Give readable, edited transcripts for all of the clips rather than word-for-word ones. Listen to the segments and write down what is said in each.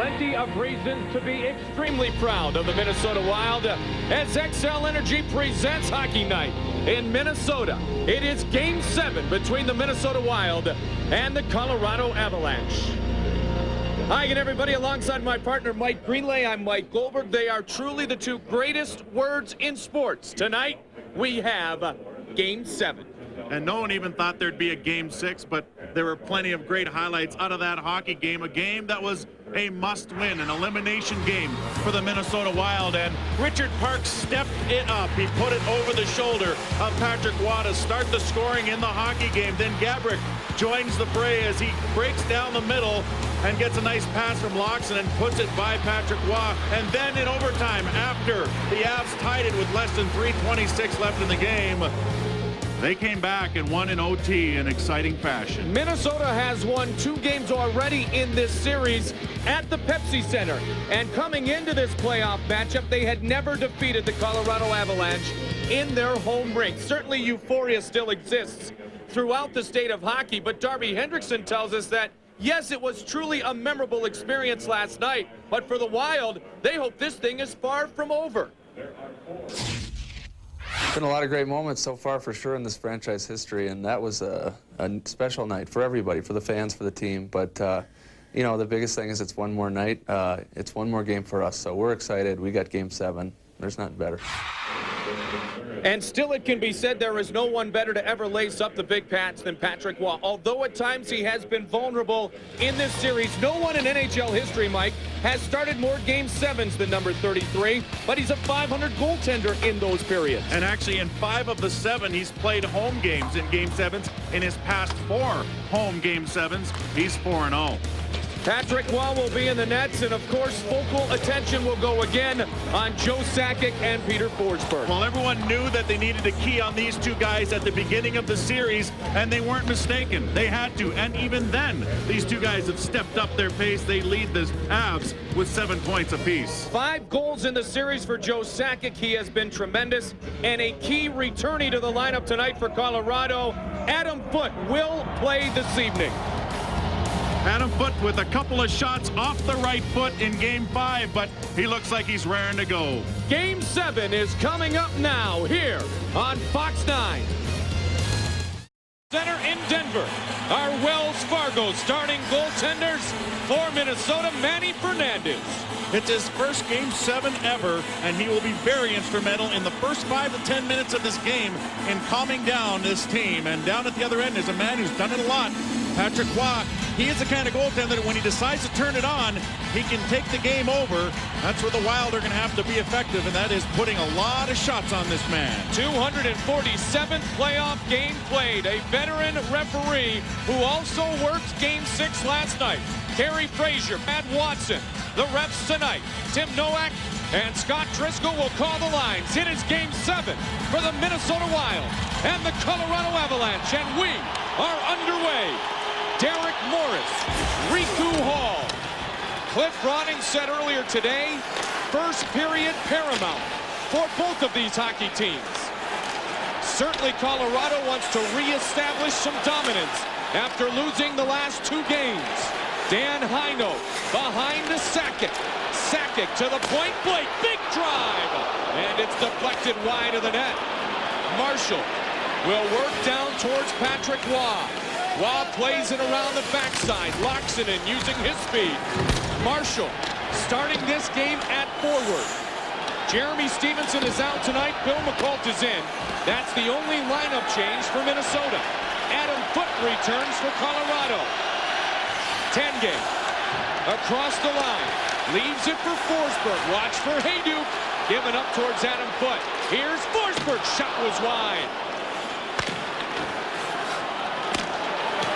Plenty of reasons to be extremely proud of the Minnesota Wild as XL Energy presents Hockey Night in Minnesota. It is Game 7 between the Minnesota Wild and the Colorado Avalanche. Hi again, everybody. Alongside my partner, Mike Greenlay, I'm Mike Goldberg. They are truly the two greatest words in sports. Tonight, we have Game 7. And no one even thought there'd be a Game 6, but there were plenty of great highlights out of that hockey game. A game that was a must-win, an elimination game for the Minnesota Wild. And Richard Parks stepped it up. He put it over the shoulder of Patrick Waugh to start the scoring in the hockey game. Then Gabrick joins the fray as he breaks down the middle and gets a nice pass from Loxton and puts it by Patrick Waugh. And then in overtime, after the Avs tied it with less than 3:26 left in the game, they came back and won in OT in exciting fashion. Minnesota has won 2 games already in this series at the Pepsi Center. And coming into this playoff matchup, they had never defeated the Colorado Avalanche in their home rink. Certainly euphoria still exists throughout the state of hockey, but Darby Hendrickson tells us that, yes, it was truly a memorable experience last night, but for the Wild, they hope this thing is far from over. Been a lot of great moments so far for sure in this franchise history, and that was a special night for everybody, for the fans, for the team. But you know, the biggest thing is it's one more night, it's one more game for us, so we're excited. We got Game 7. There's nothing better. And still it can be said there is no one better to ever lace up the big Pats than Patrick Waugh. Although at times he has been vulnerable in this series, no one in NHL history, Mike, has started more Game 7s than number 33, but he's a .500 goaltender in those periods. And actually in 5 of the 7, he's played home games in Game 7s. In his past 4 home Game 7s, he's 4-0. Patrick Waugh will be in the nets, and of course, focal attention will go again on Joe Sakic and Peter Forsberg. Well, everyone knew that they needed to key on these 2 guys at the beginning of the series, and they weren't mistaken. They had to, and even then, these 2 guys have stepped up their pace. They lead the Avs with 7 points apiece. 5 goals in the series for Joe Sakic. He has been tremendous, and a key returnee to the lineup tonight for Colorado, Adam Foote, will play this evening. Adam Foote with a couple of shots off the right foot in Game 5, but he looks like he's raring to go. Game 7 is coming up now here on Fox 9. Center in Denver, our Wells Fargo starting goaltenders for Minnesota, Manny Fernandez. It's his first Game 7 ever, and he will be very instrumental in the first 5 to 10 minutes of this game in calming down this team. And down at the other end is a man who's done it a lot, Patrick Waugh. He is the kind of goaltender that when he decides to turn it on, he can take the game over. That's where the Wild are going to have to be effective, and that is putting a lot of shots on this man. 247th playoff game played. A veteran referee who also worked Game 6 last night. Kerry Frazier, Matt Watson. The refs tonight, Tim Nowak and Scott Driscoll will call the lines. It is Game 7 for the Minnesota Wild and the Colorado Avalanche, and we are underway. Derek Morris, Riku Hall. Cliff Ronning said earlier today, first period paramount for both of these hockey teams. Certainly Colorado wants to reestablish some dominance after losing the last 2 games. Dan Heino behind to Sakic. Sakic to the point, Blake, big drive, and it's deflected wide of the net. Marshall will work down towards Patrick Waugh. Waugh plays it around the backside. Loxton using his speed. Marshall starting this game at forward. Jeremy Stevenson is out tonight. Bill McCult is in. That's the only lineup change for Minnesota. Adam Foote returns for Colorado. Tenge across the line. Leaves it for Forsberg. Watch for Hayduk. Given up towards Adam Foote. Here's Forsberg. Shot was wide.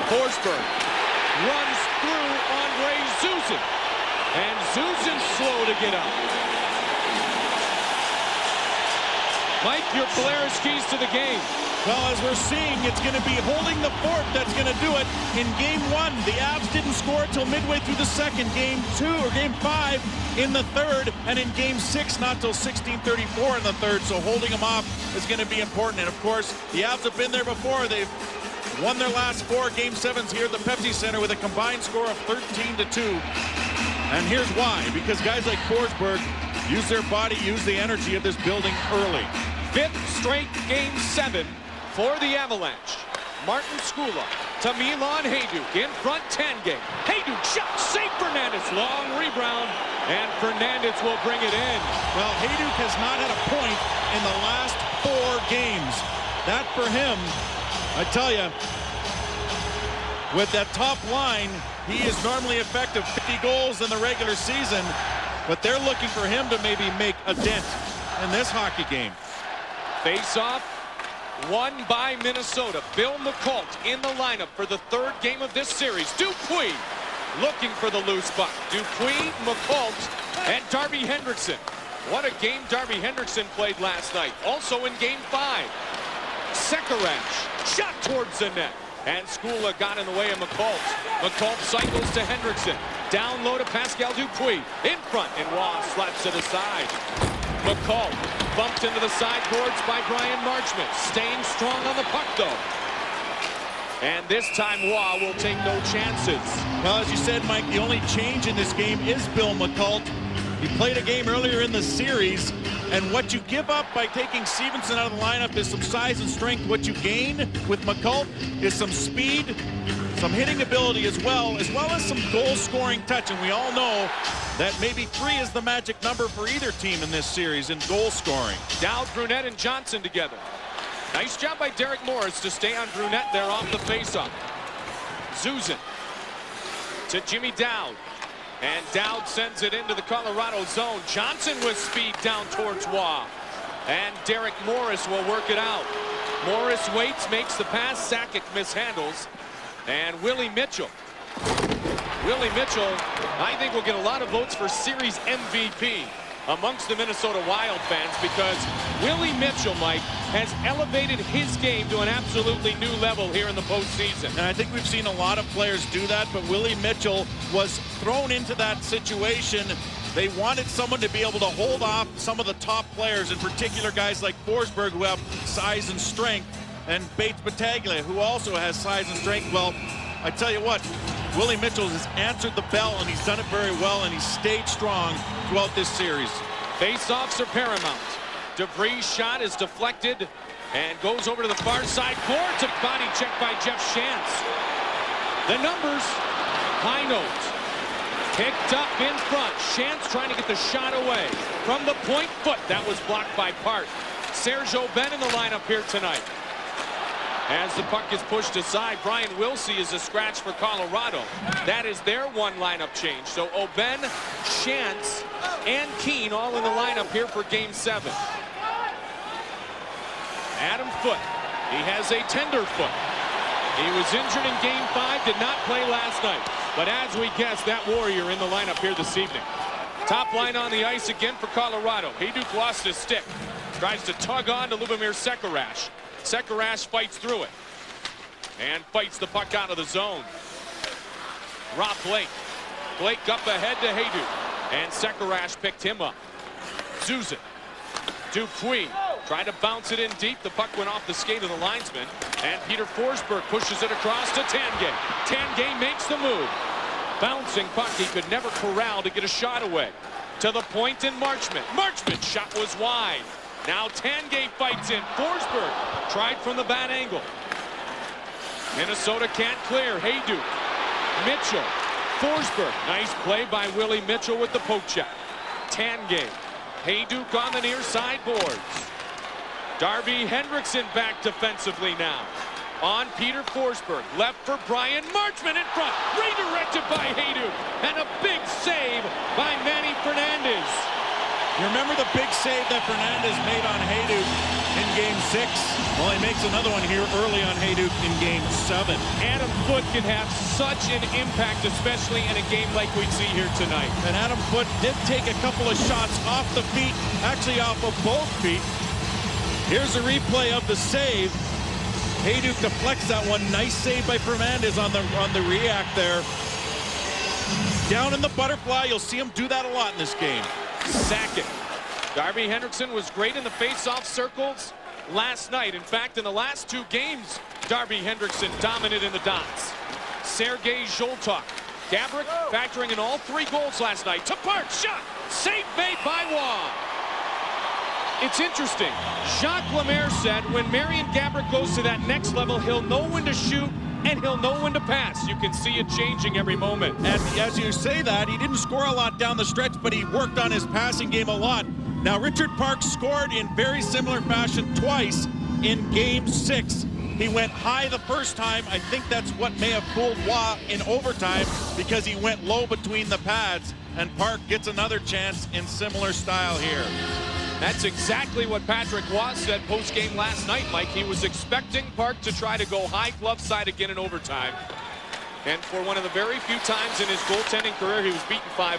Forsberg runs through Andre Zuzin. And Zuzin's slow to get up. Mike, your Polaris keys to the game. Well, as we're seeing, it's going to be holding the fort that's going to do it. In Game 1, the Avs didn't score until midway through the second. Game 2 or Game 5 in the third, and in Game 6 not till 16:34 in the third. So holding them off is going to be important. And of course, the Avs have been there before. They've won their last 4 Game 7s here at the Pepsi Center with a combined score of 13-2. And here's why. Because guys like Forsberg use their body, use the energy of this building early. 5th straight Game 7 for the Avalanche. Martin Skula to Milan Hajduk in front, Tangay. Hajduk shot, save Fernandez, long rebound, and Fernandez will bring it in. Well, Hajduk has not had a point in the last 4 games. That for him, I tell you, with that top line, he is normally effective, 50 goals in the regular season, but they're looking for him to maybe make a dent in this hockey game. Face-off won by Minnesota. Bill McCult in the lineup for the 3rd game of this series. Dupuis looking for the loose puck. Dupuis, McCult, and Darby Hendrickson. What a game Darby Hendrickson played last night. Also in Game 5. Sekerash shot towards the net. And Skula got in the way of McCult. McCult cycles to Hendrickson. Down low to Pascal Dupuis. In front, and Waugh slaps it aside. McCult bumped into the sideboards by Brian Marchment. Staying strong on the puck, though. And this time, Waugh will take no chances. Well, as you said, Mike, the only change in this game is Bill McCult. He played a game earlier in the series, and what you give up by taking Stevenson out of the lineup is some size and strength. What you gain with McCult is some speed, some hitting ability as well as some goal-scoring touch. And we all know that maybe 3 is the magic number for either team in this series in goal scoring. Dowd, Brunette, and Johnson together. Nice job by Derek Morris to stay on Brunette there off the faceoff. Zuzin to Jimmy Dowd. And Dowd sends it into the Colorado zone. Johnson with speed down towards Waugh. And Derek Morris will work it out. Morris waits, makes the pass. Sakic mishandles. And Willie Mitchell. Willie Mitchell, I think, will get a lot of votes for series MVP amongst the Minnesota Wild fans, because Willie Mitchell, Mike, has elevated his game to an absolutely new level here in the postseason. And I think we've seen a lot of players do that, but Willie Mitchell was thrown into that situation. They wanted someone to be able to hold off some of the top players, in particular guys like Forsberg, who have size and strength, and Bates Battaglia, who also has size and strength. Well, I tell you what, Willie Mitchell has answered the bell, and he's done it very well, and he's stayed strong throughout this series. Face-offs are paramount. Debris shot is deflected and goes over to the far side. Boards a body check by Jeff Shantz. The numbers, high note. Picked up in front. Shantz trying to get the shot away. From the point foot, that was blocked by Part. Serge Aubin in the lineup here tonight. As the puck is pushed aside, Brian Wilsey is a scratch for Colorado. That is their one lineup change. So Aubin, Shantz, and Keane all in the lineup here for Game 7. Adam Foote, he has a tender foot. He was injured in Game 5, did not play last night. But as we guessed, that Warrior in the lineup here this evening. Top line on the ice again for Colorado. Hajduk lost his stick. Tries to tug on to Lubomir Sekerash. Sekerash fights through it and fights the puck out of the zone. Rob Blake. Blake up ahead to Hajduk, and Sekerash picked him up. Zuzin. Dupuis tried to bounce it in deep. The puck went off the skate of the linesman, and Peter Forsberg pushes it across to Tangay. Tangay makes the move. Bouncing puck he could never corral to get a shot away. To the point in Marchment. Marchment's shot was wide. Now Tangay fights in. Forsberg tried from the bad angle. Minnesota can't clear. Hajduk. Mitchell. Forsberg. Nice play by Willie Mitchell with the poke check. Tangay. Hajduk on the near side boards. Darby Hendrickson back defensively now. On Peter Forsberg. Left for Brian Marchment in front. Redirected by Hajduk. And a big save by Manny Fernandez. You remember the big save that Fernandez made on Hajduk in Game 6? Well, he makes another one here early on Hajduk in Game 7. Adam Foote can have such an impact, especially in a game like we see here tonight. And Adam Foote did take a couple of shots off the feet, actually off of both feet. Here's a replay of the save. Hajduk deflects that one. Nice save by Fernandez on the react there. Down in the butterfly, you'll see him do that a lot in this game. Sakic. Darby Hendrickson was great in the face-off circles last night. In fact, in the last 2 games, Darby Hendrickson dominant in the dots. Sergei Zholtok Gabrick factoring in all 3 goals last night. To Park, shot, save made by Waugh. It's interesting. Jacques Lemaire said when Marian Gabrick goes to that next level, he'll know when to shoot and he'll know when to pass. You can see it changing every moment. And as you say that, he didn't score a lot down the stretch, but he worked on his passing game a lot. Now, Richard Park scored in very similar fashion twice in Game 6. He went high the first time. I think that's what may have fooled Waugh in overtime because he went low between the pads, and Park gets another chance in similar style here. That's exactly what Patrick Waugh said post-game last night, Mike. He was expecting Park to try to go high glove side again in overtime. And for one of the very few times in his goaltending career, he was beaten 5-1.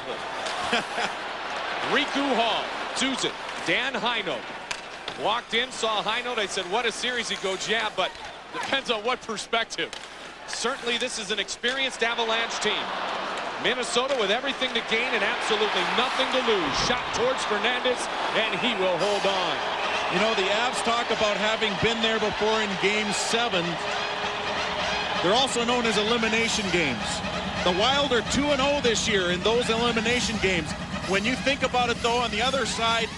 Riku Hall, Susan, Dan Heinold. Walked in, saw Heinold. I said, what a series. He goes, yeah, but depends on what perspective. Certainly this is an experienced Avalanche team. Minnesota with everything to gain and absolutely nothing to lose. Shot towards Fernandez, and he will hold on. You know, the Avs talk about having been there before in Game 7. They're also known as elimination games. The Wild are 2-0 this year in those elimination games. When you think about it, though, on the other side,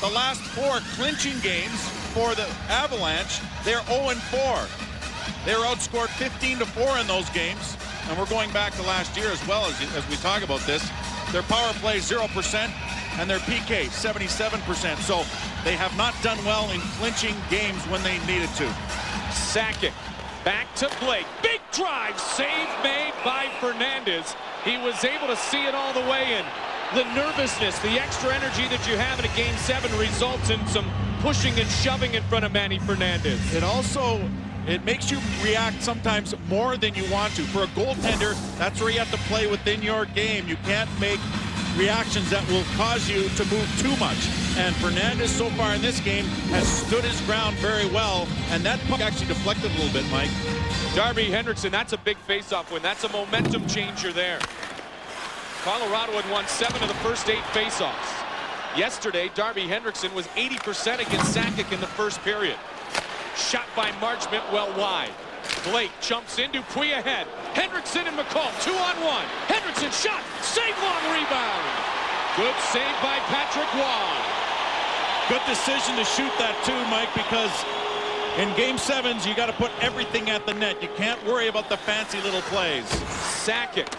the last 4 clinching games for the Avalanche, they're 0-4. They were outscored 15-4 in those games. And we're going back to last year as well as we talk about this. Their power play 0% and their PK 77%. So they have not done well in clinching games when they needed to. Sakic back to Blake. Big drive, save made by Fernandez. He was able to see it all the way in. The nervousness, the extra energy that you have in a Game 7 results in some pushing and shoving in front of Manny Fernandez. It makes you react sometimes more than you want to. For a goaltender, that's where you have to play within your game. You can't make reactions that will cause you to move too much. And Fernandez so far in this game has stood his ground very well. And that puck actually deflected a little bit, Mike. Darby Hendrickson, that's a big face-off win. That's a momentum changer there. Colorado had won 7 of the first 8 face-offs. Yesterday, Darby Hendrickson was 80% against Sakic in the first period. Shot by Marchment well wide. Blake jumps in, Dupuis ahead. Hendrickson and McCall, 2-on-1. Hendrickson shot, save, long rebound. Good save by Patrick Waugh. Good decision to shoot that too, Mike, because in Game 7s, you got to put everything at the net. You can't worry about the fancy little plays. Sakic,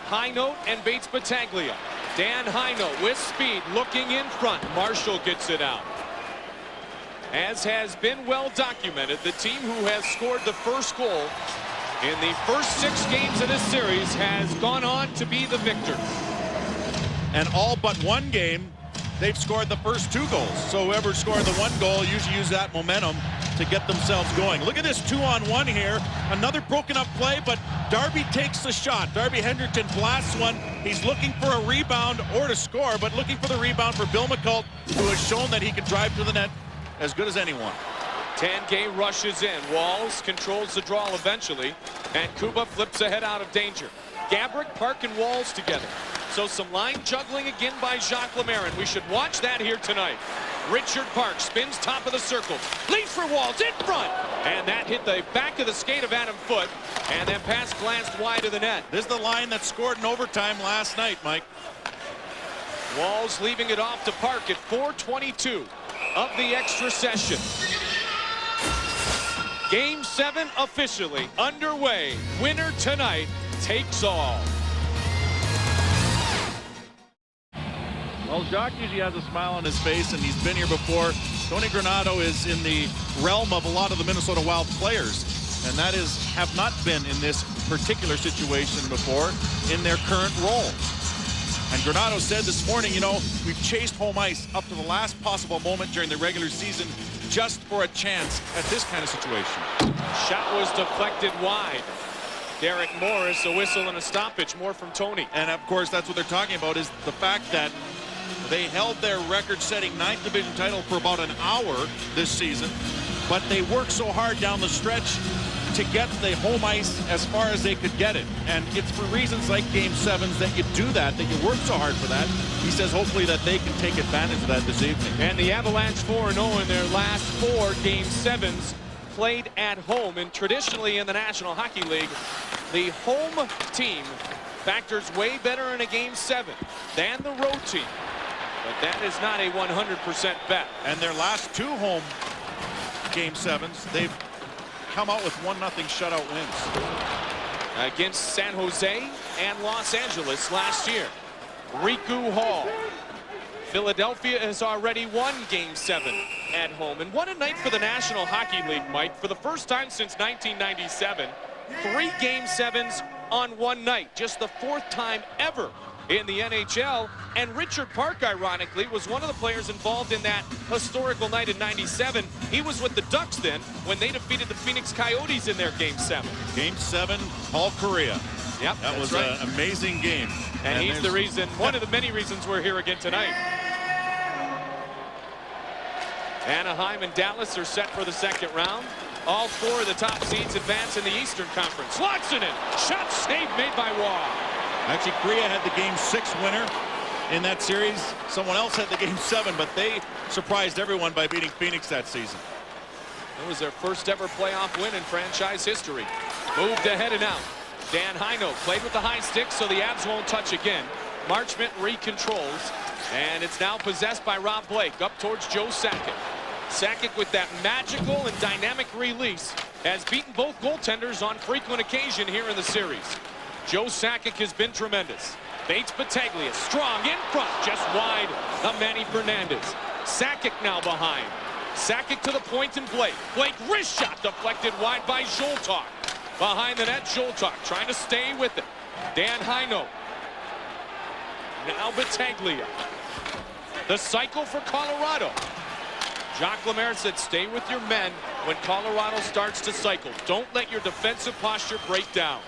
Heinold and Bates Battaglia. Dan Heinold with speed, looking in front. Marshall gets it out. As has been well documented, the team who has scored the first goal in the first 6 games of this series has gone on to be the victor. And all but one game, they've scored the first 2 goals. So whoever scored the 1 goal usually use that momentum to get themselves going. Look at this 2-on-1 here. Another broken up play, but Darby takes the shot. Darby Hendrickson blasts one. He's looking for a rebound or to score, but looking for the rebound for Bill McCullough, who has shown that he can drive to the net as good as anyone. Tanguay rushes in. Walls controls the draw eventually, and Kuba flips ahead out of danger. Gabrick, Park, and Walls together. So some line juggling again by Jacques Lemaire, and we should watch that here tonight. Richard Park spins top of the circle, leads for Walls in front, and that hit the back of the skate of Adam Foote, and then pass glanced wide of the net. This is the line that scored in overtime last night, Mike. Walls leaving it off to Park at 4:22 of the extra session. Game 7 officially underway. Winner tonight takes all. Well, Jacques usually has a smile on his face, and he's been here before. Tony Granato is in the realm of a lot of the Minnesota Wild players, and that is have not been in this particular situation before in their current role. And Granato said this morning, you know, we've chased home ice up to the last possible moment during the regular season just for a chance at this kind of situation. Shot was deflected wide. Derek Morris, a whistle and a stoppage. More from Tony. And of course, that's what they're talking about, is the fact that they held their record-setting 9th division title for about an hour this season, but they worked so hard down the stretch to get the home ice as far as they could get it. And it's for reasons like Game 7s that you do that you work so hard for that. He says hopefully that they can take advantage of that this evening. And the Avalanche 4-0 in their last 4 Game 7s played at home. And traditionally in the National Hockey League, the home team Factors way better in a Game 7 than the road team. But that is not a 100% bet. And their last 2 home Game 7s, they've come out with 1-0 shutout wins. Against San Jose and Los Angeles last year. Riku Hall. Philadelphia has already won Game 7 at home. And what a night for the National Hockey League, Mike. For the first time since 1997, 3 Game 7s on one night. Just the 4th time ever in the NHL. And Richard Park, ironically, was one of the players involved in that historical night in '97. He was with the Ducks then when they defeated the Phoenix Coyotes in their Game 7. Game 7, Paul Correa. Yep, that was right. An amazing game. And he's the reason, one of the many reasons we're here again tonight. Anaheim and Dallas are set for the 2nd round. All 4 of the top seeds advance in the Eastern Conference. Slots it in. Shot save made by Wall. Actually, Korea had the Game 6 winner in that series. Someone else had the Game 7, but they surprised everyone by beating Phoenix that season. It was their first ever playoff win in franchise history. Moved ahead and out. Dan Heino played with the high stick, so the Avs won't touch again. Marchment recontrols, and it's now possessed by Rob Blake up towards Joe Sakic. Sakic, with that magical and dynamic release, has beaten both goaltenders on frequent occasion here in the series. Joe Sakic has been tremendous. Bates Battaglia strong in front, just wide of Manny Fernandez. Sakic now behind. Sakic to the point and Blake. Blake wrist shot deflected wide by Zoltar. Behind the net, Zoltar trying to stay with it. Dan Heino. Now Battaglia. The cycle for Colorado. Jacques Lemaire said, stay with your men when Colorado starts to cycle. Don't let your defensive posture break down.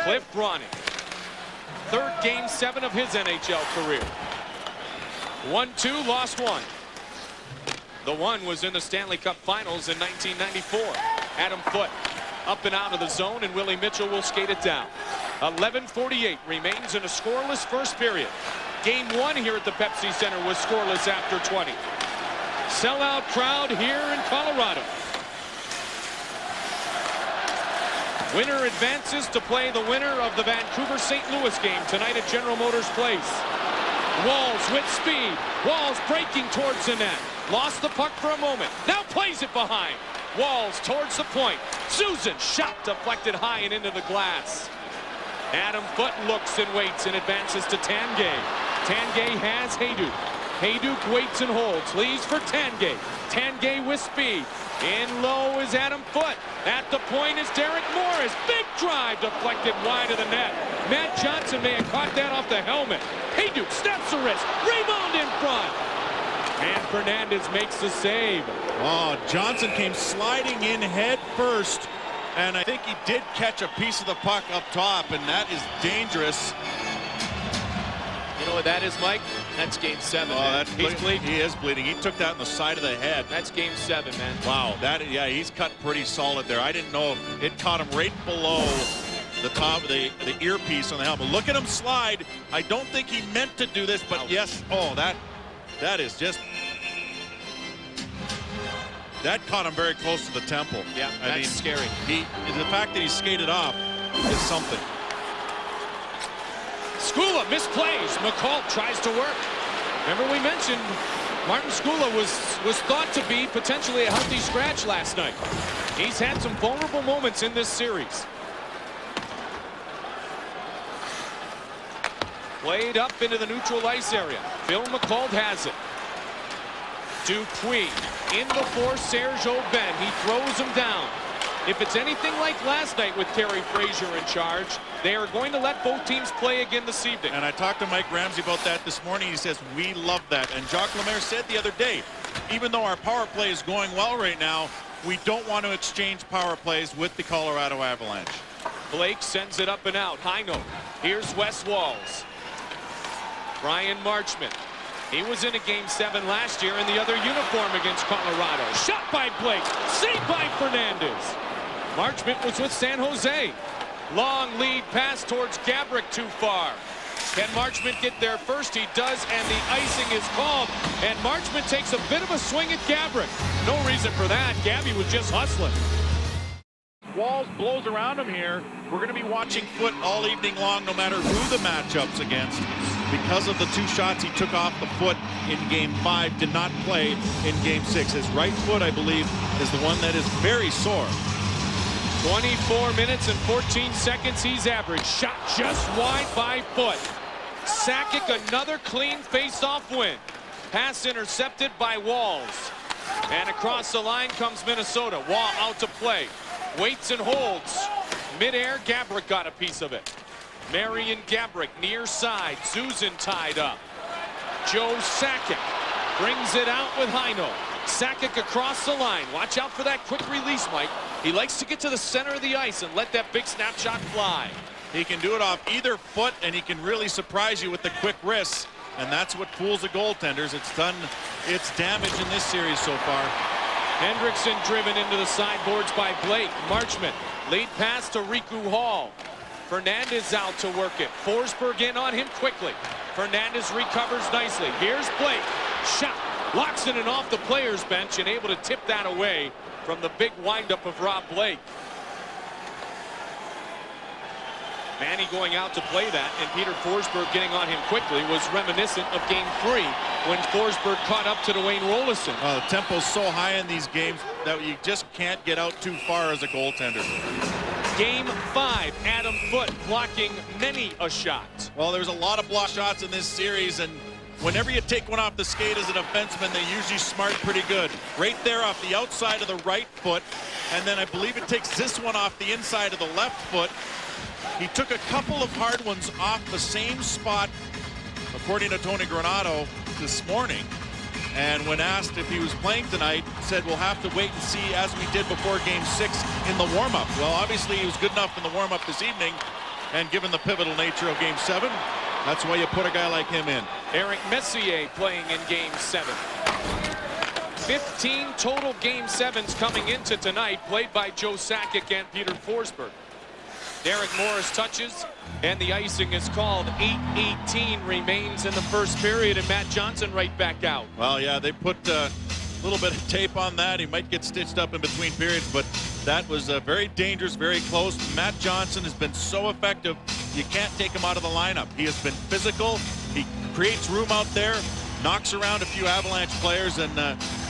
Cliff Bronning. 3rd Game 7 of his NHL career. 1-2, lost 1. The 1 was in the Stanley Cup Finals in 1994. Adam Foote up and out of the zone, and Willie Mitchell will skate it down. 11:48 remains in a scoreless first period. Game 1 here at the Pepsi Center was scoreless after 20. Sellout crowd here in Colorado. Winner advances to play the winner of the Vancouver-St. Louis game tonight at General Motors Place. Walls with speed. Walls breaking towards the net. Lost the puck for a moment. Now plays it behind. Walls towards the point. Susan shot deflected high and into the glass. Adam Foote looks and waits and advances to Tanguay. Tanguay has Hayduk. Hayduk waits and holds. Leaves for Tanguay. Tanguay with speed. In low is Adam Foote. At the point is Derek Morris. Big drive deflected wide of the net. Matt Johnson may have caught that off the helmet. Hayduk snaps the wrist. Rebound in front. And Fernandez makes the save. Oh, Johnson came sliding in head first. And I think he did catch a piece of the puck up top, and that is dangerous. You know what that is, Mike? That's Game 7. Oh, he's bleeding. He is bleeding. He took that in the side of the head. That's Game 7, man. Wow, yeah, he's cut pretty solid there. I didn't know if it caught him right below the top of the earpiece on the helmet. Look at him slide. I don't think he meant to do this, but ouch. Yes. Oh, that is just. That caught him very close to the temple. Yeah, that's scary. The fact that he skated off is something. Skula misplays. McCall tries to work. Remember we mentioned Martin Skula was thought to be potentially a healthy scratch last night. He's had some vulnerable moments in this series. Played up into the neutral ice area. Phil McCall has it. Dupuis in before Serge Aubin. He throws him down. If it's anything like last night with Terry Frazier in charge, they are going to let both teams play again this evening. And I talked to Mike Ramsey about that this morning. He says, we love that. And Jacques Lemaire said the other day, even though our power play is going well right now, we don't want to exchange power plays with the Colorado Avalanche. Blake sends it up and out. Heino. Here's Wes Walls. Brian Marchment. He was in a Game 7 last year in the other uniform against Colorado. Shot by Blake. Saved by Fernandez. Marchment was with San Jose. Long lead pass towards Gabrick, too far. Can Marchment get there first? He does, and the icing is called. And Marchment takes a bit of a swing at Gabrick. No reason for that. Gabby was just hustling. Walls blows around him here, we're going to be watching Foote all evening long, no matter who the matchup's against, because of the 2 shots he took off the foot in Game 5, did not play in Game 6. His right foot, I believe, is the one that is very sore. 24 minutes and 14 seconds he's averaged. Shot just wide by Foote. Sakic, another clean face-off win. Pass intercepted by Walls. And across the line comes Minnesota. Wall out to play. Waits and holds. Mid-air, Gabrick got a piece of it. Marian Gabrick near side. Zuzan tied up. Joe Sakic brings it out with Heino. Sakic across the line. Watch out for that quick release, Mike. He likes to get to the center of the ice and let that big snapshot fly. He can do it off either foot, and he can really surprise you with the quick wrists. And that's what fools the goaltenders. It's done its damage in this series so far. Hendrickson driven into the sideboards by Blake. Marchment, lead pass to Riku Hall. Fernandez out to work it. Forsberg in on him quickly. Fernandez recovers nicely. Here's Blake. Shot. Locks it in off the players' bench and able to tip that away from the big windup of Rob Blake. Manny going out to play that, and Peter Forsberg getting on him quickly was reminiscent of Game 3 when Forsberg caught up to Dwayne Rollison. The tempo's so high in these games that you just can't get out too far as a goaltender. Game 5, Adam Foote blocking many a shot. Well, there's a lot of block shots in this series, and whenever you take one off the skate as a defenseman, they usually smart pretty good. Right there off the outside of the right foot, and then I believe it takes this one off the inside of the left foot. He took a couple of hard ones off the same spot, according to Tony Granato this morning. And when asked if he was playing tonight, said we'll have to wait and see, as we did before Game 6 in the warm-up. Well, obviously he was good enough in the warm-up this evening, and given the pivotal nature of Game 7, that's why you put a guy like him in. Eric Messier playing in Game 7. 15 total Game 7s coming into tonight, played by Joe Sakic and Peter Forsberg. Derek Morris touches, and the icing is called. 8:18 remains in the first period, and Matt Johnson right back out. Well, yeah, they put a little bit of tape on that. He might get stitched up in between periods, but that was very dangerous, very close. Matt Johnson has been so effective, you can't take him out of the lineup. He has been physical. He creates room out there, knocks around a few Avalanche players, and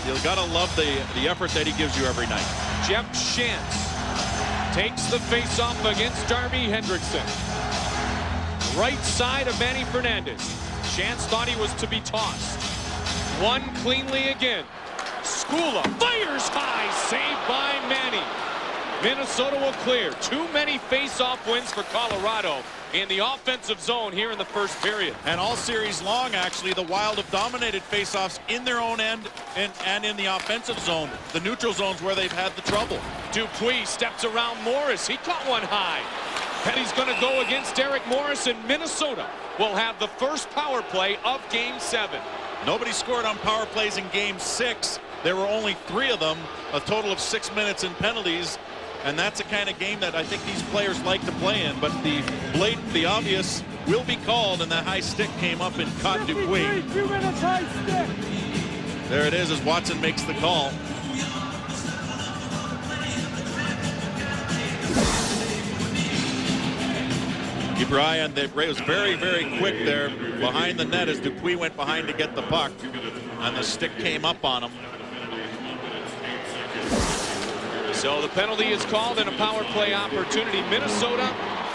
you've got to love the effort that he gives you every night. Jeff Shantz takes the face-off against Darby Hendrickson. Right side of Manny Fernandez. Shantz thought he was to be tossed. Won cleanly again. Skula fires high, saved by Manny. Minnesota will clear. Too many face-off wins for Colorado in the offensive zone here in the first period. And all series long, actually, the Wild have dominated face-offs in their own end and in the offensive zone, the neutral zones where they've had the trouble. Dupuis steps around Morris. He caught one high. Petty's going to go against Derek Morris, and Minnesota will have the first power play of Game 7. Nobody scored on power plays in Game 6. There were only 3 of them, a total of 6 minutes in penalties. And that's the kind of game that I think these players like to play in. But the blatant, the obvious, will be called, and that high stick came up and caught Dupuis. 2 minutes high stick. There it is as Watson makes the call. Keep your eye on that. Ray was very, very quick there behind the net as Dupuis went behind to get the puck, and the stick came up on him. So the penalty is called and a power play opportunity. Minnesota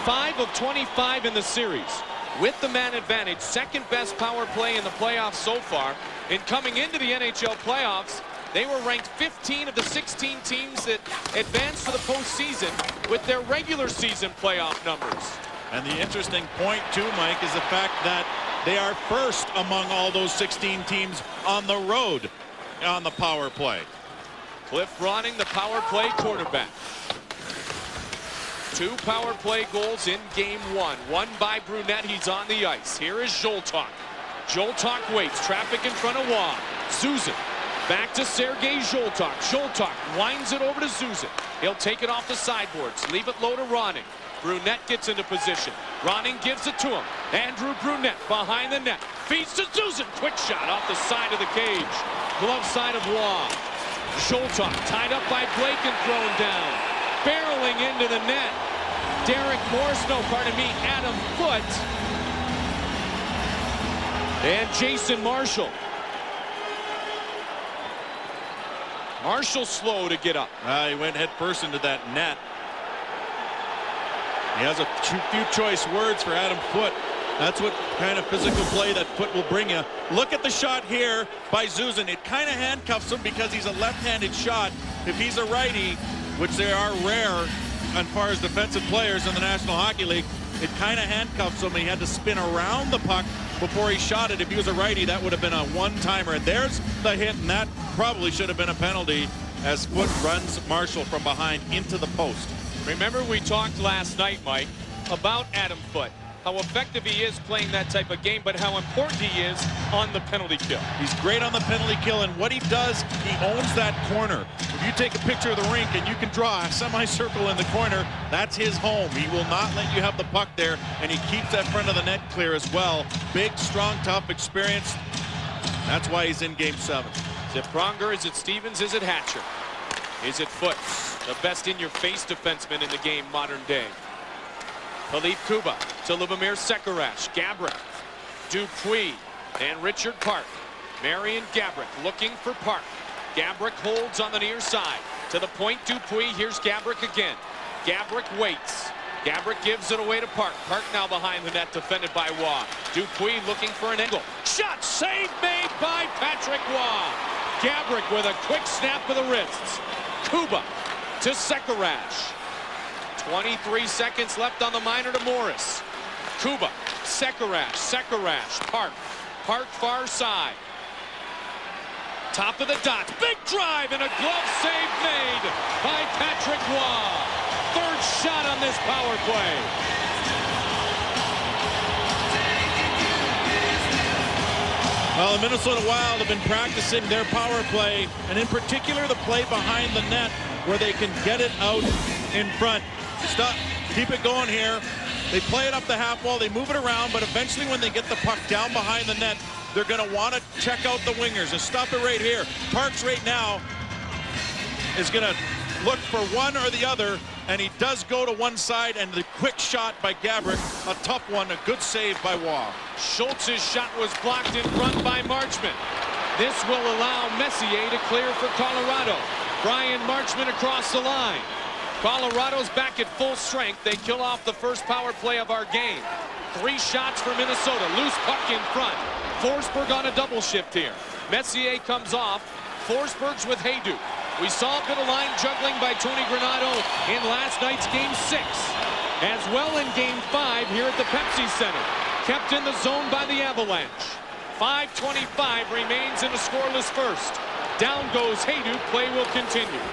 5 of 25 in the series with the man advantage. Second best power play in the playoffs so far. And coming into the NHL playoffs, they were ranked 15 of the 16 teams that advanced to the postseason with their regular season playoff numbers. And the interesting point too, Mike, is the fact that they are first among all those 16 teams on the road on the power play. Cliff Ronning, the power play quarterback. 2 power play goals in Game 1. One by Brunette. He's on the ice. Here is Zoltok. Zoltok waits. Traffic in front of Waugh. Zuzan back to Sergei Zoltok. Zoltok winds it over to Zuzan. He'll take it off the sideboards. Leave it low to Ronning. Brunette gets into position. Ronning gives it to him. Andrew Brunette behind the net. Feeds to Zuzan. Quick shot off the side of the cage. Glove side of Waugh. Zoltok tied up by Blake and thrown down. barreling into the net. Adam Foote. And Jason Marshall. Marshall slow to get up. He went head first into that net. He has a few choice words for Adam Foote. That's what kind of physical play that Foote will bring you. Look at the shot here by Zuzin. It kind of handcuffs him because he's a left-handed shot. If he's a righty, which they are rare as far as defensive players in the National Hockey League, it kind of handcuffs him. He had to spin around the puck before he shot it. If he was a righty, that would have been a one-timer. And there's the hit, and that probably should have been a penalty as Foote runs Marshall from behind into the post. Remember, we talked last night, Mike, about Adam Foote, how effective he is playing that type of game, but how important he is on the penalty kill. He's great on the penalty kill, and what he does, he owns that corner. If you take a picture of the rink and you can draw a semicircle in the corner, that's his home. He will not let you have the puck there, and he keeps that front of the net clear as well. Big, strong, tough, experienced. That's why he's in Game 7. Is it Pronger? Is it Stevens? Is it Hatcher? Is it Foote? The best in-your-face defenseman in the game modern day. Philippe Kuba to Lubomir Sekarash. Gabrick, Dupuis, and Richard Park. Marian Gabrick looking for Park. Gabrick holds on the near side. To the point, Dupuis. Here's Gabrick again. Gabrick waits. Gabrick gives it away to Park. Park now behind the net, defended by Waugh. Dupuis looking for an angle. Shot save made by Patrick Waugh. Gabrick with a quick snap of the wrists. Kuba to Sekarash. 23 seconds left on the minor to Morris. Kuba, Sekarash, Park. Park far side. Top of the dots. Big drive and a glove save made by Patrick Waugh. Third shot on this power play. Well, the Minnesota Wild have been practicing their power play, and in particular the play behind the net where they can get it out in front. Stop. Keep it going here. They play it up the half wall. They move it around, but eventually when they get the puck down behind the net, they're going to want to check out the wingers and stop it right here. Parks right now is going to look for one or the other, and he does go to one side, and the quick shot by Gabrick, a tough one, a good save by Waugh. Schultz's shot was blocked in front by Marchment. This will allow Messier to clear for Colorado. Brian Marchment across the line. Colorado's back at full strength. They kill off the first power play of our game. 3 shots for Minnesota. Loose puck in front. Forsberg on a double shift here. Messier comes off. Forsberg's with Hayduk. We saw a bit of line juggling by Tony Granato in last night's Game 6. As well in Game 5 here at the Pepsi Center. Kept in the zone by the Avalanche. 5:25 remains in a scoreless first. Down goes Hayduk. Play will continue.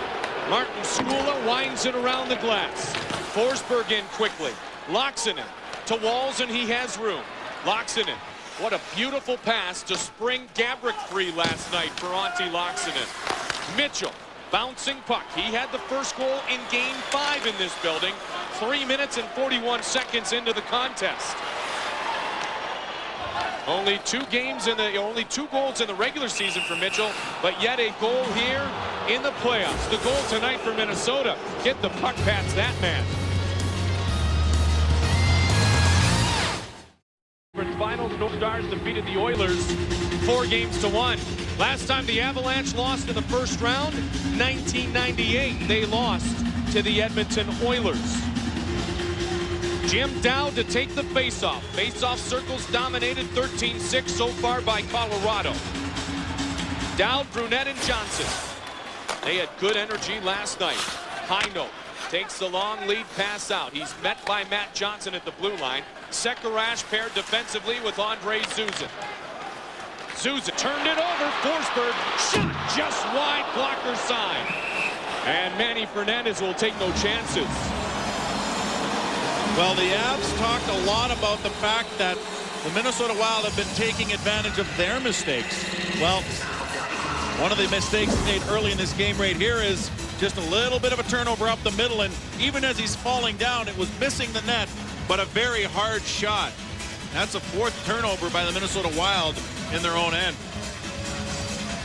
Martin Skula winds it around the glass. Forsberg in quickly. Loxinen to Walls, and he has room. Loxinen. What a beautiful pass to spring Gabrick free last night for Antti Loxinen. Mitchell. Bouncing puck. He had the first goal in Game 5 in this building. 3 minutes and 41 seconds into the contest. Only 2 goals in the regular season for Mitchell, but yet a goal here in the playoffs. The goal tonight for Minnesota. Get the puck past that man. Finals, no Stars defeated the Oilers 4-1. Last time the Avalanche lost in the first round, 1998. They lost to the Edmonton Oilers. Jim Dowd to take the faceoff. Faceoff circles dominated 13-6 so far by Colorado. Dowd, Brunette, and Johnson. They had good energy last night. Heino takes the long lead pass out. He's met by Matt Johnson at the blue line. Sekarash paired defensively with Andre Zuzin. Zuzin turned it over. Forsberg shot just wide blocker side. And Manny Fernandez will take no chances. Well, the Avs talked a lot about the fact that the Minnesota Wild have been taking advantage of their mistakes. Well, one of the mistakes made early in this game right here is just a little bit of a turnover up the middle, and even as he's falling down, it was missing the net, but a very hard shot. That's a 4th turnover by the Minnesota Wild in their own end.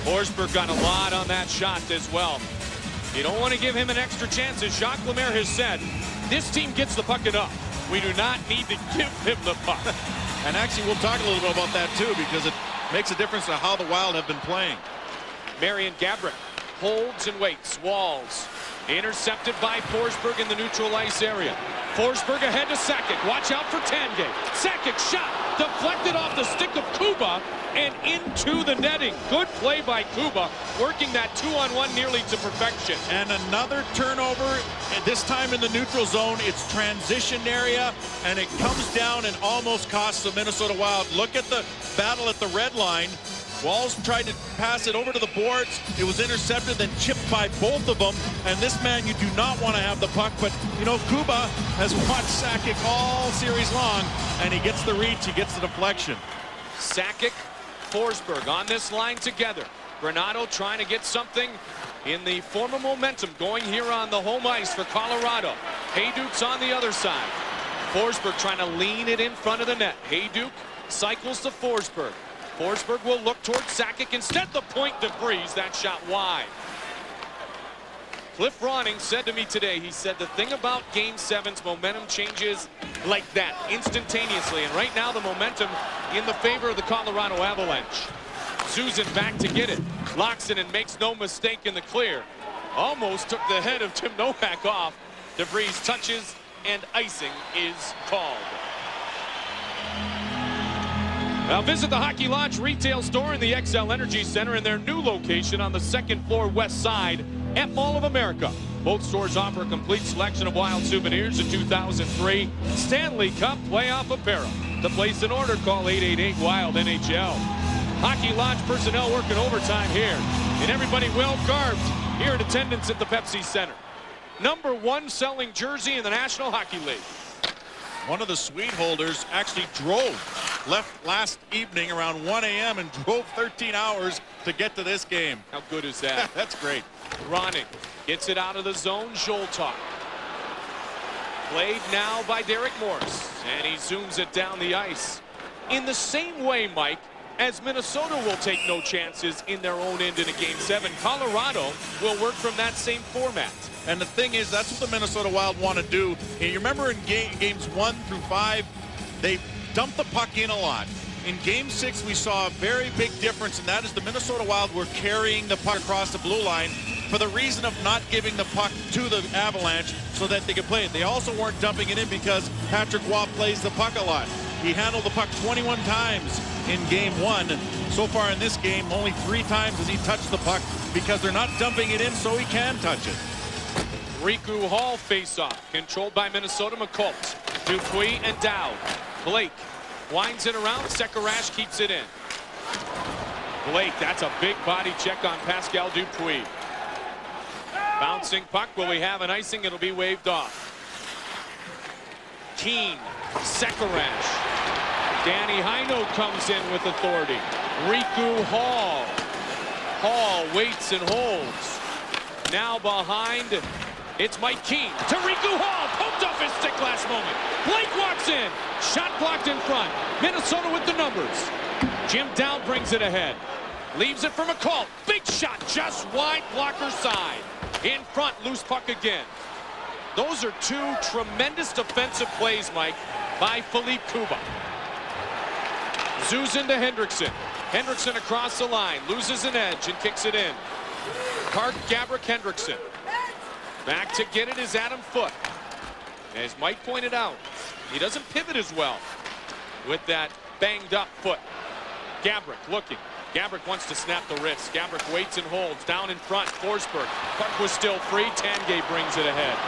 Forsberg got a lot on that shot as well. You don't want to give him an extra chance. As Jacques Lemaire has said, this team gets the puck enough. We do not need to give him the puck. And actually, we'll talk a little bit about that, too, because it makes a difference to how the Wild have been playing. Marian Gaborik holds and waits. Walls intercepted by Forsberg in the neutral ice area. Forsberg ahead to Sakic. Watch out for Tanguay. Sakic shot deflected off the stick of Kuba and into the netting. Good play by Kuba, working that 2-on-1 nearly to perfection. And another turnover, this time in the neutral zone. It's transition area, and it comes down and almost costs the Minnesota Wild. Look at the battle at the red line. Walls tried to pass it over to the boards. It was intercepted, then chipped by both of them. And this man, you do not want to have the puck. But, you know, Kuba has watched Sakic all series long, and he gets the reach, he gets the deflection. Sakic, Forsberg on this line together. Granato trying to get something in the form of momentum going here on the home ice for Colorado. Hayduk's on the other side. Forsberg trying to lean it in front of the net. Hayduk cycles to Forsberg. Forsberg will look towards Sakic. Instead, the point to Freeze. That shot wide. Cliff Ronning said to me today, he said the thing about Game 7's momentum changes like that, instantaneously. And right now, the momentum in the favor of the Colorado Avalanche. Susan back to get it. Locks it and makes no mistake in the clear. Almost took the head of Tim Novak off. DeVries touches, and icing is called. Now visit the Hockey Lodge retail store in the XL Energy Center in their new location on the second floor west side at Mall of America. Both stores offer a complete selection of Wild souvenirs in 2003 Stanley Cup playoff apparel. To place an order, call 888-WILD-NHL. Hockey Lodge personnel working overtime here, and everybody well garbed here in attendance at the Pepsi Center. #1 selling jersey in the National Hockey League. One of the suite holders actually left last evening around 1 a.m. and drove 13 hours to get to this game. How good is that? That's great. Ronning gets it out of the zone. Zoltar. Played now by Derek Morris, and he zooms it down the ice. In the same way, Mike, as Minnesota will take no chances in their own end in a Game 7, Colorado will work from that same format. And the thing is, that's what the Minnesota Wild want to do. And you remember in games 1 through 5, they dumped the puck in a lot. In Game 6, we saw a very big difference, and that is the Minnesota Wild were carrying the puck across the blue line for the reason of not giving the puck to the Avalanche so that they could play it. They also weren't dumping it in because Patrick Waugh plays the puck a lot. He handled the puck 21 times in Game 1. So far in this game, only 3 times has he touched the puck because they're not dumping it in so he can touch it. Riku Hall face-off, controlled by Minnesota. McColt, Dupuis, and Dowd. Blake winds it around. Sekarash keeps it in. Blake, that's a big body check on Pascal Dupuis. Bouncing puck. Will we have an icing? It'll be waved off. Keane, Sekarash. Danny Heino comes in with authority. Riku Hall. Hall waits and holds. Now behind. It's Mike Keane to Riku Hall. Poked off his stick last moment. Blake walks in. Shot blocked in front. Minnesota with the numbers. Jim Dowd brings it ahead. Leaves it for McCall. Big shot just wide blocker side. In front, loose puck again. Those are 2 tremendous defensive plays, Mike, by Philippe Kuba. Zuzin to Hendrickson. Hendrickson across the line. Loses an edge and kicks it in. Park, Gaborik, Hendrickson. Back to get it is Adam Foote. As Mike pointed out, he doesn't pivot as well with that banged up foot. Gaborik looking. Gaborik wants to snap the wrist. Gaborik waits and holds. Down in front, Forsberg. Puck was still free. Tanguay brings it ahead.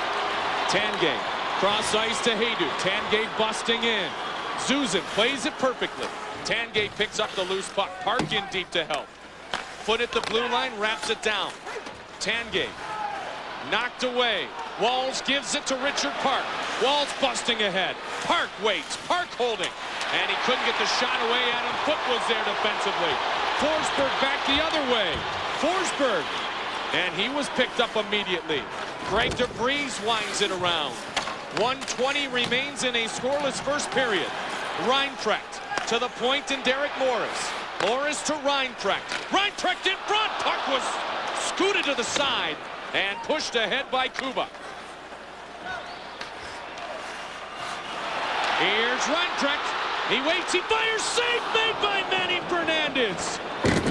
Tanguay, cross ice to Hayduk. Tanguay busting in. Zuzin plays it perfectly. Tanguay picks up the loose puck. Park in deep to help. Foot at the blue line, wraps it down. Tanguay knocked away. Walls gives it to Richard Park. Walls busting ahead. Park waits. Park holding. And he couldn't get the shot away. Adam Foote was there defensively. Forsberg back the other way. Forsberg. And he was picked up immediately. Greg DeVries winds it around. 1:20 remains in a scoreless first period. Reinprecht to the point and Derek Morris. Morris to Reinprecht. Reinprecht in front. Puck was scooted to the side. And pushed ahead by Kuba. Here's Reinprecht. He waits, he fires, save made by Manny Fernandez.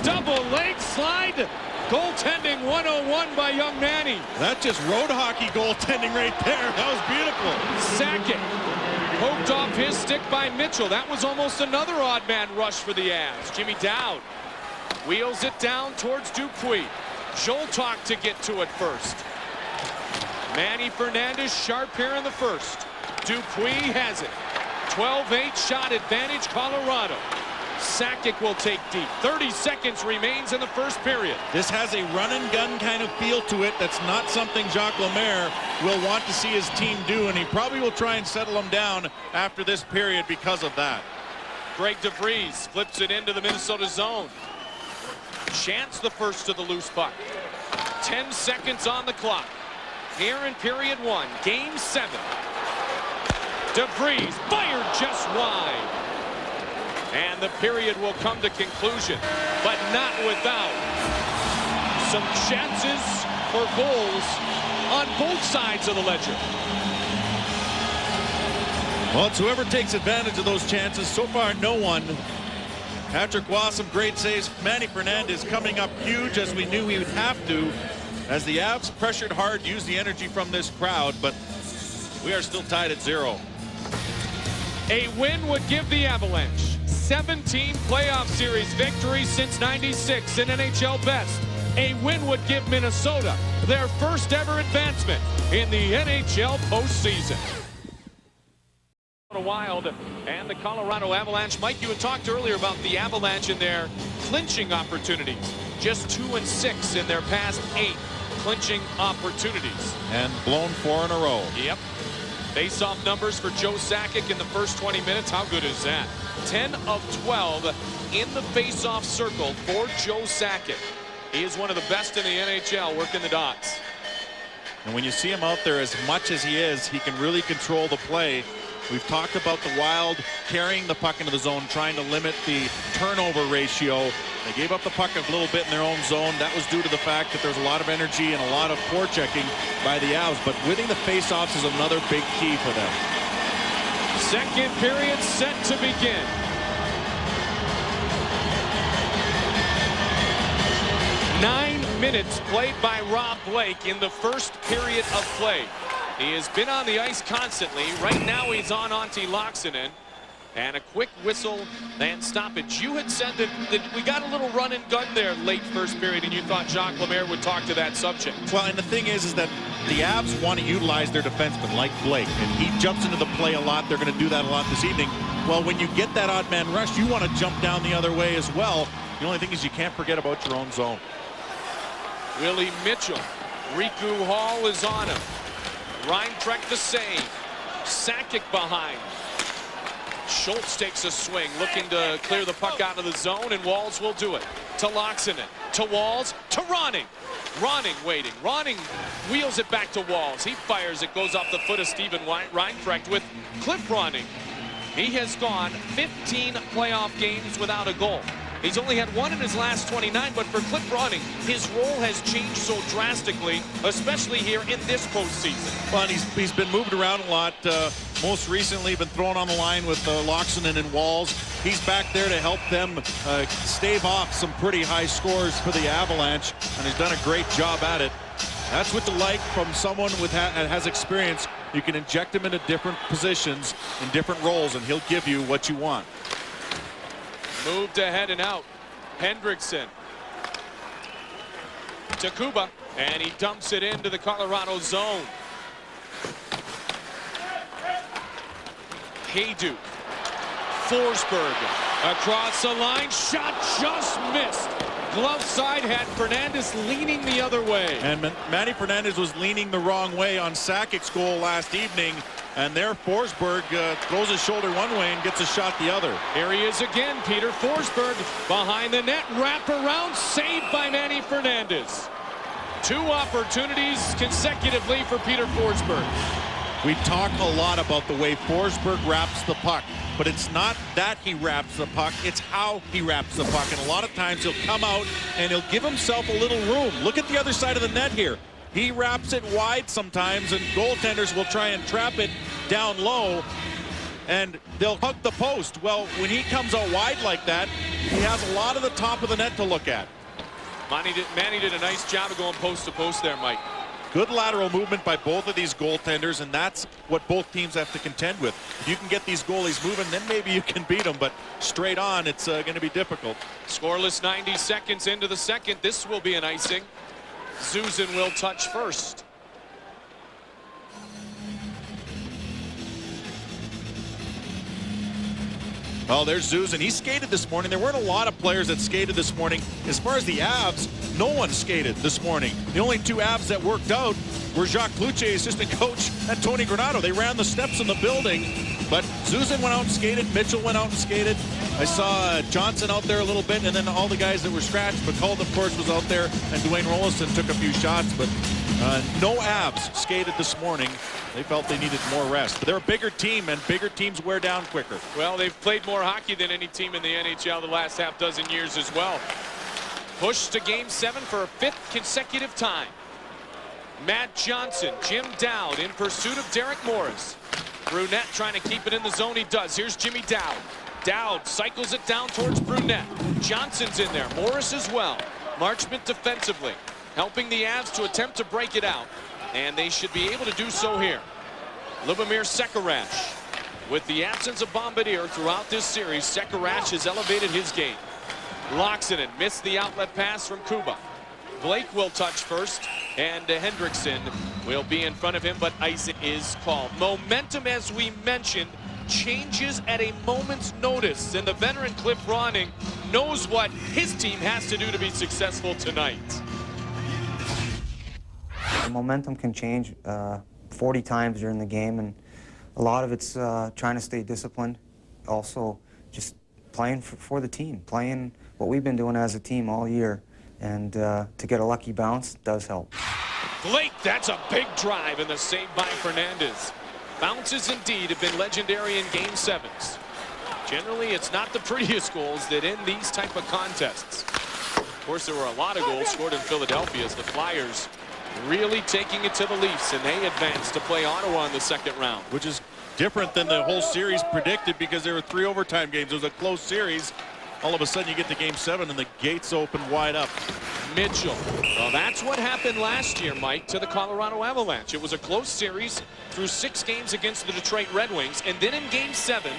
Double leg slide. Goaltending 101 by young Manny. That's just road hockey goaltending right there. That was beautiful. Sakic poked off his stick by Mitchell. That was almost another odd man rush for the Avs. Jimmy Dowd wheels it down towards Dupuis. Zoltok to get to it first. Manny Fernandez sharp here in the first. Dupuis has it. 12-8 shot advantage Colorado. Sakic will take deep. 30 seconds remains in the first period. This has a run and gun kind of feel to it. That's not something Jacques Lemaire will want to see his team do, and he probably will try and settle them down after this period because of that. Greg DeVries flips it into the Minnesota zone. Chance the first to the loose puck. 10 seconds on the clock. Here in period 1, game 7. DeVries fired just wide. And the period will come to conclusion, but not without some chances for goals on both sides of the ledger. Well, it's whoever takes advantage of those chances. So far, no one. Patrick Waugh, some great saves. Manny Fernandez coming up huge, as we knew he would have to, as the Avs pressured hard, used the energy from this crowd, but we are still tied at 0. A win would give the Avalanche 17 playoff series victories since '96 in NHL Best. A win would give Minnesota their first ever advancement in the NHL postseason. Wild and the Colorado Avalanche. Mike, you had talked earlier about the Avalanche and their clinching opportunities. Just 2-6 in their past 8 clinching opportunities. And blown 4 in a row. Yep. Face-off numbers for Joe Sakic in the first 20 minutes. How good is that? 10 of 12 in the face-off circle for Joe Sakic. He is one of the best in the NHL working the dots. And when you see him out there as much as he is, he can really control the play. We've talked about the Wild carrying the puck into the zone, trying to limit the turnover ratio. They gave up the puck a little bit in their own zone. That was due to the fact that there's a lot of energy and a lot of forechecking by the Avs. But winning the faceoffs is another big key for them. Second period set to begin. Nine minutes played by Rob Blake in the first period of play. He has been on the ice constantly. Right now he's on Antti Laaksonen. And a quick whistle and stoppage. You had said that we got a little run and gun there late first period, and you thought Jacques Lemaire would talk to that subject. Well, and the thing is that the Avs want to utilize their defenseman like Blake, and he jumps into the play a lot. They're going to do that a lot this evening. Well, when you get that odd man rush, you want to jump down the other way as well. The only thing is you can't forget about your own zone. Willie Mitchell. Riku Hall is on him. Reinprecht the save. Sakic behind. Schultz takes a swing, looking to clear the puck out of the zone, and Walls will do it. To Laaksonen, to Walls, to Ronning. Ronning waiting. Ronning wheels it back to Walls. He fires it, goes off the foot of Steven Reinprecht with Cliff Ronning. He has gone 15 playoff games without a goal. He's only had 1 in his last 29, but for Cliff Ronning, his role has changed so drastically, especially here in this postseason. Well, and he's been moved around a lot. Most recently been thrown on the line with Laaksonen and Walls. He's back there to help them stave off some pretty high scores for the Avalanche, and he's done a great job at it. That's what you like from someone with has experience. You can inject him into different positions in different roles, and he'll give you what you want. Moved ahead and out. Hendrickson to Kuba, and he dumps it into the Colorado zone. Hayduk. Forsberg across the line. Shot just missed. Glove side had Fernandez leaning the other way. And Manny Fernandez was leaning the wrong way on Sakic's goal last evening. And there Forsberg throws his shoulder one way and gets a shot the other. Here he is again, Peter Forsberg behind the net, wrap around, saved by Manny Fernandez. 2 opportunities consecutively for Peter Forsberg. We talk a lot about the way Forsberg wraps the puck, but it's not that he wraps the puck, it's how he wraps the puck. And a lot of times he'll come out and he'll give himself a little room. Look at the other side of the net here. He wraps it wide sometimes, and goaltenders will try and trap it down low, and they'll hug the post. Well, when he comes out wide like that, he has a lot of the top of the net to look at. Manny did a nice job of going post to post there, Mike. Good lateral movement by both of these goaltenders, and that's what both teams have to contend with. If you can get these goalies moving, then maybe you can beat them, but straight on, it's going to be difficult. Scoreless 90 seconds into the second. This will be an icing. Zuzin will touch first. Oh, there's Zuzin. He skated this morning. There weren't a lot of players that skated this morning. As far as the Avs, no one skated this morning. The only two Avs that worked out were Jacques Cloutier, assistant coach, and Tony Granato. They ran the steps in the building, but Zuzin went out and skated. Mitchell went out and skated. I saw Johnson out there a little bit, and then all the guys that were scratched. McCall, of course, was out there, and Dwayne Rollison took a few shots, but no Avs skated this morning. They felt they needed more rest. But they're a bigger team, and bigger teams wear down quicker. Well, they've played more hockey than any team in the NHL the last half dozen years as well. Pushed to Game 7 for a 5th consecutive time. Matt Johnson, Jim Dowd in pursuit of Derek Morris. Brunette trying to keep it in the zone. He does. Here's Jimmy Dowd. Dowd cycles it down towards Brunette. Johnson's in there. Morris as well. Marchment defensively, helping the Avs to attempt to break it out. And they should be able to do so here. Lubomir Sekerash. With the absence of Bombardier throughout this series, Sekerash has elevated his game. Loxinen missed the outlet pass from Kuba. Blake will touch first, and Hendrickson will be in front of him, but icing is called. Momentum, as we mentioned, changes at a moment's notice, and the veteran Cliff Ronning knows what his team has to do to be successful tonight. The momentum can change 40 times during the game, and a lot of it's trying to stay disciplined. Also, just playing for the team, playing what we've been doing as a team all year, and to get a lucky bounce does help. Blake, that's a big drive, and the save by Fernandez. Bounces indeed have been legendary in Game 7s. Generally, it's not the prettiest goals that end these type of contests. Of course, there were a lot of goals scored in Philadelphia as the Flyers really taking it to the Leafs, and they advance to play Ottawa in the second round. Which is different than the whole series predicted, because there were 3 overtime games. It was a close series. All of a sudden you get to Game 7 and the gates open wide up. Mitchell. Well, that's what happened last year, Mike, to the Colorado Avalanche. It was a close series through 6 games against the Detroit Red Wings, and then in Game 7,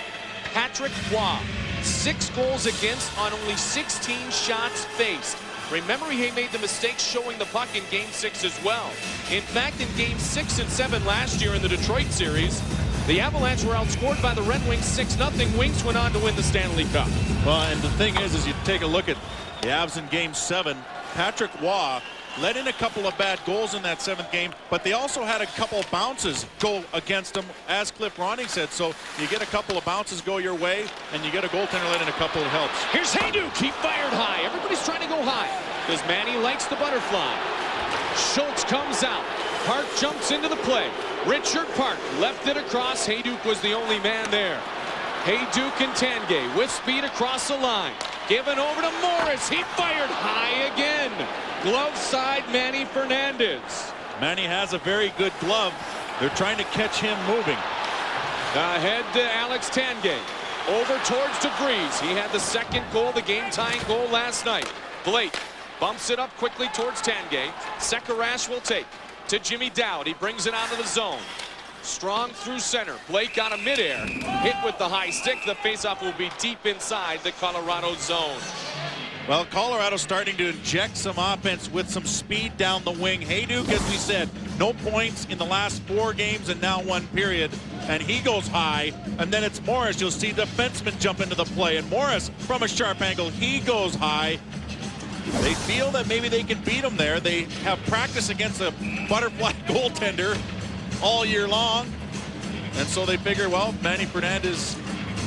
Patrick Roy, 6 goals against on only 16 shots faced. Remember, he made the mistake showing the puck in Game 6 as well. In fact, in Game 6 and 7 last year in the Detroit series, the Avalanche were outscored by the Red Wings 6-0. Wings went on to win the Stanley Cup. Well, and the thing is you take a look at the Avs in Game 7. Patrick Roy let in a couple of bad goals in that 7th game, but they also had a couple of bounces go against them, as Cliff Ronning said. So you get a couple of bounces go your way, and you get a goaltender let in a couple of helps. Here's Hayduk. He fired high. Everybody's trying to go high because Manny likes the butterfly. Schultz comes out. Park jumps into the play. Richard Park left it across. Hayduk was the only man there. Hayduk and Tanguay with speed across the line. Given over to Morris. He fired high again. Glove side, Manny Fernandez. Manny has a very good glove. They're trying to catch him moving. Ahead to Alex Tanguay. Over towards DeVries. He had the second goal, the game-tying goal last night. Blake bumps it up quickly towards Tanguay. Sekerash will take to Jimmy Dowd. He brings it out of the zone. Strong through center. Blake on a midair. Hit with the high stick. The faceoff will be deep inside the Colorado zone. Well, Colorado's starting to inject some offense with some speed down the wing. Hayduk, as we said, no points in the last 4 games and now 1 period. And he goes high. And then it's Morris. You'll see defenseman jump into the play. And Morris, from a sharp angle, he goes high. They feel that maybe they can beat him there. They have practice against a butterfly goaltender all year long. And so they figure, well, Manny Fernandez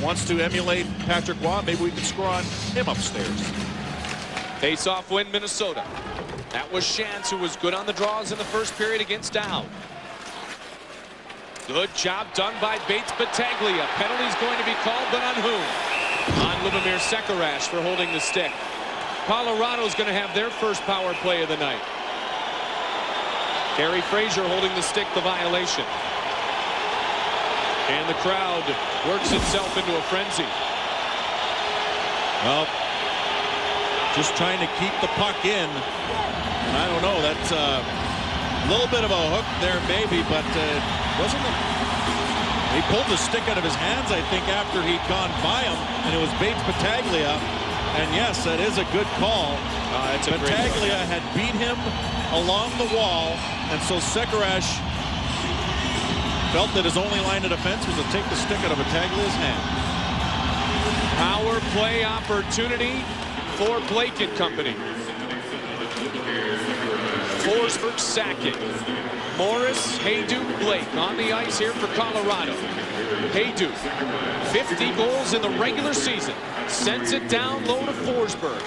wants to emulate Patrick Roy. Maybe we can score on him upstairs. Face-off win, Minnesota. That was Shantz, who was good on the draws in the first period against Dowd. Good job done by Bates Battaglia. Penalty's going to be called, but on whom? On Lubomir Sekerash for holding the stick. Colorado's going to have their first power play of the night. Carey Fraser holding the stick, the violation. And the crowd works itself into a frenzy. Well, just trying to keep the puck in. And I don't know, that's a little bit of a hook there maybe, but wasn't it? He pulled the stick out of his hands, I think, after he'd gone by him, and it was Bates Battaglia. And yes, that is a good call. Battaglia had beat him along the wall, and so Sekerash felt that his only line of defense was to take the stick out of Battaglia's hand. Power play opportunity for Blake and company. Forsberg, Sakic, Morris, Hayduk, Blake on the ice here for Colorado. Hayduk, 50 goals in the regular season. Sends it down low to Forsberg.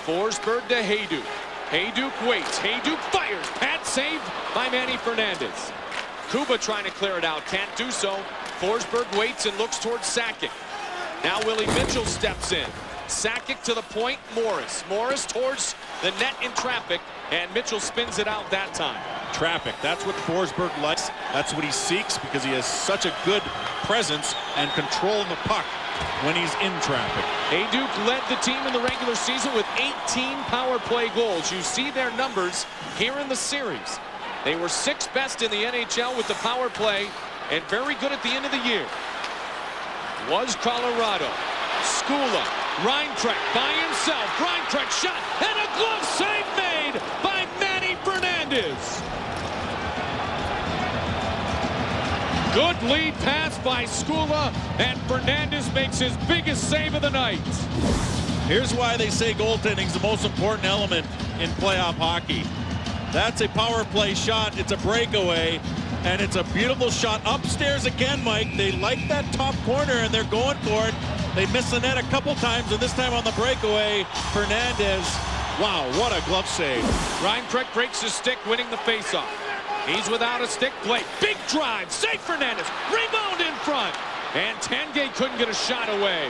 Forsberg to Hayduk. Hayduk waits. Hayduk fires. Pad saved by Manny Fernandez. Kuba trying to clear it out. Can't do so. Forsberg waits and looks towards Sakic. Now Willie Mitchell steps in. Sakic to the point. Morris. Morris towards the net in traffic. And Mitchell spins it out that time. Traffic. That's what Forsberg likes. That's what he seeks because he has such a good presence and control of the puck when he's in traffic. Hayduk led the team in the regular season with 18 power play goals. You see their numbers here in the series. They were 6th best in the NHL with the power play and very good at the end of the year. Was Colorado. Skula. Reinprecht by himself. Reinprecht shot and a glove save made by Manny Fernandez. Good lead pass by Skula, and Fernandez makes his biggest save of the night. Here's why they say goaltending is the most important element in playoff hockey. That's a power play shot. It's a breakaway, and it's a beautiful shot upstairs again, Mike. They like that top corner, and they're going for it. They missed the net a couple times, and this time on the breakaway, Fernandez. Wow, what a glove save. Reinprecht breaks his stick, winning the faceoff. He's without a stick. Blake, big drive, save Fernandez, rebound in front, and Tangay couldn't get a shot away.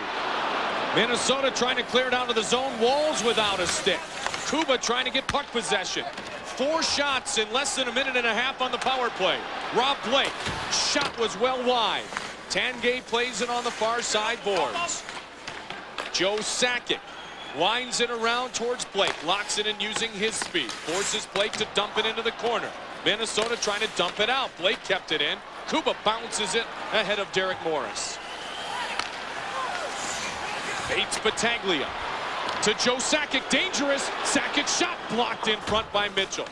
Minnesota trying to clear it out of the zone. Walls without a stick. Kuba trying to get puck possession. 4 shots in less than a minute and a half on the power play. Rob Blake, shot was well wide. Tangay plays it on the far side boards. Joe Sakic winds it around towards Blake, locks it in using his speed, forces Blake to dump it into the corner. Minnesota trying to dump it out. Blake kept it in. Kuba bounces it ahead of Derek Morris. Bates Battaglia to Joe Sakic. Dangerous. Sakic shot blocked in front by Mitchell.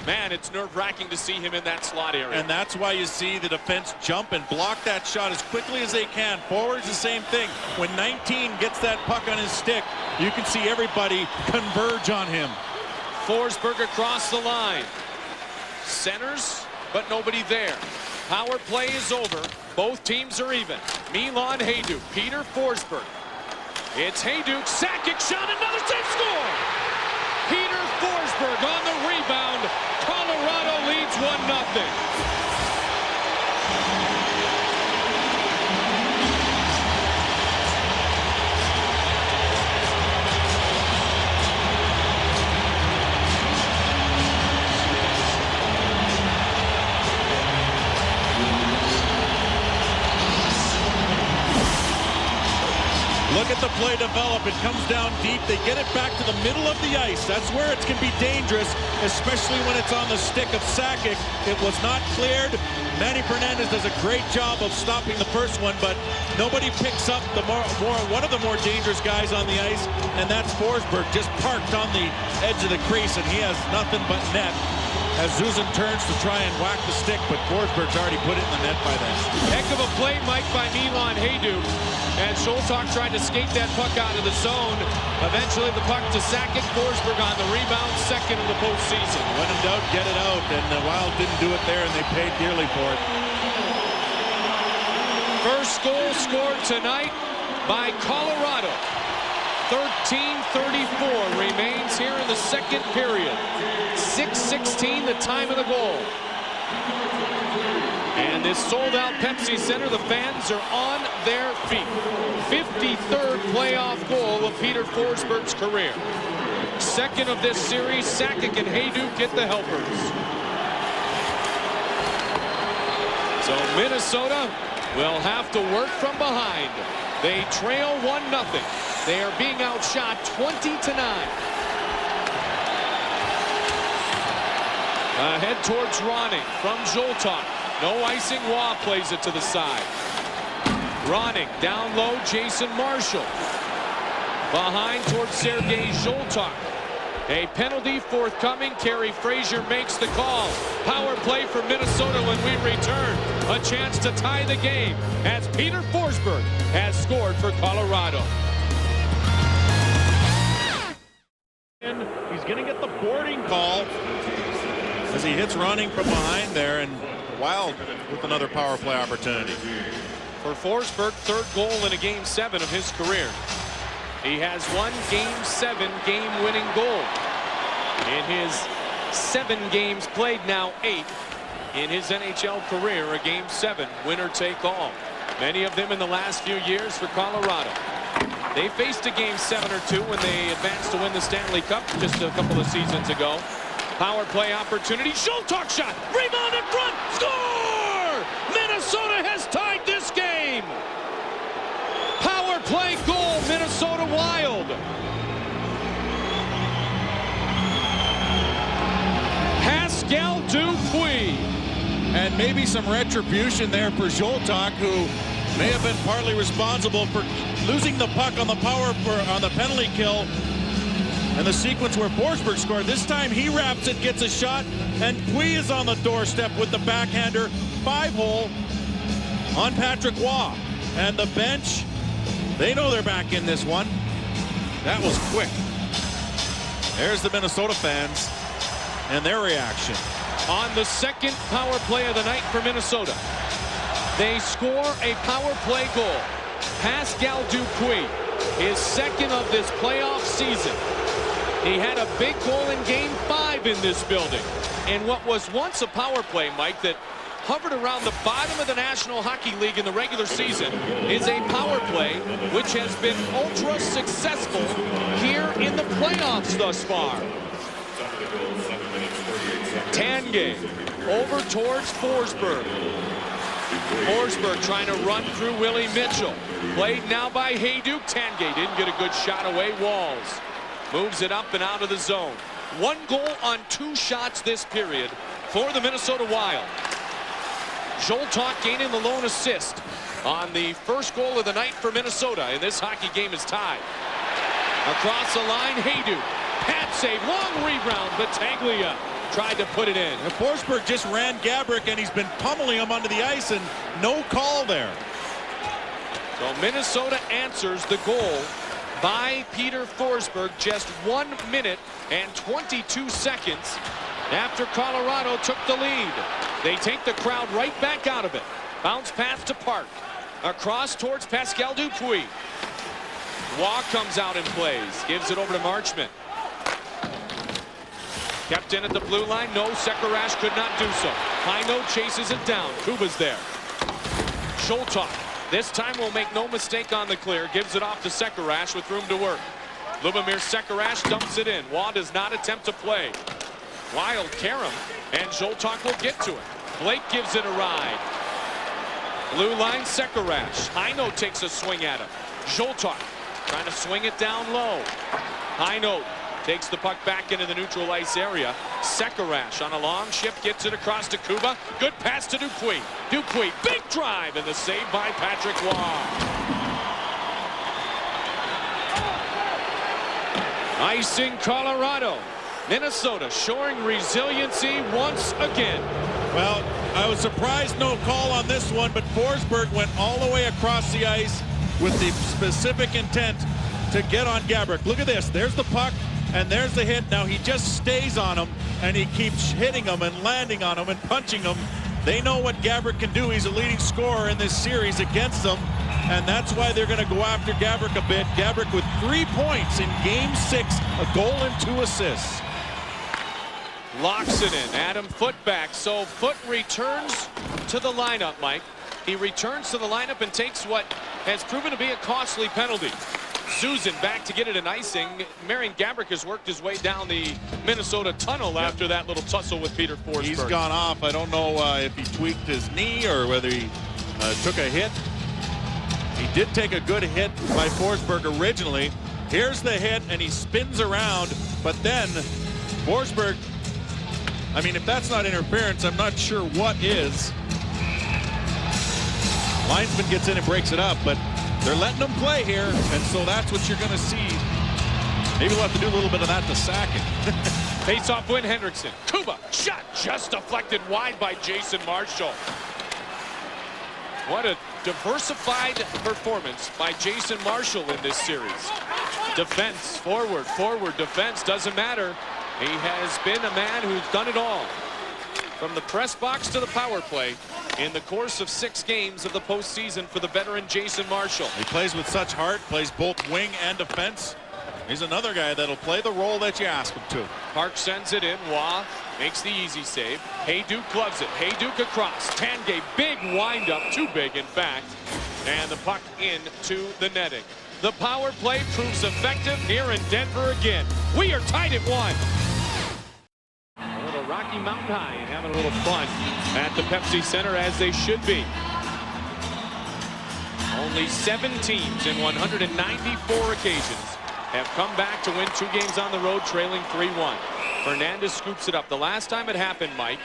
Man, it's nerve-wracking to see him in that slot area. And that's why you see the defense jump and block that shot as quickly as they can. Forwards the same thing. When 19 gets that puck on his stick, you can see everybody converge on him. Forsberg across the line. Centers, but nobody there. Power play is over. Both teams are even. Milan Hayduk, Peter Forsberg. It's Hayduk, Sakic shot, another save, score! Peter Forsberg on the rebound. Colorado leads 1-0. Look at the play develop. It comes down deep. They get it back to the middle of the ice. That's where it can be dangerous, especially when it's on the stick of Sakic. It was not cleared. Manny Fernandez does a great job of stopping the first one, but nobody picks up the one of the more dangerous guys on the ice, and that's Forsberg, just parked on the edge of the crease, and he has nothing but net. As Zuzan turns to try and whack the stick, but Forsberg's already put it in the net by then. Heck of a play, Mike, by Milan Hayduk. And Sholtok tried to skate that puck out of the zone. Eventually the puck to Sakic. Forsberg on the rebound, second of the postseason. When in doubt, get it out. And the Wild didn't do it there, and they paid dearly for it. First goal scored tonight by Colorado. 13:34 remains here in the second period. 6:16 the time of the goal. And this sold-out Pepsi Center, the fans are on their feet. 53rd playoff goal of Peter Forsberg's career. Second of this series, Sakic and Hayduk get the helpers. So Minnesota will have to work from behind. They trail 1-0. They are being outshot 20-9. Ahead towards Ronning from Zoltok. No icing. Waugh plays it to the side. Ronning down low. Jason Marshall. Behind towards Sergei Zoltok. A penalty forthcoming. Carey Fraser makes the call. Power play for Minnesota when we return. A chance to tie the game as Peter Forsberg has scored for Colorado. He's going to get the boarding call as he hits Ronning from behind there, and Wild with another power play opportunity. For Forsberg, third goal in a Game 7 of his career. He has one Game 7 game-winning goal. In his 7 games played, now 8 in his NHL career, a Game 7 winner-take-all. Many of them in the last few years for Colorado. They faced a Game 7 or 2 when they advanced to win the Stanley Cup just a couple of seasons ago. Power play opportunity. Zoltok shot. Rebound in front. Score! Minnesota has tied this game. Power play goal, Minnesota Wild. Pascal Dupuis. And maybe some retribution there for Zoltok, who may have been partly responsible for losing the puck on the on the penalty kill and the sequence where Forsberg scored. This time he wraps it, gets a shot, and Dupuis is on the doorstep with the backhander. 5-hole on Patrick Waugh. And the bench, they know they're back in this one. That was quick. There's the Minnesota fans and their reaction. On the second power play of the night for Minnesota, they score a power play goal. Pascal Dupuis, his second of this playoff season. He had a big goal in Game 5 in this building. And what was once a power play, Mike, that hovered around the bottom of the National Hockey League in the regular season is a power play which has been ultra successful here in the playoffs thus far. Tanguay over towards Forsberg. Forsberg trying to run through Willie Mitchell. Played now by Hejduk. Tanguay didn't get a good shot away. Walls moves it up and out of the zone. 1 goal on 2 shots this period for the Minnesota Wild. Zoltok gaining the lone assist on the first goal of the night for Minnesota, and this hockey game is tied. Across the line, Hejduk. Pad save, long rebound, but Taglia tried to put it in. And Forsberg just ran Gaborik, and he's been pummeling him onto the ice, and no call there. So Minnesota answers the goal by Peter Forsberg just 1 minute and 22 seconds after Colorado took the lead. They take the crowd right back out of it. Bounce pass to Park. Across towards Pascal Dupuis. Waugh comes out and plays. Gives it over to Marchment. Kept in at the blue line. No, Sekerash could not do so. Heino chases it down. Kuba's there. Zoltok. This time will make no mistake on the clear. Gives it off to Sekerash with room to work. Lubomir Sekerash dumps it in. Waugh does not attempt to play. Wild Karam, and Zoltok will get to it. Blake gives it a ride. Blue line, Sekerash. Heino takes a swing at him. Zoltok trying to swing it down low. Heino takes the puck back into the neutral ice area. Sekerash on a long shift gets it across to Kuba. Good pass to Dupuis. Dupuis, big drive, and the save by Patrick Waugh. Icing Colorado. Minnesota showing resiliency once again. Well, I was surprised no call on this one, but Forsberg went all the way across the ice with the specific intent to get on Gaborik. Look at this. There's the puck, and there's the hit. Now he just stays on him, and he keeps hitting him and landing on him and punching him. They know what Gaborik can do. He's a leading scorer in this series against them, and that's why they're going to go after Gaborik a bit. Gaborik with 3 points in Game 6, a goal and 2 assists. Locks it in. Adam Foote back. So Foote returns to the lineup, Mike. He returns to the lineup and takes what has proven to be a costly penalty. Susan back to get it in icing. Marian Gaborik has worked his way down the Minnesota tunnel after that little tussle with Peter Forsberg. He's gone off. I don't know if he tweaked his knee or whether he took a hit. He did take a good hit by Forsberg originally. Here's the hit, and he spins around, but then Forsberg, I mean, if that's not interference, I'm not sure what is. Linesman gets in and breaks it up, but they're letting him play here, and so that's what you're going to see. Maybe we'll have to do a little bit of that to sack it. Face-off win, Hendrickson. Kuba, shot just deflected wide by Jason Marshall. What a diversified performance by Jason Marshall in this series. Defense, forward, forward, defense, doesn't matter. He has been a man who's done it all. From the press box to the power play in the course of 6 games of the postseason for the veteran Jason Marshall. He plays with such heart, plays both wing and defense. He's another guy that'll play the role that you ask him to. Park sends it in. Waugh makes the easy save. Hayduke gloves it. Hayduke across. Tanguay, big windup, too big in fact. And the puck into the netting. The power play proves effective here in Denver again. We are tied at 1. A little Rocky Mountain High and having a little fun at the Pepsi Center, as they should be. Only 7 teams in 194 occasions have come back to win 2 games on the road, trailing 3-1. Fernandez scoops it up. The last time it happened, Mike,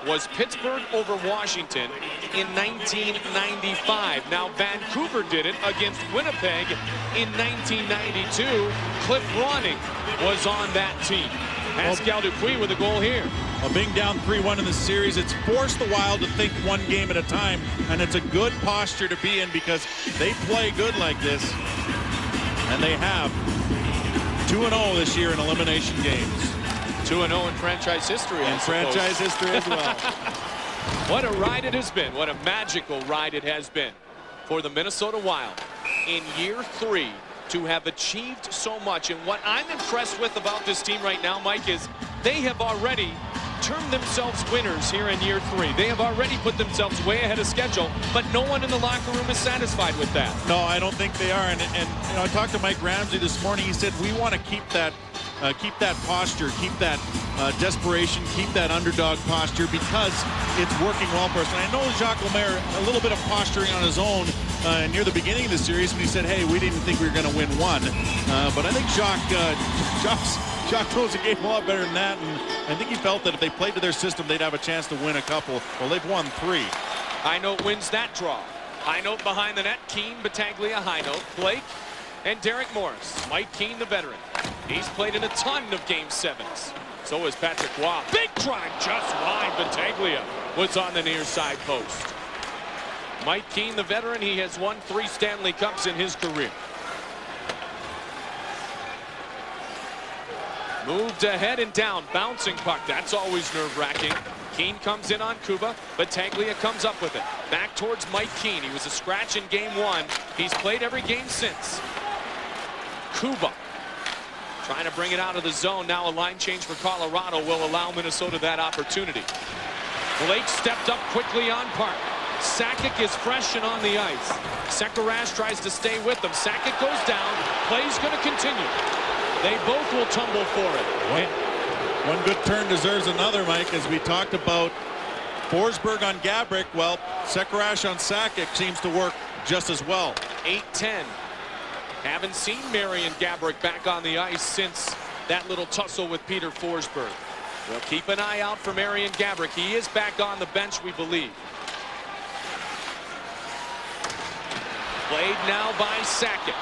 was Pittsburgh over Washington in 1995. Now Vancouver did it against Winnipeg in 1992. Cliff Ronning was on that team. Pascal Dupuis with a goal here. Well, being down 3-1 in the series, it's forced the Wild to think 1 game at a time, and it's a good posture to be in because they play good like this, and they have 2-0 this year in elimination games. 2-0 in franchise history. In franchise history as well. What a ride it has been. What a magical ride it has been for the Minnesota Wild in year 3 to have achieved so much. And what I'm impressed with about this team right now, Mike, is they have already turned themselves winners here in year 3. They have already put themselves way ahead of schedule, but no one in the locker room is satisfied with that. No, I don't think they are. And you know, I talked to Mike Ramsey this morning. He said we want to keep that posture, keep that desperation, keep that underdog posture because it's working well for us. And I know Jacques Lemaire, a little bit of posturing on his own near the beginning of the series when he said, hey, we didn't think we were going to win 1. But I think Jacques knows the game a lot better than that. And I think he felt that if they played to their system, they'd have a chance to win a couple. Well, they've won 3. High note wins that draw. High note behind the net. Keane, Battaglia, high note. Blake and Derek Morris. Mike Keane, the veteran. He's played in a ton of Game 7s. So is Patrick Waugh. Big try, just wide. Battaglia was on the near side post. Mike Keane, the veteran, he has won 3 Stanley Cups in his career. Moved ahead and down, bouncing puck. That's always nerve-wracking. Keane comes in on Kuba. Battaglia comes up with it. Back towards Mike Keane. He was a scratch in Game 1. He's played every game since. Kuba trying to bring it out of the zone. Now a line change for Colorado will allow Minnesota that opportunity. Blake stepped up quickly on Park. Sakic is fresh and on the ice. Sekerash tries to stay with them. Sakic goes down. Play's going to continue. They both will tumble for it. One good turn deserves another, Mike, as we talked about Forsberg on Gaborik. Well, Sekerash on Sakic seems to work just as well. 8-10. Haven't seen Marian Gaborik back on the ice since that little tussle with Peter Forsberg. We'll keep an eye out for Marian Gaborik. He is back on the bench, we believe. Played now by Sakic.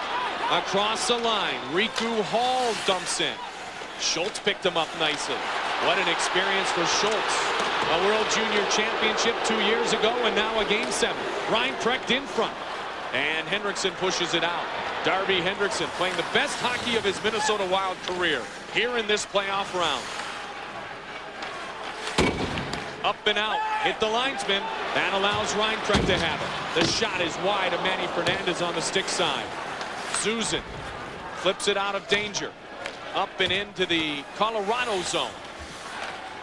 Across the line, Riku Hall dumps in. Schultz picked him up nicely. What an experience for Schultz. A World Junior Championship 2 years ago and now a Game 7. Reinprecht in front. And Hendrickson pushes it out. Darby Hendrickson playing the best hockey of his Minnesota Wild career here in this playoff round. Up and out. Hit the linesman. That allows Reinprecht to have it. The shot is wide of Manny Fernandez on the stick side. Susan flips it out of danger. Up and into the Colorado zone.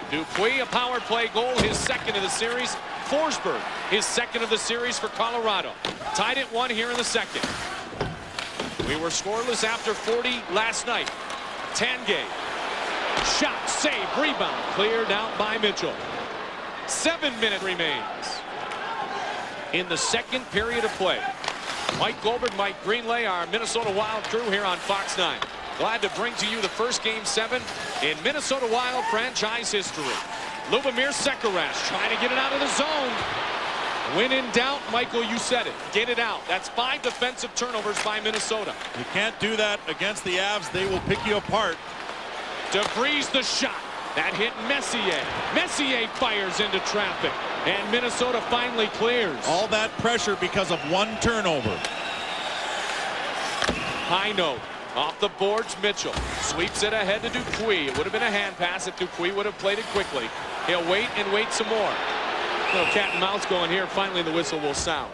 Dupuis, a power play goal, his 2nd of the series. Forsberg, his 2nd of the series for Colorado. Tied at 1 here in the 2nd. We were scoreless after 40 last night. Tangay. Shot, save, rebound, cleared out by Mitchell. 7 minutes remains in the second period of play. Mike Goldberg, Mike Greenlay, our Minnesota Wild crew here on Fox 9. Glad to bring to you the first Game 7 in Minnesota Wild franchise history. Lubomir Sekerash trying to get it out of the zone. When in doubt, Michael, you said it. Get it out. That's 5 defensive turnovers by Minnesota. You can't do that against the Avs. They will pick you apart. DeVries the shot. That hit Messier. Messier fires into traffic. And Minnesota finally clears. All that pressure because of one turnover. High note. Off the boards, Mitchell. Sweeps it ahead to Dupuis. It would have been a hand pass if Dupuis would have played it quickly. He'll wait and wait some more. Little cat and mouse going here. Finally, the whistle will sound.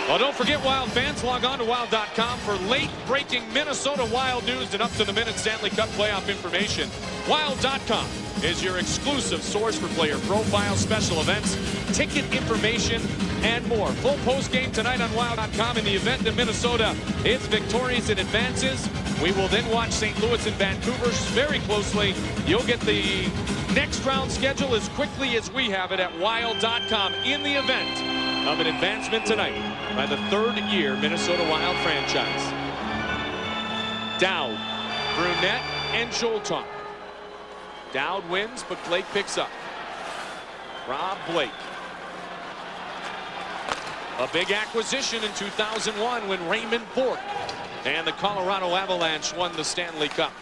Well, don't forget, Wild fans, log on to Wild.com for late-breaking Minnesota Wild news and up-to-the-minute Stanley Cup playoff information. Wild.com is your exclusive source for player profiles, special events, ticket information, and more. Full post-game tonight on Wild.com. In the event that Minnesota is victorious and advances, we will then watch St. Louis and Vancouver very closely. You'll get the next round schedule as quickly as we have it at Wild.com in the event of an advancement tonight by the third-year Minnesota Wild franchise. Dowd, Brunette, and Jolton. Dowd wins, but Blake picks up. Rob Blake. A big acquisition in 2001 when Raymond Bourque and the Colorado Avalanche won the Stanley Cup.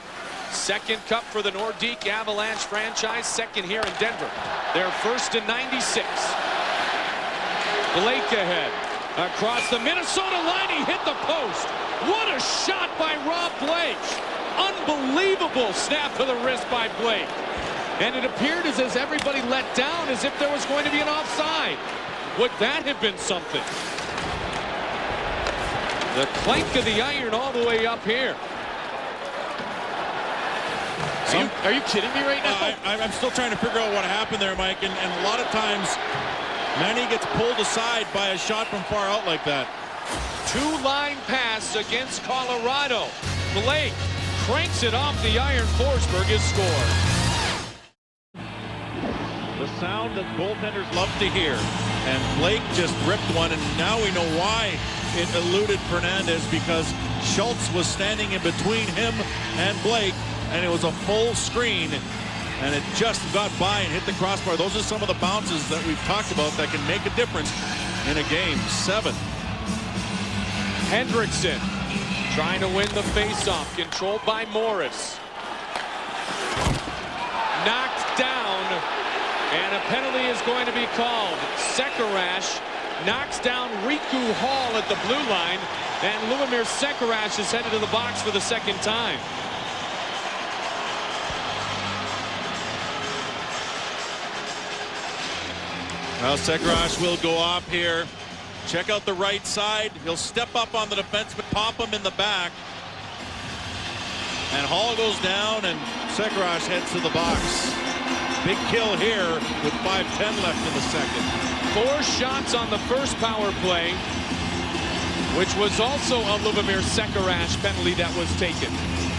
Second cup for the Nordique Avalanche franchise, second here in Denver. Their first in '96. Blake ahead. Across the Minnesota line, he hit the post. What a shot by Rob Blake. Unbelievable snap to the wrist by Blake. And it appeared as if everybody let down as if there was going to be an offside. Would that have been something? The clank of the iron all the way up here. Are you kidding me right now? I'm still trying to figure out what happened there, Mike. And a lot of times, Manny gets pulled aside by a shot from far out like that. Two-line pass against Colorado. Blake cranks it off the iron. Forsberg is scored. The sound that goaltenders love to hear. And Blake just ripped one, and now we know why it eluded Fernandez, because Schultz was standing in between him and Blake, and it was a full screen, and it just got by and hit the crossbar. Those are some of the bounces that we've talked about that can make a difference in a game 7. Hendrickson trying to win the faceoff, controlled by Morris. Knocked down, and a penalty is going to be called. Sekerash knocks down Riku Hall at the blue line, and Lubomir Sekerash is headed to the box for the second time. Well, Sekerash will go off here. Check out the right side. He'll step up on the defenseman, pop him in the back. And Hall goes down, and Sekerash heads to the box. Big kill here with 5:10 left in the second. 4 shots on the first power play, which was also a Lubomir Sekerash penalty that was taken.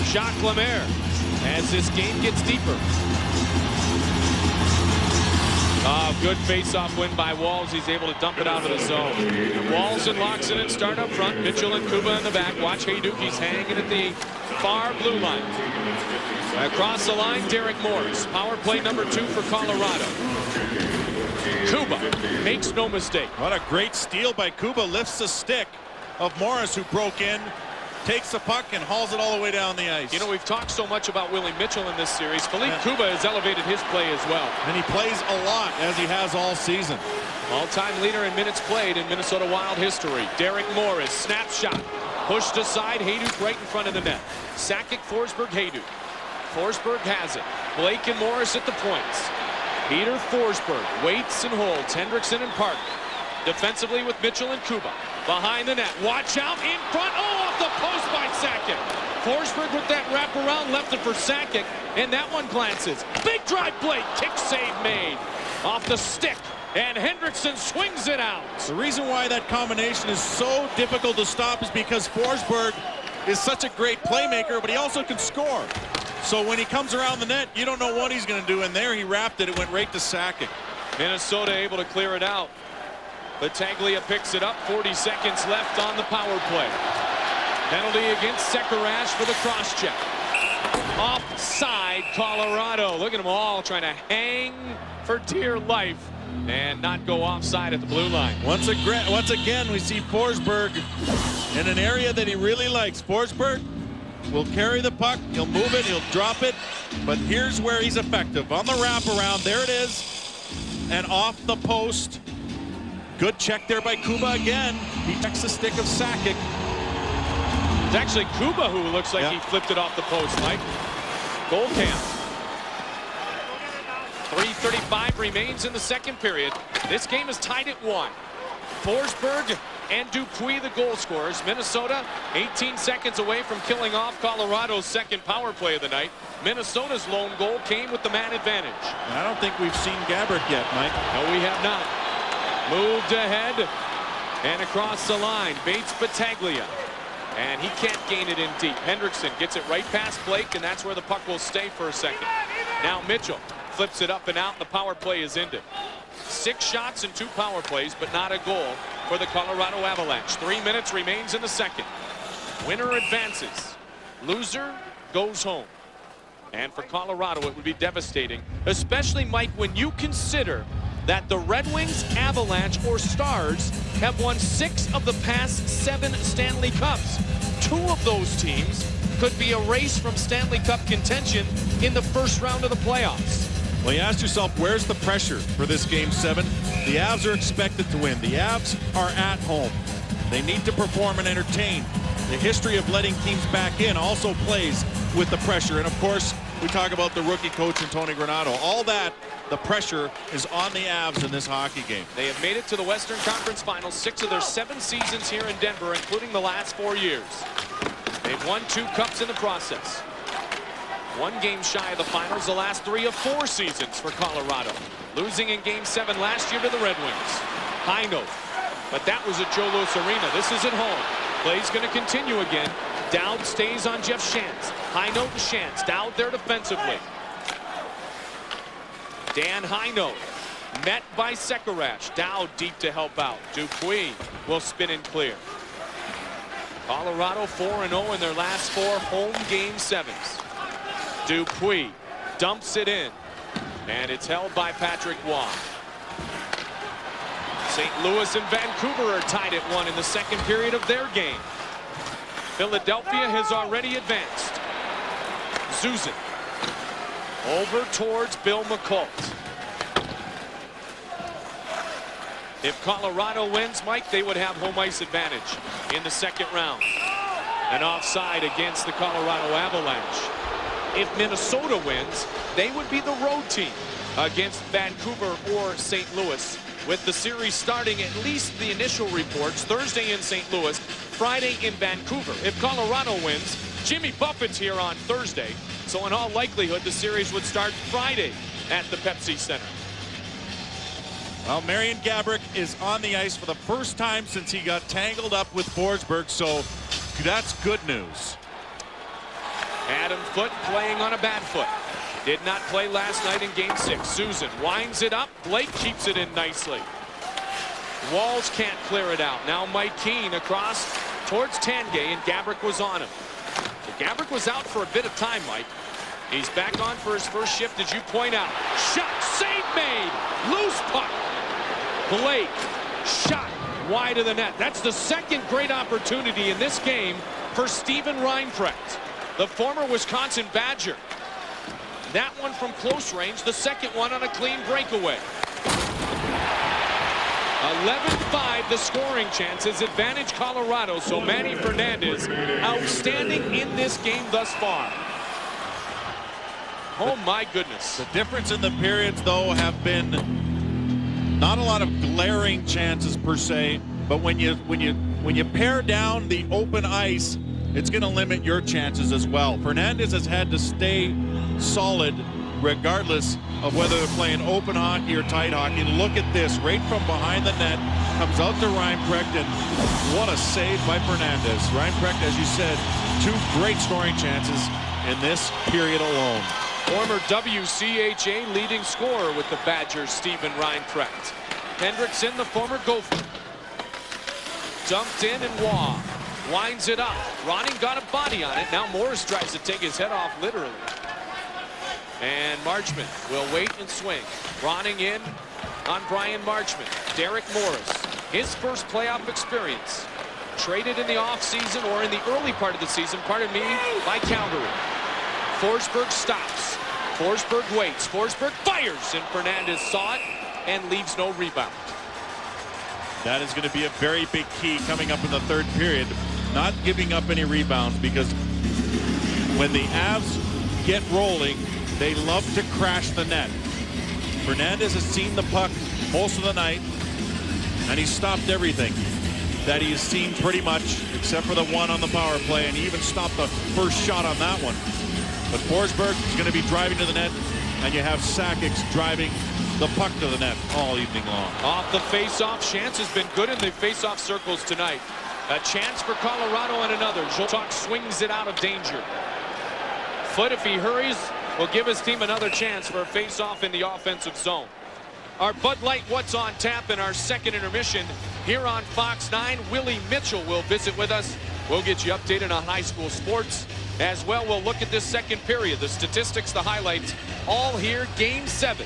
Jacques Lemaire as this game gets deeper. Good face-off win by Walls. He's able to dump it out of the zone. Walls and Loxton start up front. Mitchell and Kuba in the back. Watch Hayduk. He's hanging at the far blue line. Across the line, Derek Morris. Power play number 2 for Colorado. Kuba makes no mistake. What a great steal by Kuba. Lifts the stick of Morris, who broke in, takes the puck and hauls it all the way down the ice. You know, we've talked so much about Willie Mitchell in this series. Philippe Kuba has elevated his play as well. And he plays a lot, as he has all season. All-time leader in minutes played in Minnesota Wild history. Derek Morris, snapshot. Pushed aside, Hayduk right in front of the net. Sakic, Forsberg, Hayduk. Forsberg has it. Blake and Morris at the points. Peter Forsberg waits and holds. Hendrickson and Park. Defensively with Mitchell and Kuba. Behind the net. Watch out in front. Oh, off the post by Sakic. Forsberg with that wraparound left it for Sakic. And that one glances. Big drive, Blake. Kick save made. Off the stick And Hendrickson swings it out. The reason why that combination is so difficult to stop is because Forsberg is such a great playmaker, but he also can score. So when he comes around the net, you don't know what he's going to do. And there he wrapped it. It went right to Sakic. Minnesota able to clear it out. Battaglia picks it up. 40 seconds left on the power play. Penalty against Sekerash for the cross-check. Offside, Colorado. Look at them all trying to hang for dear life and not go offside at the blue line. Once again, we see Forsberg in an area that he really likes. Forsberg will carry the puck. He'll move it. He'll drop it. But here's where he's effective. On the wraparound. There it is. And off the post. Good check there by Kuba again. He checks the stick of Sakic. It's actually Kuba who looks like he flipped it off the post, Mike. Goal count. 3:35 remains in the second period. This game is tied at 1. Forsberg and Dupuis the goal scorers. Minnesota 18 seconds away from killing off Colorado's second power play of the night. Minnesota's lone goal came with the man advantage. And I don't think we've seen Gaborik yet, Mike. No, we have not. Moved ahead and across the line. Bates Battaglia. And he can't gain it in deep. Hendrickson gets it right past Blake, and that's where the puck will stay for a second. Now Mitchell flips it up and out, and the power play is ended. 6 shots and 2 power plays, but not a goal for the Colorado Avalanche. 3 minutes remains in the second. Winner advances. Loser goes home. And for Colorado, it would be devastating, especially, Mike, when you consider that the Red Wings, Avalanche, or Stars have won 6 of the past 7 Stanley Cups. 2 of those teams could be erased from Stanley Cup contention in the first round of the playoffs. Well, you ask yourself, where's the pressure for this Game 7? The Avs are expected to win. The Avs are at home. They need to perform and entertain. The history of letting teams back in also plays with the pressure. And, of course, we talk about the rookie coach and Tony Granato. All that, the pressure is on the Avs in this hockey game. They have made it to the Western Conference Finals 6 of their 7 seasons here in Denver, including the last 4 years. They've won 2 cups in the process. 1 game shy of the finals the last 3 of 4 seasons for Colorado. Losing in Game 7 last year to the Red Wings. High note. But that was at Joe Louis Arena. This is at home. Play's going to continue again. Dowd stays on Jeff Shantz. High note and Shantz. Dowd there defensively. Dan Hinote met by Sekerash. Dowd deep to help out. Dupuis will spin and clear. Colorado 4-0 in their last 4 home Game 7s. Dupuis dumps it in, and it's held by Patrick Waugh. St. Louis and Vancouver are tied at 1 in the second period of their game. Philadelphia has already advanced. Zuzin over towards Bill McCult. If Colorado wins, Mike, they would have home ice advantage in the second round. An offside against the Colorado Avalanche. If Minnesota wins, they would be the road team against Vancouver or St. Louis, with the series starting, at least the initial reports, Thursday in St. Louis, Friday in Vancouver. If Colorado wins, Jimmy Buffett's here on Thursday, so in all likelihood, the series would start Friday at the Pepsi Center. Well, Marian Gaborik is on the ice for the first time since he got tangled up with Forsberg, so that's good news. Adam Foote playing on a bad foot. Did not play last night in Game 6. Susan winds it up. Blake keeps it in nicely. Walls can't clear it out. Now Mike Keane across towards Tanguay, and Gaborik was on him. So Gaborik was out for a bit of time, Mike. He's back on for his first shift, as you point out. Shot, save made, loose puck. Blake, shot wide of the net. That's the second great opportunity in this game for Steven Reinprecht, the former Wisconsin Badger. That one from close range, the second one on a clean breakaway. 11-5 the scoring chances, advantage Colorado, so Manny Fernandez outstanding in this game thus far. Oh my goodness. The difference in the periods, though, have been not a lot of glaring chances per se, but when you pare down the open ice, it's going to limit your chances as well. Fernandez has had to stay solid regardless of whether they're playing open hockey or tight hockey. And look at this, right from behind the net, comes out to Reinprecht, and what a save by Fernandez. Reinprecht, as you said, 2 great scoring chances in this period alone. Former WCHA leading scorer with the Badgers, Steven Reinprecht. Hendrickson, the former Gopher. Dumped in, and Waugh winds it up. Ronning got a body on it. Now Morris tries to take his head off, literally. And Marchment will wait and swing. Ronning in on Brian Marchment. Derek Morris, his first playoff experience. Traded in the offseason, or in the early part of the season, pardon me, by Calgary. Forsberg stops. Forsberg waits. Forsberg fires, and Fernandez saw it and leaves no rebound. That is going to be a very big key coming up in the third period. Not giving up any rebounds, because when the Avs get rolling, they love to crash the net. Fernandez has seen the puck most of the night, and he's stopped everything that he's seen pretty much, except for the one on the power play, and he even stopped the first shot on that one. But Forsberg is going to be driving to the net, and you have Sakic driving the puck to the net all evening long. Off the face-off, Chance has been good in the face-off circles tonight. A chance for Colorado and another. Zoltak swings it out of danger. Foote, if he hurries, will give his team another chance for a face-off in the offensive zone. Our Bud Light What's on Tap in our second intermission here on Fox 9. Willie Mitchell will visit with us. We'll get you updated on high school sports. As well, we'll look at this second period, the statistics, the highlights, all here. Game 7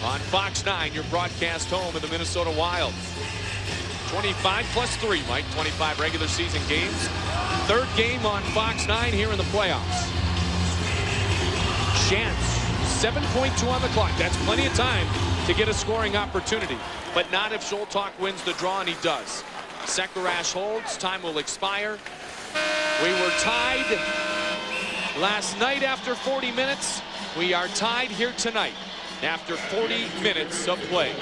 on Fox 9, your broadcast home of the Minnesota Wild. 25 plus 3, Mike. 25 regular season games. Third game on Fox 9 here in the playoffs. Chance, 7.2 on the clock. That's plenty of time to get a scoring opportunity, but not if Zoltak wins the draw, and he does. Sekerash holds. Time will expire. We were tied last night after 40 minutes. We are tied here tonight after 40 minutes of play.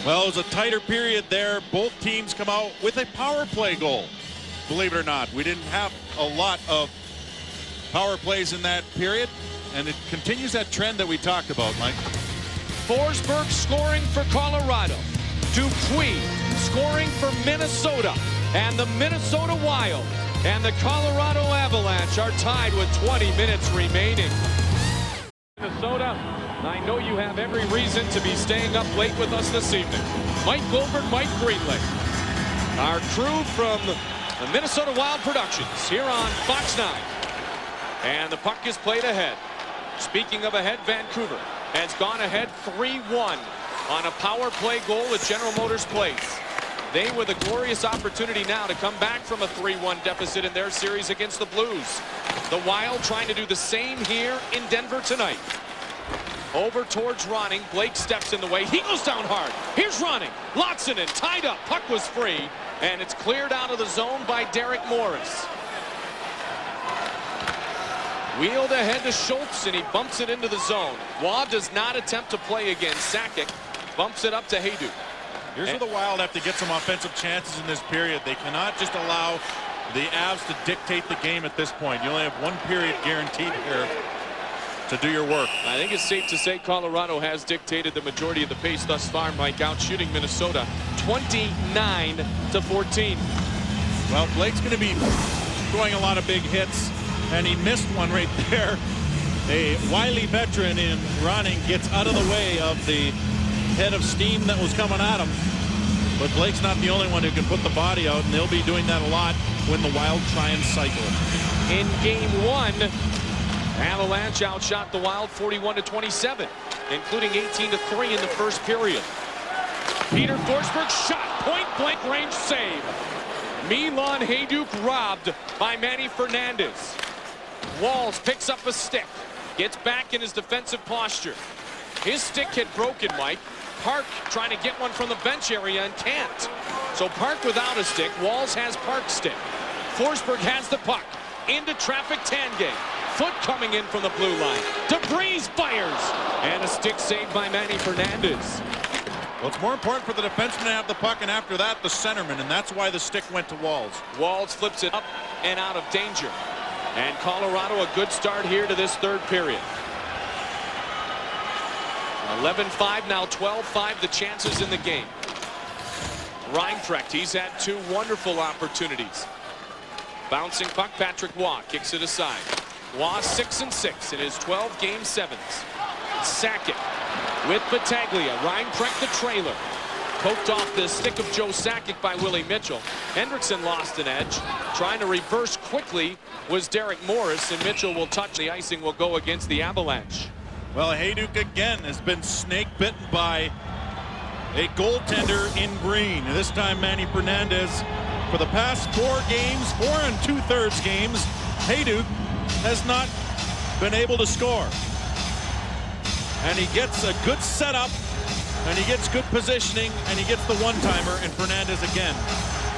Well, it was a tighter period there. Both teams come out with a power play goal. Believe it or not, we didn't have a lot of power plays in that period, and it continues that trend that we talked about, Mike. Forsberg scoring for Colorado. Dupuis scoring for Minnesota. And the Minnesota Wild and the Colorado Avalanche are tied with 20 minutes remaining. Minnesota, I know you have every reason to be staying up late with us this evening. Mike Goldberg, Mike Greenley. Our crew from the Minnesota Wild Productions here on Fox 9. And the puck is played ahead. Speaking of ahead, Vancouver has gone ahead 3-1 on a power play goal at General Motors Place. They with a glorious opportunity now to come back from a 3-1 deficit in their series against the Blues. The Wild trying to do the same here in Denver tonight. Over towards Ronning. Blake steps in the way. He goes down hard. Here's Ronning. Lotzinen tied up. Puck was free. And it's cleared out of the zone by Derek Morris. Wheeled ahead to Schultz, and he bumps it into the zone. Waugh does not attempt to play again. Sakic bumps it up to Hayduk. Here's where the Wild have to get some offensive chances in this period. They cannot just allow the Avs to dictate the game at this point. You only have one period guaranteed here to do your work. I think it's safe to say Colorado has dictated the majority of the pace thus far, Mike, out shooting Minnesota 29-14. Well, Blake's going to be throwing a lot of big hits, and he missed one right there. A wily veteran in Ronning gets out of the way of the head of steam that was coming at him. But Blake's not the only one who can put the body out, and they'll be doing that a lot when the Wild try and cycle. In game 1, Avalanche outshot the Wild 41-27, including 18-3 in the first period. Peter Forsberg shot, point-blank range save. Milan Hayduk robbed by Manny Fernandez. Walls picks up a stick, gets back in his defensive posture. His stick had broken, Mike. Park trying to get one from the bench area and can't. So Park without a stick. Walls has Park's stick. Forsberg has the puck. Into traffic, Tanguay. Foote coming in from the blue line. DeBreeze fires. And a stick saved by Manny Fernandez. Well, it's more important for the defenseman to have the puck, and after that, the centerman, and that's why the stick went to Walls. Walls flips it up and out of danger. And Colorado a good start here to this third period. 11-5, now 12-5 the chances in the game. Reinprecht, he's had 2 wonderful opportunities. Bouncing puck, Patrick Waugh kicks it aside. Waugh 6-6 in his 12 game 7s. Sakic with Battaglia. Reinprecht the trailer. Poked off the stick of Joe Sakic by Willie Mitchell. Hendrickson lost an edge. Trying to reverse quickly was Derek Morris, and Mitchell will touch. The icing will go against the Avalanche. Well, Hayduk again has been snake bitten by a goaltender in green. This time Manny Fernandez. For the past 4 games, 4 2/3 games, Hayduk has not been able to score. And he gets a good setup, and he gets good positioning, and he gets the one-timer, and Fernandez again,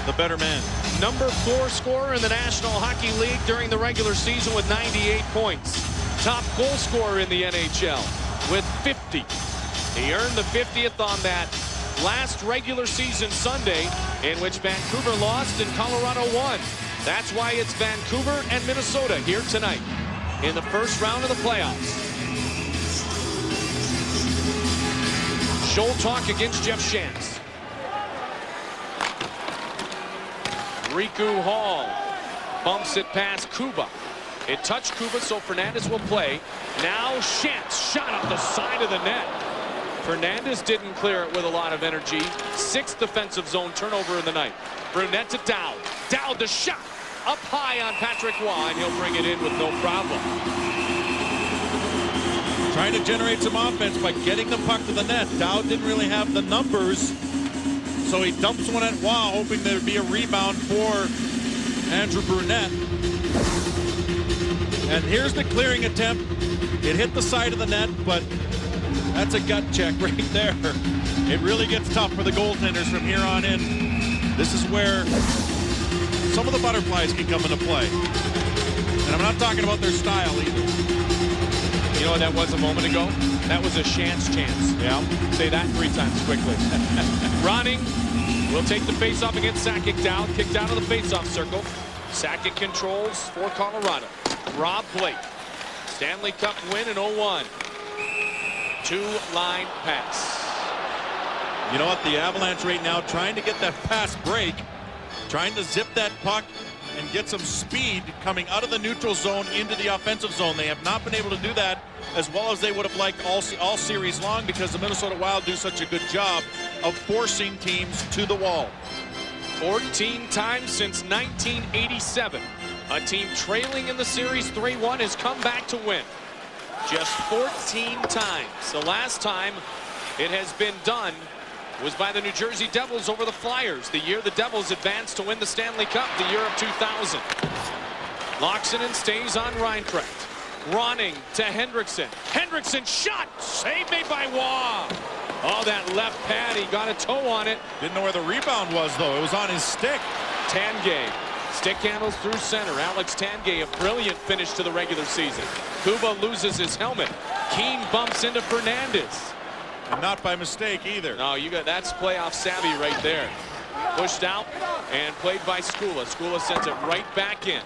the better man. Number 4 scorer in the National Hockey League during the regular season with 98 points. Top goal scorer in the NHL with 50. He earned the 50th on that last regular season Sunday, in which Vancouver lost and Colorado won. That's why it's Vancouver and Minnesota here tonight in the first round of the playoffs. Shoal talk against Jeff Shantz. Riku Hall bumps it past Kuba. It touched Kuba, so Fernandez will play. Now Shantz shot up the side of the net. Fernandez didn't clear it with a lot of energy. 6th defensive zone turnover in the night. Brunette to Dowd. Dowd the shot up high on Patrick Waugh, and he'll bring it in with no problem. Trying to generate some offense by getting the puck to the net. Dowd didn't really have the numbers, so he dumps one at Waugh, hoping there'd be a rebound for Andrew Brunette. And here's the clearing attempt. It hit the side of the net, but that's a gut check right there. It really gets tough for the goaltenders from here on in. This is where some of the butterflies can come into play. And I'm not talking about their style either. You know what that was a moment ago? That was a Shantz chance. Yeah. Say that 3 times quickly. Ronning will take the faceoff against Sakic. Down, kicked out of the faceoff circle. Sakic controls for Colorado. Rob Blake. Stanley Cup win in 01. 2-line pass. You know what? The Avalanche right now trying to get that pass break, trying to zip that puck and get some speed coming out of the neutral zone into the offensive zone. They have not been able to do that as well as they would have liked all series long, because the Minnesota Wild do such a good job of forcing teams to the wall. 14 times since 1987. A team trailing in the series 3-1 has come back to win. Just 14 times. The last time it has been done was by the New Jersey Devils over the Flyers, the year the Devils advanced to win the Stanley Cup, the year of 2000. Loxinen stays on Reinprecht. Ronning to Hendrickson. Hendrickson shot! Save made by Waugh. Oh, that left pad, he got a toe on it. Didn't know where the rebound was, though. It was on his stick. Tanguay. Stick handles through center. Alex Tanguay, a brilliant finish to the regular season. Kuba loses his helmet. Keane bumps into Fernandez. And not by mistake either. No, that's playoff savvy right there. Pushed out and played by Skula. Skula sends it right back in.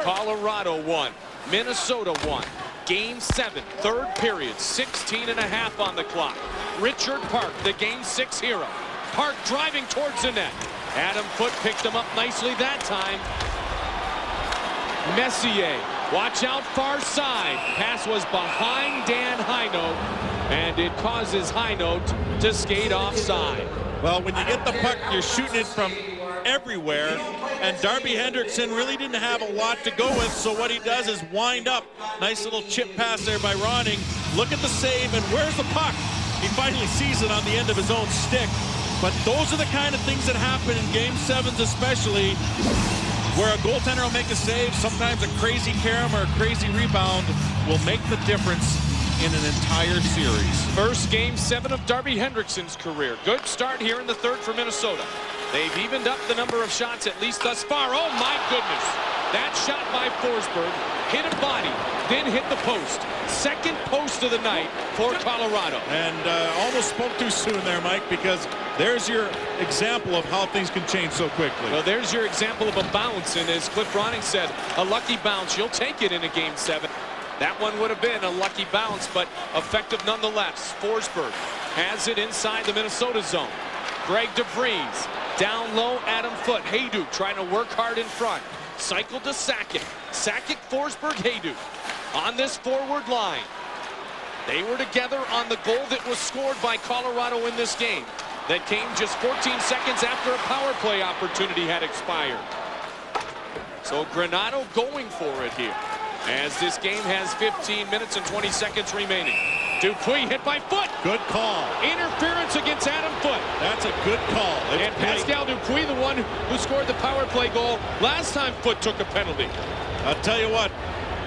Colorado won. Minnesota won. Game 7, third period, 16.5 on the clock. Richard Park, the Game 6 hero. Park driving towards the net. Adam Foote picked him up nicely that time. Messier, watch out far side. Pass was behind Dan Heinold, and it causes Heinold to skate offside. Well, when you get the puck, you're shooting it from everywhere, and Darby Hendrickson really didn't have a lot to go with, so what he does is wind up. Nice little chip pass there by Ronning. Look at the save, and where's the puck? He finally sees it on the end of his own stick. But those are the kind of things that happen in Game 7s especially, where a goaltender will make a save. Sometimes a crazy carom or a crazy rebound will make the difference in an entire series. First Game 7 of Darby Hendrickson's career. Good start here in the third for Minnesota. They've evened up the number of shots, at least thus far. Oh, my goodness. That shot by Forsberg hit a body. then hit the post. Second post of the night for Colorado. And almost spoke too soon there, Mike, because there's your example of how things can change so quickly. Well, there's your example of a bounce, and as Cliff Ronning said, a lucky bounce. You'll take it in a Game 7. That one would have been a lucky bounce, but effective nonetheless. Forsberg has it inside the Minnesota zone. Greg DeVries down low, Adam Foote. Hayduk trying to work hard in front. Cycle to Sakic. Sakic, Forsberg, Hayduk on this forward line. They were together on the goal that was scored by Colorado in this game. That came just 14 seconds after a power play opportunity had expired. So Granato going for it here, as this game has 15 minutes and 20 seconds remaining. Dupuis hit by Foote. Good call. Interference against Adam Foote. That's a good call. And Pascal Dupuis, the one who scored the power play goal last time Foote took a penalty. I'll tell you what,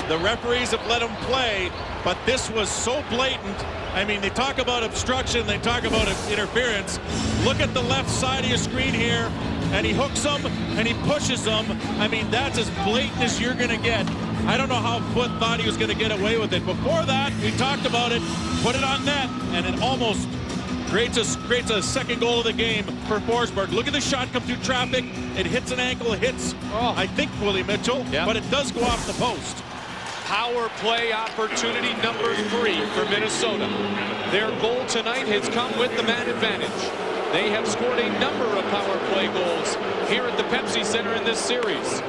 the referees have let him play, but this was so blatant. I mean, they talk about obstruction, they talk about interference. Look at the left side of your screen here, and he hooks them and he pushes them. I mean, that's as blatant as you're going to get. I don't know how Foote thought he was going to get away with it. Before that, we talked about it, put it on net, and it almost creates a second goal of the game for Forsberg. Look at the shot come through traffic. It hits an ankle, hits, I think, Willie Mitchell, but it does go off the post. Power play opportunity number 3 for Minnesota. Their goal tonight has come with the man advantage. They have scored a number of power play goals here at the Pepsi Center in this series.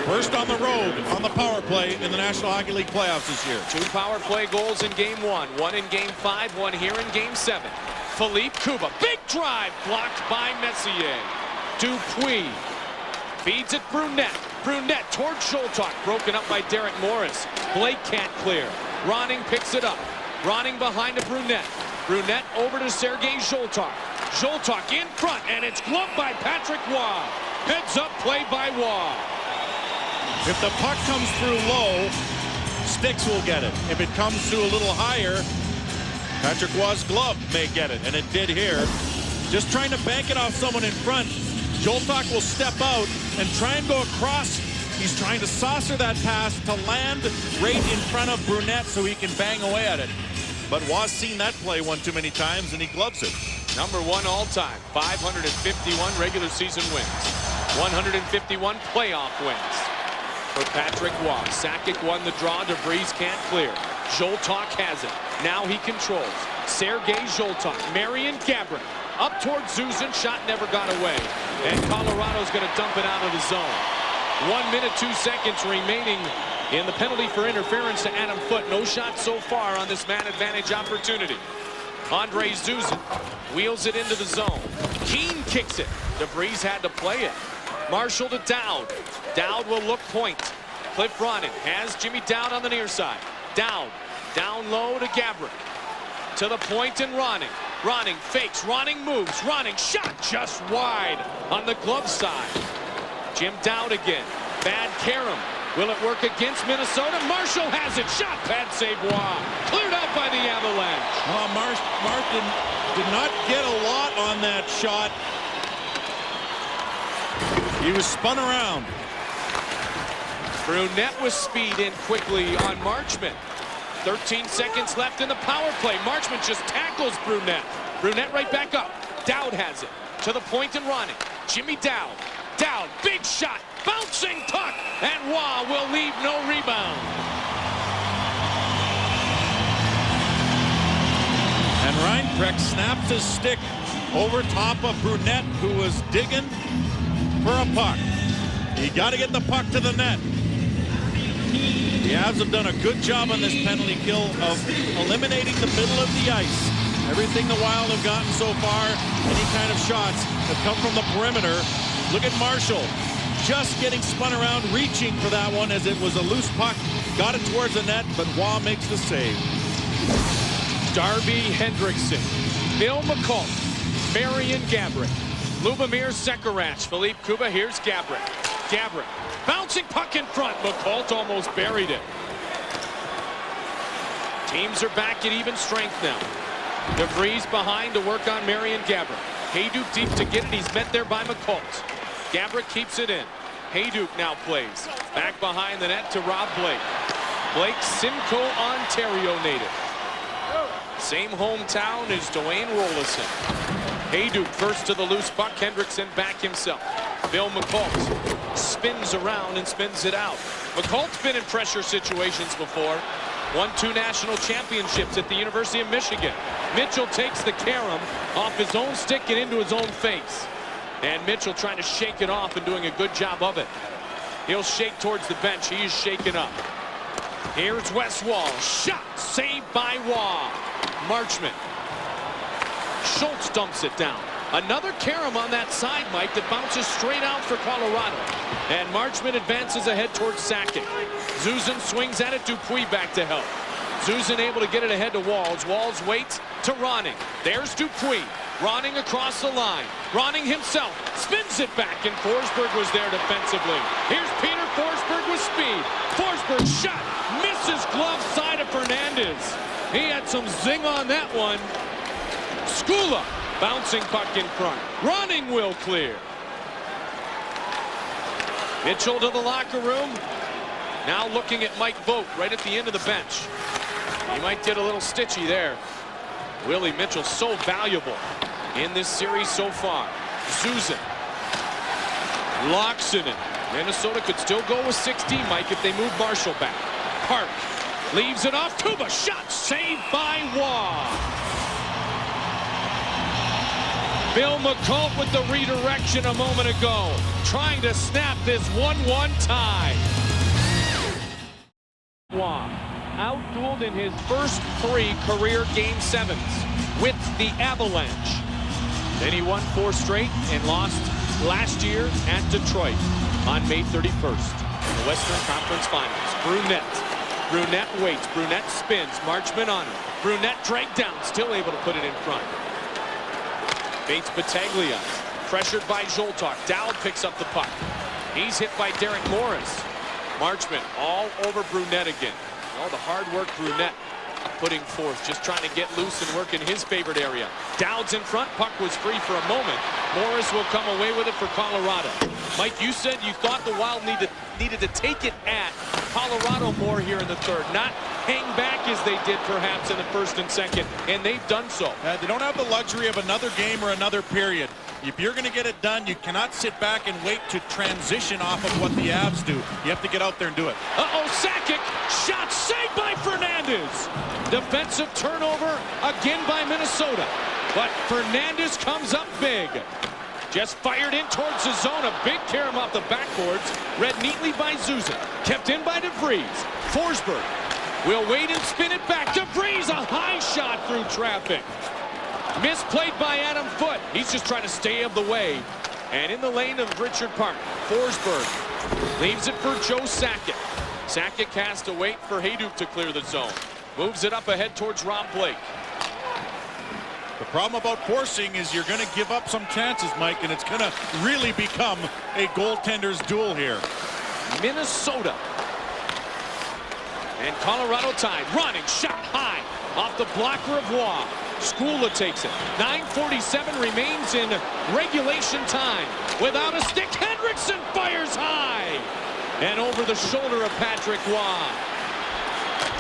First on the road on the power play in the National Hockey League playoffs this year. 2 power play goals in Game 1, 1 in Game 5, 1 here in Game 7. Philippe Kuba, big drive, blocked by Messier. Dupuis feeds it Brunette. Brunette towards Zoltak, broken up by Derek Morris. Blake can't clear. Ronning picks it up. Ronning behind to Brunette. Brunette over to Sergei Zoltak. Zoltak in front, and it's gloved by Patrick Waugh. Heads up play by Waugh. If the puck comes through low, Sticks will get it. If it comes through a little higher, Patrick Waugh's glove may get it, and it did here. Just trying to bank it off someone in front. Zoltak will step out and try and go across. He's trying to saucer that pass to land right in front of Brunette so he can bang away at it. But Waugh's seen that play one too many times, and he gloves it. Number 1 all-time, 551 regular season wins, 151 playoff wins for Patrick Waugh. Sakic won the draw. DeVries can't clear. Zoltak has it. Now he controls. Sergei Zoltak, Marian Gaborik, up towards Zuzin. Shot never got away. And Colorado's going to dump it out of the zone. 1 minute, 2 seconds remaining in the penalty for interference to Adam Foote. No shot so far on this man advantage opportunity. Andre Zuzin wheels it into the zone. Keane kicks it. DeVries had to play it. Marshall to Dowd. Dowd will look point. Cliff Ronning has Jimmy Dowd on the near side. Dowd down low to Gaborik. To the point and Ronning. Ronning fakes. Ronning moves. Ronning shot just wide on the glove side. Jim Dowd again. Bad Karam. Will it work against Minnesota? Marshall has it. Shot pad save Waugh. Cleared out by the Avalanche. Mark did not get a lot on that shot. He was spun around. Brunette with speed in quickly on Marchment. 13 seconds left in the power play. Marchment just tackles Brunette. Brunette right back up. Dowd has it. To the point and Ronning. Jimmy Dowd. Dowd, big shot. Bouncing puck. And Waugh will leave no rebound. And Reinprecht snapped his stick over top of Brunette, who was digging for a puck. You got to get the puck to the net. The Avs have done a good job on this penalty kill of eliminating the middle of the ice. Everything the Wild have gotten so far, any kind of shots, have come from the perimeter. Look at Marshall, just getting spun around, reaching for that one as it was a loose puck. Got it towards the net, but Waugh makes the save. Darby Hendrickson, Bill McCullough, Marian Gaborik, Lubomir Sekharach, Philippe Kuba. Here's Gaborik. Gaborik, bouncing puck in front. McCullough almost buried it. Teams are back at even strength now. DeVries behind to work on Marian Gaborik. Hayduk deep to get it. He's met there by McCullough. Gaborik keeps it in. Hayduk now plays. Back behind the net to Rob Blake. Blake, Simcoe, Ontario native. Same hometown as Dwayne Rolison. Hayduk first to the loose puck. Hendrickson back himself. Bill McCult spins around and spins it out. McCult's been in pressure situations before. Won 2 national championships at the University of Michigan. Mitchell takes the carom off his own stick and into his own face. And Mitchell trying to shake it off and doing a good job of it. He'll shake towards the bench. He is shaken up. Here's Westwall. Shot saved by Waugh. Marchment. Schultz dumps it down. Another carom on that side, Mike, that bounces straight out for Colorado. And Marchment advances ahead towards Sakic. Zuzan swings at it. Dupuis back to help. Zuzan able to get it ahead to Walls. Walls waits to Ronning. There's Dupuis. Ronning across the line. Ronning himself spins it back, and Forsberg was there defensively. Here's Peter Forsberg with speed. Forsberg shot. Misses glove side of Fernandez. He had some zing on that one. Skula bouncing puck in front. Ronning will clear. Mitchell to the locker room. Now looking at Mike Vogt right at the end of the bench. He might get a little stitchy there. Willie Mitchell so valuable in this series so far. Zuzan locks it in. Minnesota could still go with 16, Mike, if they move Marshall back. Park leaves it off. Kuba shot saved by Waugh. Bill McCult with the redirection a moment ago, trying to snap this 1-1 tie. Waugh outdueled in his first 3 career Game 7s with the Avalanche. Then he won 4 straight and lost last year at Detroit on May 31st in the Western Conference Finals. Brunette waits. Brunette spins. Marchment on him. Brunette dragged down, still able to put it in front. Bates Battaglia, pressured by Zoltok. Dowd picks up the puck. He's hit by Derek Morris. Marchment all over Brunette again. Oh, the hard work Brunette putting forth, just trying to get loose and work in his favorite area. Dowd's in front. Puck was free for a moment. Morris will come away with it for Colorado. Mike, you said you thought the Wild needed to take it at Colorado more here in the third, not hang back as they did perhaps in the first and second, and they've done so. They don't have the luxury of another game or another period. If you're going to get it done, you cannot sit back and wait to transition off of what the Avs do. You have to get out there and do it. Uh-oh, Sakic, shot saved by Fernandez. Defensive turnover again by Minnesota, but Fernandez comes up big. Just fired in towards the zone. A big carom off the backboards. Read neatly by Zuzan. Kept in by DeVries. Forsberg will wait and spin it back. DeVries, a high shot through traffic. Misplayed by Adam Foote. He's just trying to stay out of the way. And in the lane of Richard Park, Forsberg leaves it for Joe Sakic. Sakic has to wait for Hayduk to clear the zone. Moves it up ahead towards Rob Blake. The problem about forcing is you're going to give up some chances, Mike, and it's going to really become a goaltender's duel here. Minnesota and Colorado tied. Running shot high off the blocker of Waugh. Skula takes it. 9:47 remains in regulation time. Without a stick, Hendrickson fires high and over the shoulder of Patrick Waugh.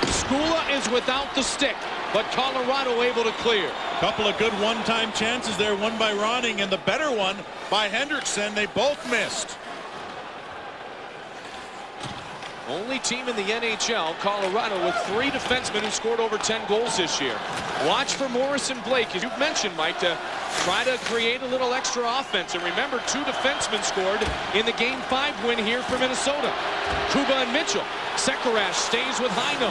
Skula is without the stick, but Colorado able to clear. Couple of good one-time chances there, one by Ronning and the better one by Hendrickson. They both missed. Only team in the NHL, Colorado, with 3 defensemen who scored over 10 goals this year. Watch for Morris and Blake, as you've mentioned, Mike, to try to create a little extra offense. And remember, 2 defensemen scored in the Game 5 win here for Minnesota. Kuba and Mitchell. Sekarash stays with Heino.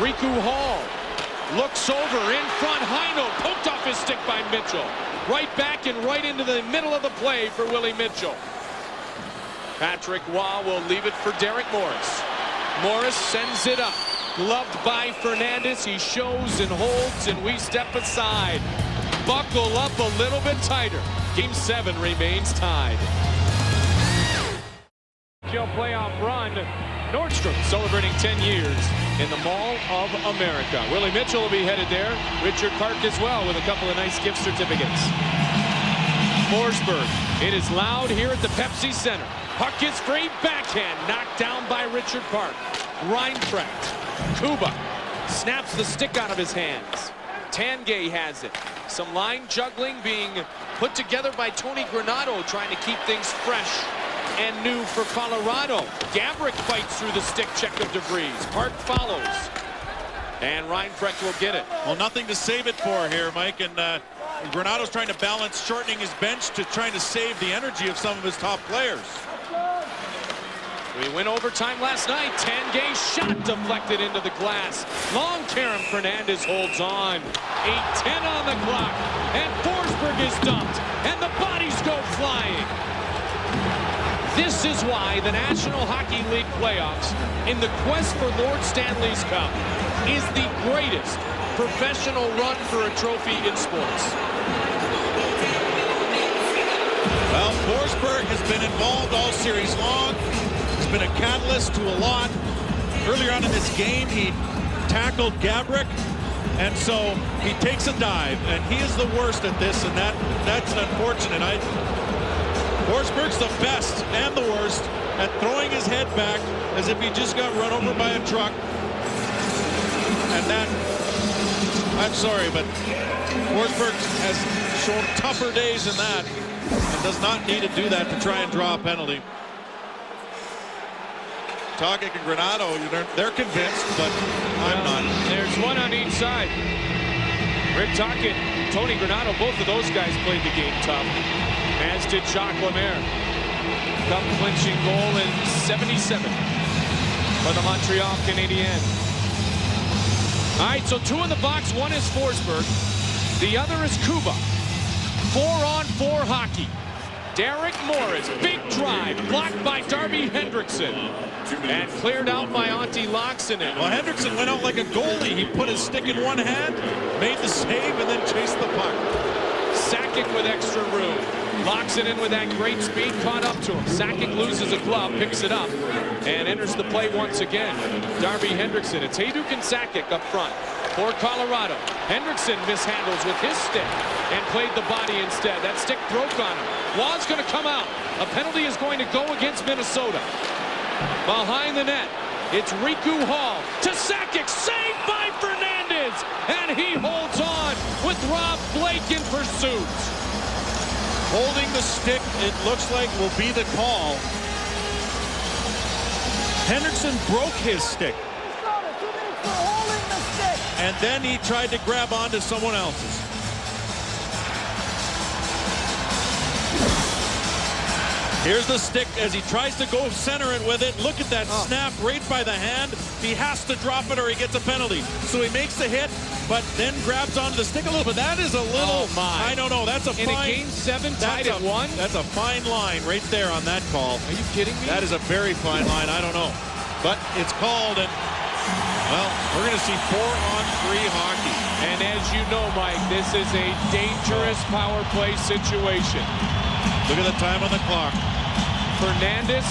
Riku Hall looks over in front. Heino poked off his stick by Mitchell. Right back and right into the middle of the play for Willie Mitchell. Patrick Waugh will leave it for Derek Morris. Morris sends it up. Gloved by Fernandez. He shows and holds, and we step aside. Buckle up a little bit tighter. Game 7 remains tied. Playoff run. Nordstrom celebrating 10 years in the Mall of America. Willie Mitchell will be headed there. Richard Park as well with a couple of nice gift certificates. Forsberg. It is loud here at the Pepsi Center. Puck is free. Backhand knocked down by Richard Park. Reinprecht. Kuba snaps the stick out of his hands. Tanguay has it. Some line juggling being put together by Tony Granato, trying to keep things fresh and new for Colorado. Gaborik fights through the stick check of DeVries. Park follows. And Reinprecht will get it. Well, nothing to save it for here, Mike. And Granato's trying to balance shortening his bench to trying to save the energy of some of his top players. We went overtime last night. Tanguay shot deflected into the glass. Long Karen Fernandez holds on. 8:10 on the clock. And Forsberg is dumped. And the bodies go flying. This is why the National Hockey League playoffs, in the quest for Lord Stanley's Cup, is the greatest professional run for a trophy in sports. Well, Forsberg has been involved all series long. He's been a catalyst to a lot. Earlier on in this game, he tackled Gaborik, and so he takes a dive, and he is the worst at this, and that's unfortunate. Forsberg's the best and the worst at throwing his head back as if he just got run over by a truck. And that, I'm sorry, but Forsberg has shown tougher days than that and does not need to do that to try and draw a penalty. Tokic and Granato, they're convinced, but I'm not. There's one on each side. Rick Tokic, Tony Granato, both of those guys played the game tough, as did Jacques Lemaire. Cup clinching goal in '77 for the Montreal Canadiens. All right, so two in the box. One is Forsberg. The other is Kuba. 4-on-4 hockey. Derek Morris, big drive, blocked by Darby Hendrickson. And cleared out by Antti Laaksonen. Well, Hendrickson went out like a goalie. He put his stick in one hand, made the save, and then chased the puck. Sakic with extra room. Locks it in with that great speed, caught up to him. Sakic loses a glove, picks it up, and enters the play once again. Darby Hendrickson. It's Hejduk and Sakic up front for Colorado. Hendrickson mishandles with his stick and played the body instead. That stick broke on him. Waugh's going to come out. A penalty is going to go against Minnesota. Behind the net, it's Riku Hall to Sakic, saved by Fernandez, and he holds on with Rob Blake in pursuit. Holding the stick, it looks like will be the call. Hendrickson broke his stick. And then he tried to grab onto someone else's. Here's the stick as he tries to go center it with it. Look at that snap right by the hand. He has to drop it or he gets a penalty. So he makes the hit, but then grabs onto the stick a little bit. That is a little, I don't know, that's a fine. In a game 7 tied at 1? That's a fine line right there on that call. Are you kidding me? That is a very fine line, I don't know. But it's called, and well, we're going to see 4-on-3 hockey. And as you know, Mike, this is a dangerous power play situation. Look at the time on the clock. Fernandez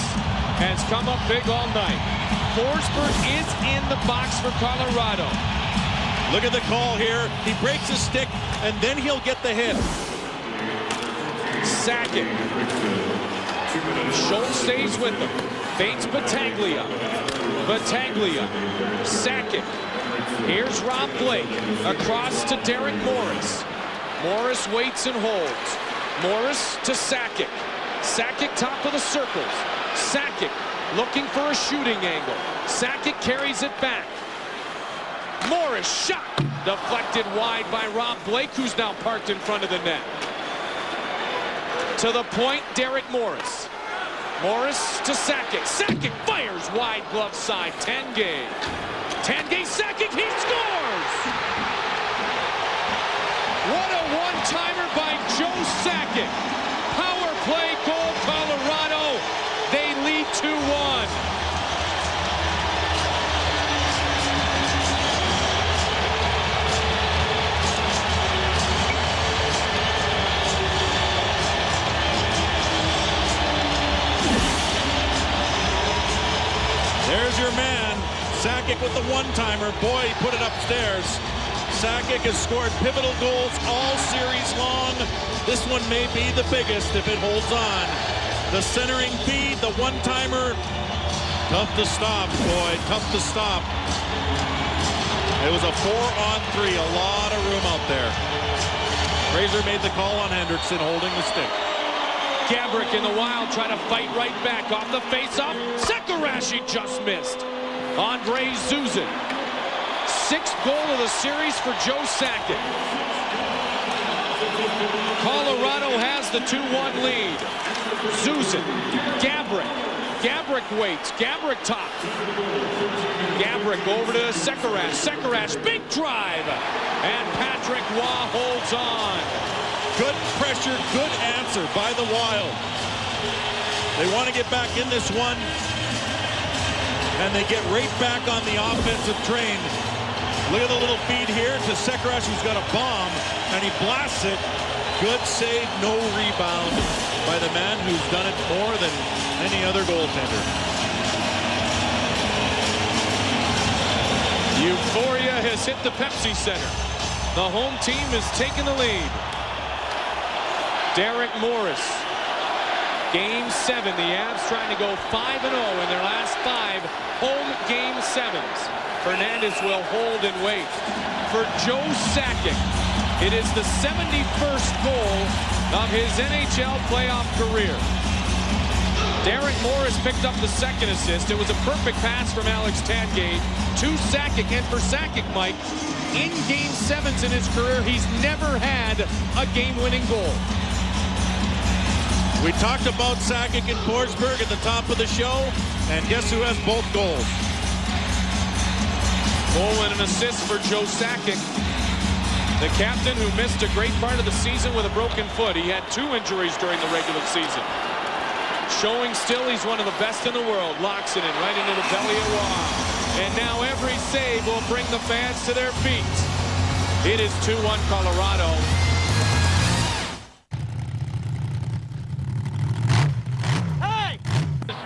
has come up big all night. Forsberg is in the box for Colorado. Look at the call here. He breaks his stick, and then he'll get the hit. Sakic. Schultz stays with him. Bates Battaglia. Battaglia. Sakic. Here's Rob Blake. Across to Derek Morris. Morris waits and holds. Morris to Sakic. Sakic top of the circles. Sakic looking for a shooting angle. Sakic carries it back. Morris shot. Deflected wide by Rob Blake, who's now parked in front of the net. To the point, Derek Morris. Morris to Sakic. Sakic fires wide glove side. Tanguay. Tanguay, Sakic, he scores! What a one-timer by Joe Sakic. Power play goal, Colorado. They lead 2-1. There's your man, Sakic with the one-timer. Boy, he put it upstairs. Sakic has scored pivotal goals all series long. This one may be the biggest if it holds on. The centering feed, the one-timer, Tough to stop, boy. Tough to stop. It was a 4-on-3. A lot of room out there. Fraser made the call on Hendrickson holding the stick. Gabrick in the Wild trying to fight right back off the face-off. Sekarashi just missed. Andre Zuzin. 6th goal of the series for Joe Sakic. Colorado has the 2-1 lead. Zuzin. Gabrick. Gabrick waits. Gabrick top. Gabrick over to Sekarash. Sekarash, big drive. And Patrick Waugh holds on. Good pressure, good answer by the Wild. They want to get back in this one. And they get right back on the offensive train. Look at the little feed here to Sekarash, who's got a bomb. And he blasts it. Good save, no rebound by the man who's done it more than any other goaltender. Euphoria has hit the Pepsi Center. The home team is taking the lead. Derek Morris. Game 7. The Avs trying to go 5-0 in their last 5 home Game 7s. Fernandez will hold and wait. For Joe Sakic, it is the 71st goal of his NHL playoff career. Derek Morris picked up the 2nd assist. It was a perfect pass from Alex Tangate to Sakic. And for Sakic, Mike, in Game 7s in his career, he's never had a game-winning goal. We talked about Sakic and Forsberg at the top of the show, and guess who has both goals? Goal and an assist for Joe Sakic. The captain who missed a great part of the season with a broken foot. He had 2 injuries during the regular season. Showing still he's one of the best in the world. Locks it in right into the belly of Waugh. And now every save will bring the fans to their feet. It is 2-1 Colorado.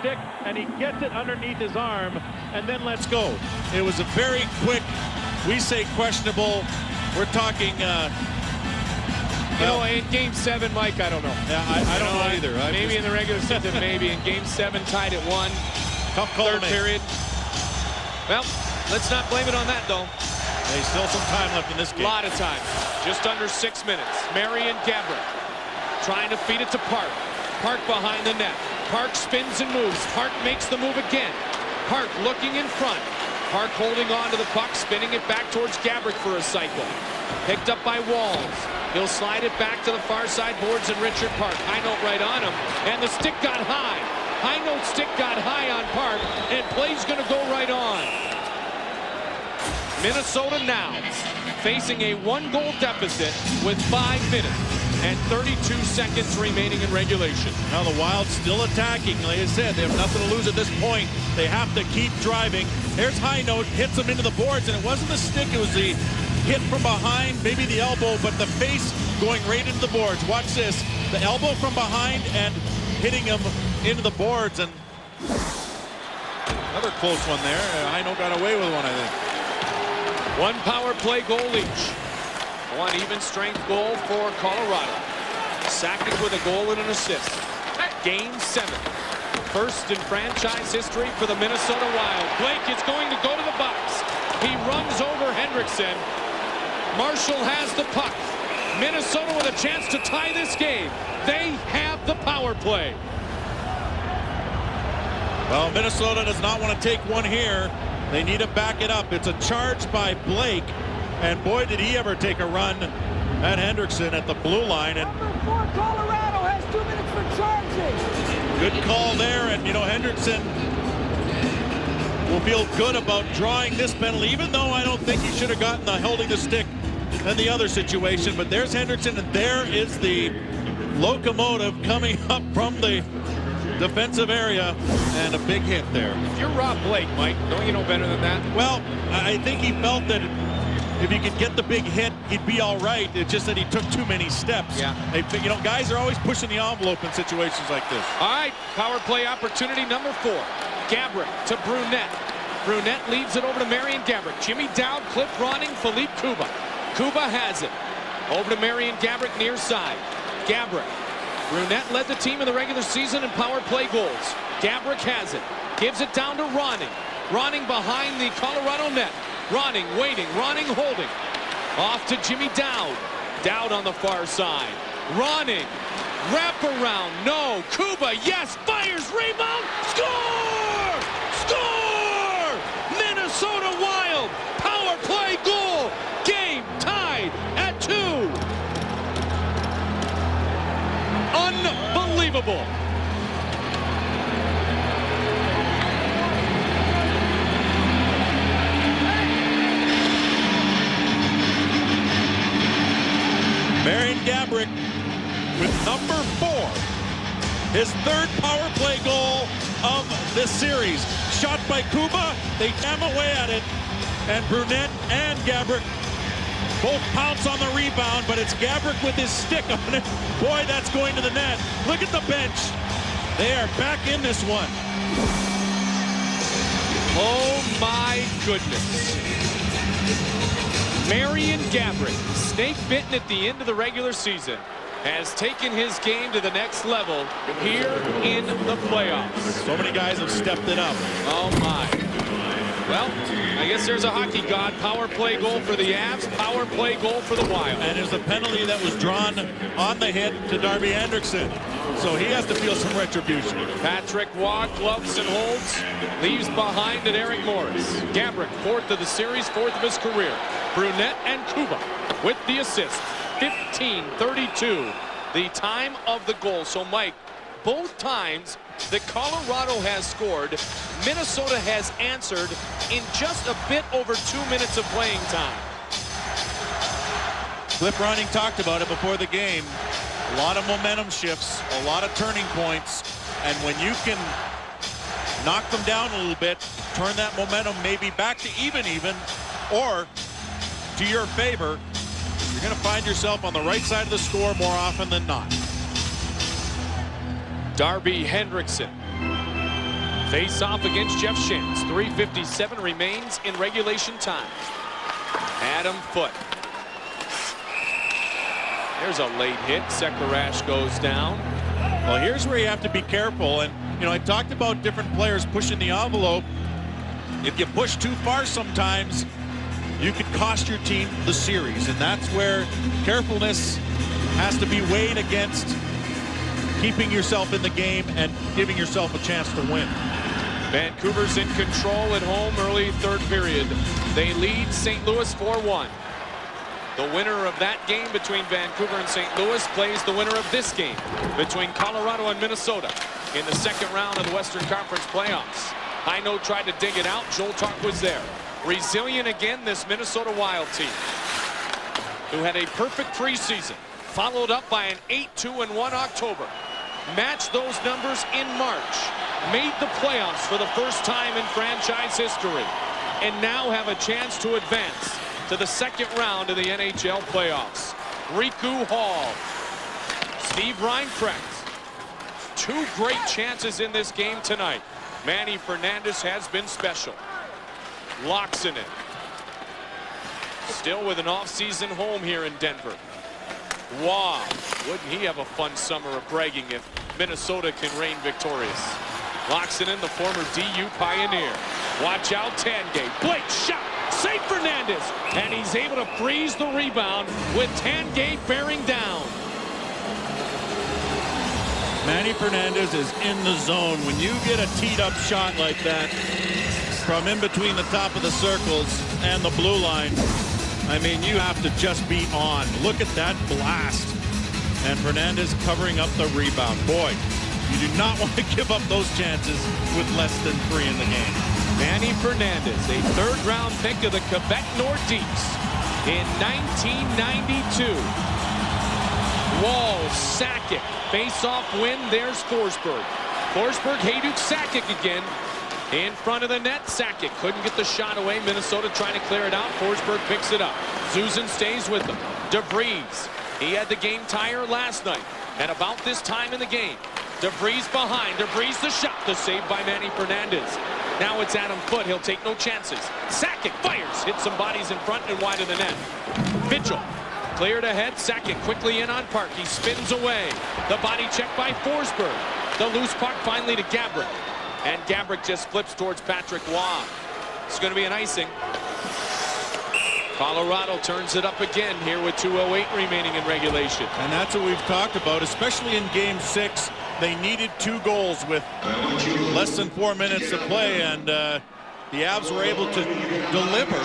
Stick, and he gets it underneath his arm, and then let's go. It was a very quick, we say questionable, we're talking you know, in Game 7, Mike, I don't know. Yeah, I don't know either. Maybe in the regular season, maybe. In Game 7, tied at 1. Tough call. 3rd period. Well, let's not blame it on that, though. There's still some time left in this game. A lot of time. Just under 6 minutes. Marion Gabrick trying to feed it to Park. Park behind the net. Park spins and moves. Park makes the move again. Park looking in front. Park holding on to the puck, spinning it back towards Gabrick for a cycle. Picked up by Walls. He'll slide it back to the far side boards and Richard Park. High note right on him. And the stick got high. High note stick got high on Park. And play's going to go right on. Minnesota now facing a 1-goal deficit with 5 minutes and 32 seconds remaining in regulation. Now the Wild still attacking. Like I said, they have nothing to lose at this point. They have to keep driving. Here's High Note, hits him into the boards, and it wasn't the stick, it was the hit from behind, maybe the elbow, but the face going right into the boards. Watch this. The elbow from behind and hitting him into the boards, and another close one there. High Note got away with one, I think. 1 power play goal each. 1 even strength goal for Colorado. Sakic with a goal and an assist. Game 7. First in franchise history for the Minnesota Wild. Blake is going to go to the box. He runs over Hendrickson. Marshall has the puck. Minnesota with a chance to tie this game. They have the power play. Well, Minnesota does not want to take one here. They need to back it up. It's a charge by Blake. And boy, did he ever take a run at Hendrickson at the blue line. And Number 4, Colorado has 2 minutes for charging. Good call there. And, you know, Hendrickson will feel good about drawing this penalty, even though I don't think he should have gotten the holding the stick in the other situation. But there's Hendrickson, and there is the locomotive coming up from the defensive area, and a big hit there. If you're Rob Blake, Mike, don't you know better than that? Well, I think he felt that if he could get the big hit, he'd be all right. It's just that he took too many steps. Yeah. You know, guys are always pushing the envelope in situations like this. All right, power play opportunity number 4. Gabrick to Brunette. Brunette leaves it over to Marion Gabrick. Jimmy Dowd, Cliff Ronning, Philippe Kuba. Kuba has it. Over to Marion Gabrick near side. Gabrick. Brunette led the team in the regular season in power play goals. Gabrick has it. Gives it down to Ronning. Ronning behind the Colorado net. Ronning waiting. Ronning holding. Off to Jimmy Dowd. Dowd on the far side. Ronning. Wrap around. No. Kuba. Yes. Fires. Rebound. Score! Score! Minnesota Wild. Power play goal. Game tied at 2. Unbelievable. Marian Gaborik with number 4. His 3rd power play goal of this series. Shot by Kuba. They jam away at it. And Brunette and Gaborik both pounce on the rebound, but it's Gaborik with his stick on it. Boy, that's going to the net. Look at the bench. They are back in this one. Oh my goodness. Marian Gaborik, snake bitten at the end of the regular season, has taken his game to the next level here in the playoffs. So many guys have stepped it up. Oh my. Well, I guess there's a hockey god. Power play goal for the Avs, power play goal for the Wild. And there's a penalty that was drawn on the hit to Darby Anderson. So he has to feel some retribution. Patrick Waugh gloves and holds, leaves behind at Eric Morris. Gaborik, 4th of the series, 4th of his career. Brunette and Kuba with the assist. 15:32, the time of the goal. So, Mike, both times that Colorado has scored, Minnesota has answered in just a bit over 2 minutes of playing time. Cliff Ronning talked about it before the game. A lot of momentum shifts, a lot of turning points, and when you can knock them down a little bit, turn that momentum maybe back to even, or to your favor, you're going to find yourself on the right side of the score more often than not. Darby Hendrickson. Face off against Jeff Shantz. 3:57 remains in regulation time. Adam Foote. There's a late hit. Sekarash goes down. Well, here's where you have to be careful. And, you know, I talked about different players pushing the envelope. If you push too far sometimes, you could cost your team the series. And that's where carefulness has to be weighed against keeping yourself in the game and giving yourself a chance to win. Vancouver's in control at home early 3rd period. They lead St. Louis 4-1. The winner of that game between Vancouver and St. Louis plays the winner of this game between Colorado and Minnesota in the 2nd round of the Western Conference playoffs. High Note tried to dig it out. Joel Tuck was there. Resilient again, this Minnesota Wild team, who had a perfect preseason, followed up by an 8-2-1 October. Matched those numbers in March. Made the playoffs for the first time in franchise history. And now have a chance to advance to the 2nd round of the NHL playoffs. Riku Hall. Steve Reinprecht. 2 great chances in this game tonight. Manny Fernandez has been special. Locks in it. Still with an off-season home here in Denver. Wow, wouldn't he have a fun summer of bragging if Minnesota can reign victorious. Locks it in, the former DU Pioneer. Watch out, Tangay. Blake shot. Save Fernandez. And he's able to freeze the rebound with Tangay bearing down. Manny Fernandez is in the zone. When you get a teed up shot like that from in between the top of the circles and the blue line, I mean, you have to just be on. Look at that blast. And Fernandez covering up the rebound. Boy, you do not want to give up those chances with less than 3 in the game. Manny Fernandez, a 3rd round pick of the Quebec Nordiques in 1992. Wall, Sakic, face-off win. There's Forsberg. Forsberg, Hayduk, Sakic again. In front of the net, Sakic couldn't get the shot away. Minnesota trying to clear it out. Forsberg picks it up. Zuzan stays with them. DeVries, he had the game tire last night at about this time in the game. DeVries behind. DeVries the shot. The save by Manny Fernandez. Now it's Adam Foote. He'll take no chances. Sakic fires. Hits some bodies in front and wide of the net. Mitchell cleared ahead. Sakic quickly in on Park. He spins away. The body check by Forsberg. The loose puck finally to Gaborik. And Gabrick just flips towards Patrick Waugh. It's going to be an icing. Colorado turns it up again here with 2:08 remaining in regulation. And that's what we've talked about, especially in Game 6. They needed 2 goals with less than 4 minutes to play, and the Avs were able to deliver.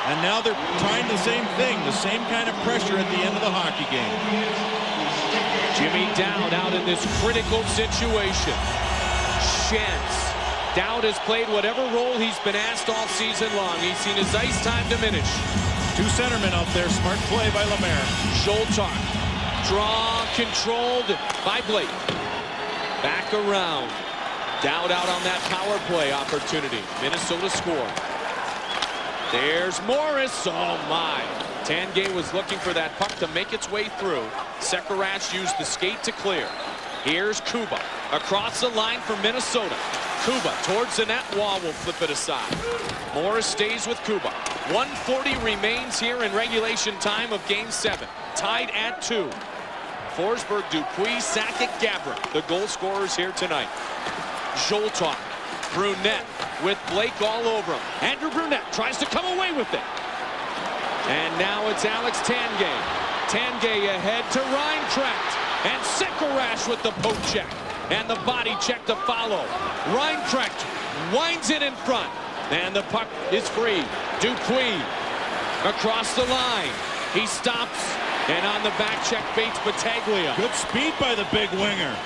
And now they're trying the same thing, the same kind of pressure at the end of the hockey game. Jimmy Dowd out in this critical situation. Shantz. Dowd has played whatever role he's been asked all season long. He's seen his ice time diminish. 2 centermen out there. Smart play by Lemaire. Zoltar. Draw controlled by Blake. Back around. Dowd out on that power play opportunity. Minnesota score. There's Morris. Oh my. Tanguay was looking for that puck to make its way through. Sekerac used the skate to clear. Here's Kuba across the line for Minnesota. Kuba towards the net. Wall will flip it aside. Morris stays with Kuba. 1:40 remains here in regulation time of Game 7. Tied at 2. Forsberg, Dupuis, Sakic, Gabrick, the goal scorers here tonight. Zoltar, Brunette with Blake all over him. Andrew Brunette tries to come away with it. And now it's Alex Tanguay. Tanguay ahead to Reintracht. And Sekerac with the poke check. And the body check to follow. Reintracht winds it in front. And the puck is free. Dupuis across the line. He stops. And on the back check baits Battaglia. Good speed by the big winger.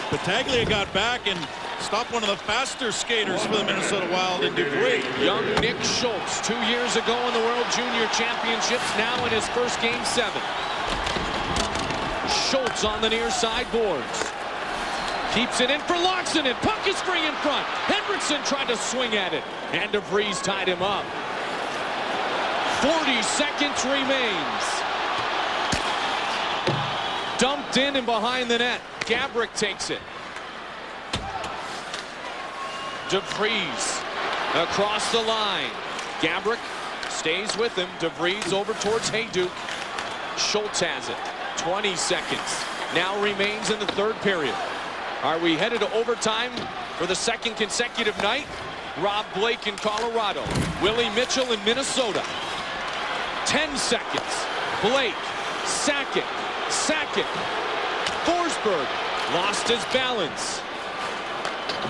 Battaglia got back and stopped one of the faster skaters for the Minnesota Wild in Dupuis. Young Nick Schultz, 2 years ago in the World Junior Championships, now in his first Game 7. Schultz on the near side boards. Keeps it in for Larson, puck is free in front. Hendrickson tried to swing at it, and DeVries tied him up. 40 seconds remains. Dumped in and behind the net. Gabrick takes it. DeVries across the line. Gabrick stays with him. DeVries over towards Hayduk. Schultz has it. 20 seconds now remains in the 3rd period. Are we headed to overtime for the 2nd consecutive night? Rob Blake in Colorado. Willie Mitchell in Minnesota. 10 seconds. Blake. Sakic. Sakic. Forsberg lost his balance.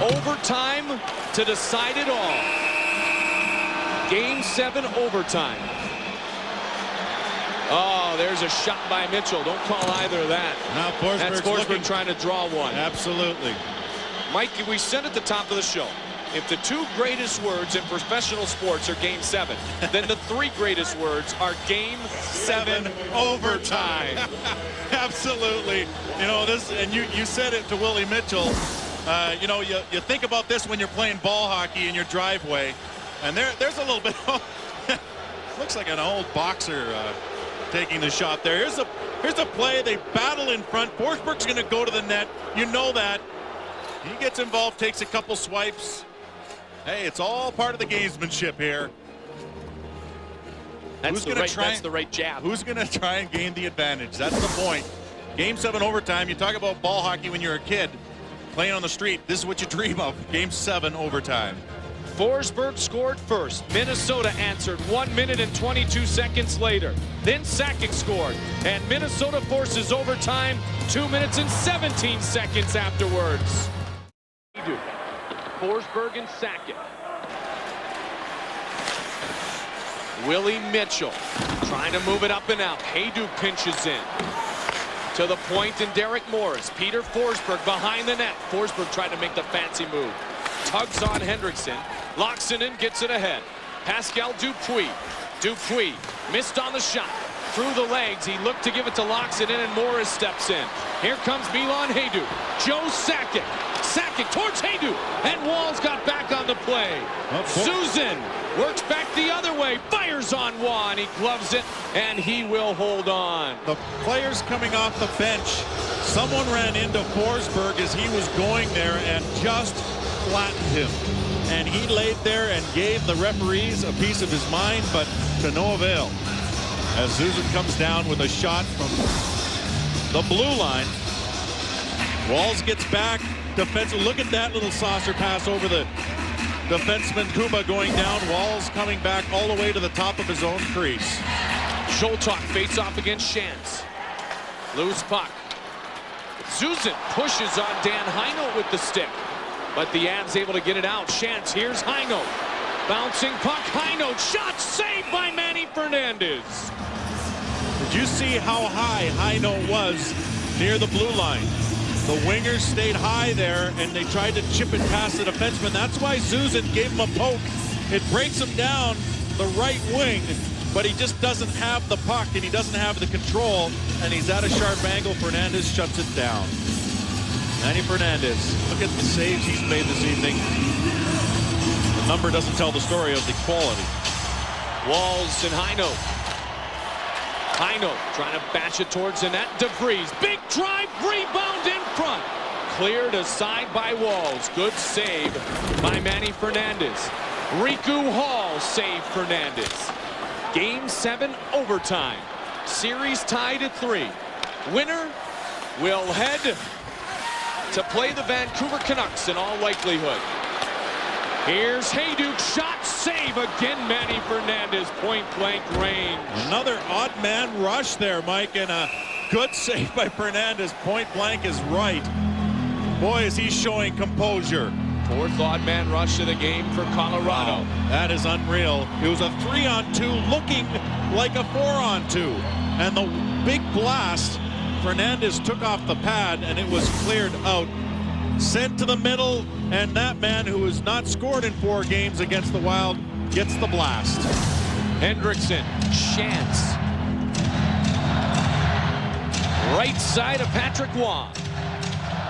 Overtime to decide it all. Game 7 overtime. Oh, there's a shot by Mitchell. Don't call either of that. Now Forsberg's That's Forsberg trying to draw one. Absolutely. Mike, we said at the top of the show, if the 2 greatest words in professional sports are Game 7, then the 3 greatest words are Game 7 overtime. Absolutely. You know, this, and you said it to Willie Mitchell. You know, you think about this when you're playing ball hockey in your driveway, and there's a little bit of, looks like an old boxer taking the shot there. Here's a play. They battle in front. Forsberg's going to go to the net. You know that. He gets involved, takes a couple swipes. Hey, it's all part of the gamesmanship here. That's the right jab. Who's going to try and gain the advantage? That's the point. Game 7 overtime. You talk about ball hockey when you're a kid playing on the street. This is what you dream of. Game 7 overtime. Forsberg scored first. Minnesota answered 1 minute and 22 seconds later. Then Sakic scored, and Minnesota forces overtime 2 minutes and 17 seconds afterwards. Forsberg and Sakic. Willie Mitchell trying to move it up and out. Hayduk pinches in. To the point, and Derek Morris. Peter Forsberg behind the net. Forsberg tried to make the fancy move. Tugs on Hendrickson. Locks it in, gets it ahead. Pascal Dupuis. Dupuis missed on the shot. Through the legs, he looked to give it to Loxton, and Morris steps in. Here comes Milan Hayduk. Joe Sakic. Sakic towards Hayduk, and Wall's got back on the play. Susan works back the other way, fires on Wall, and he gloves it, and he will hold on. The players coming off the bench, someone ran into Forsberg as he was going there and just flattened him. And he laid there and gave the referees a piece of his mind, but to no avail. As Susan comes down with a shot from the blue line. Walls gets back, defensive. Look at that little saucer pass over the defenseman. Kuba going down. Walls coming back all the way to the top of his own crease. Zoltok face off against Shantz. Loose puck. Zuzin pushes on Dan Heino with the stick, but the Avs able to get it out. Shantz, here's Heino. Bouncing puck, Heino, shot saved by Manny Fernandez. Did you see how high Heino was near the blue line? The wingers stayed high there, and they tried to chip it past the defenseman. That's why Zuzin gave him a poke. It breaks him down the right wing, but he just doesn't have the puck, and he doesn't have the control, and he's at a sharp angle. Fernandez shuts it down. Manny Fernandez, look at the saves he's made this evening. The number doesn't tell the story of the quality. Walls and Heino. Heino trying to bash it towards the net. DeVries, big drive, rebound in front. Cleared aside by Walls. Good save by Manny Fernandez. Riku Hall saved Fernandez. Game 7 overtime. Series tied at 3. Winner will head to play the Vancouver Canucks in all likelihood. Here's Hayduk, shot, save again. Manny Fernandez, point blank range. Another odd man rush there, Mike, and a good save by Fernandez. Point blank is right. Boy, is he showing composure. Fourth odd man rush of the game for Colorado. Wow, that is unreal. It was a 3-on-2 looking like a 4-on-2. And the big blast, Fernandez took off the pad and it was cleared out. Sent to the middle, and that man who has not scored in 4 games against the Wild gets the blast. Hendrickson, Shantz. Right side of Patrick Waugh.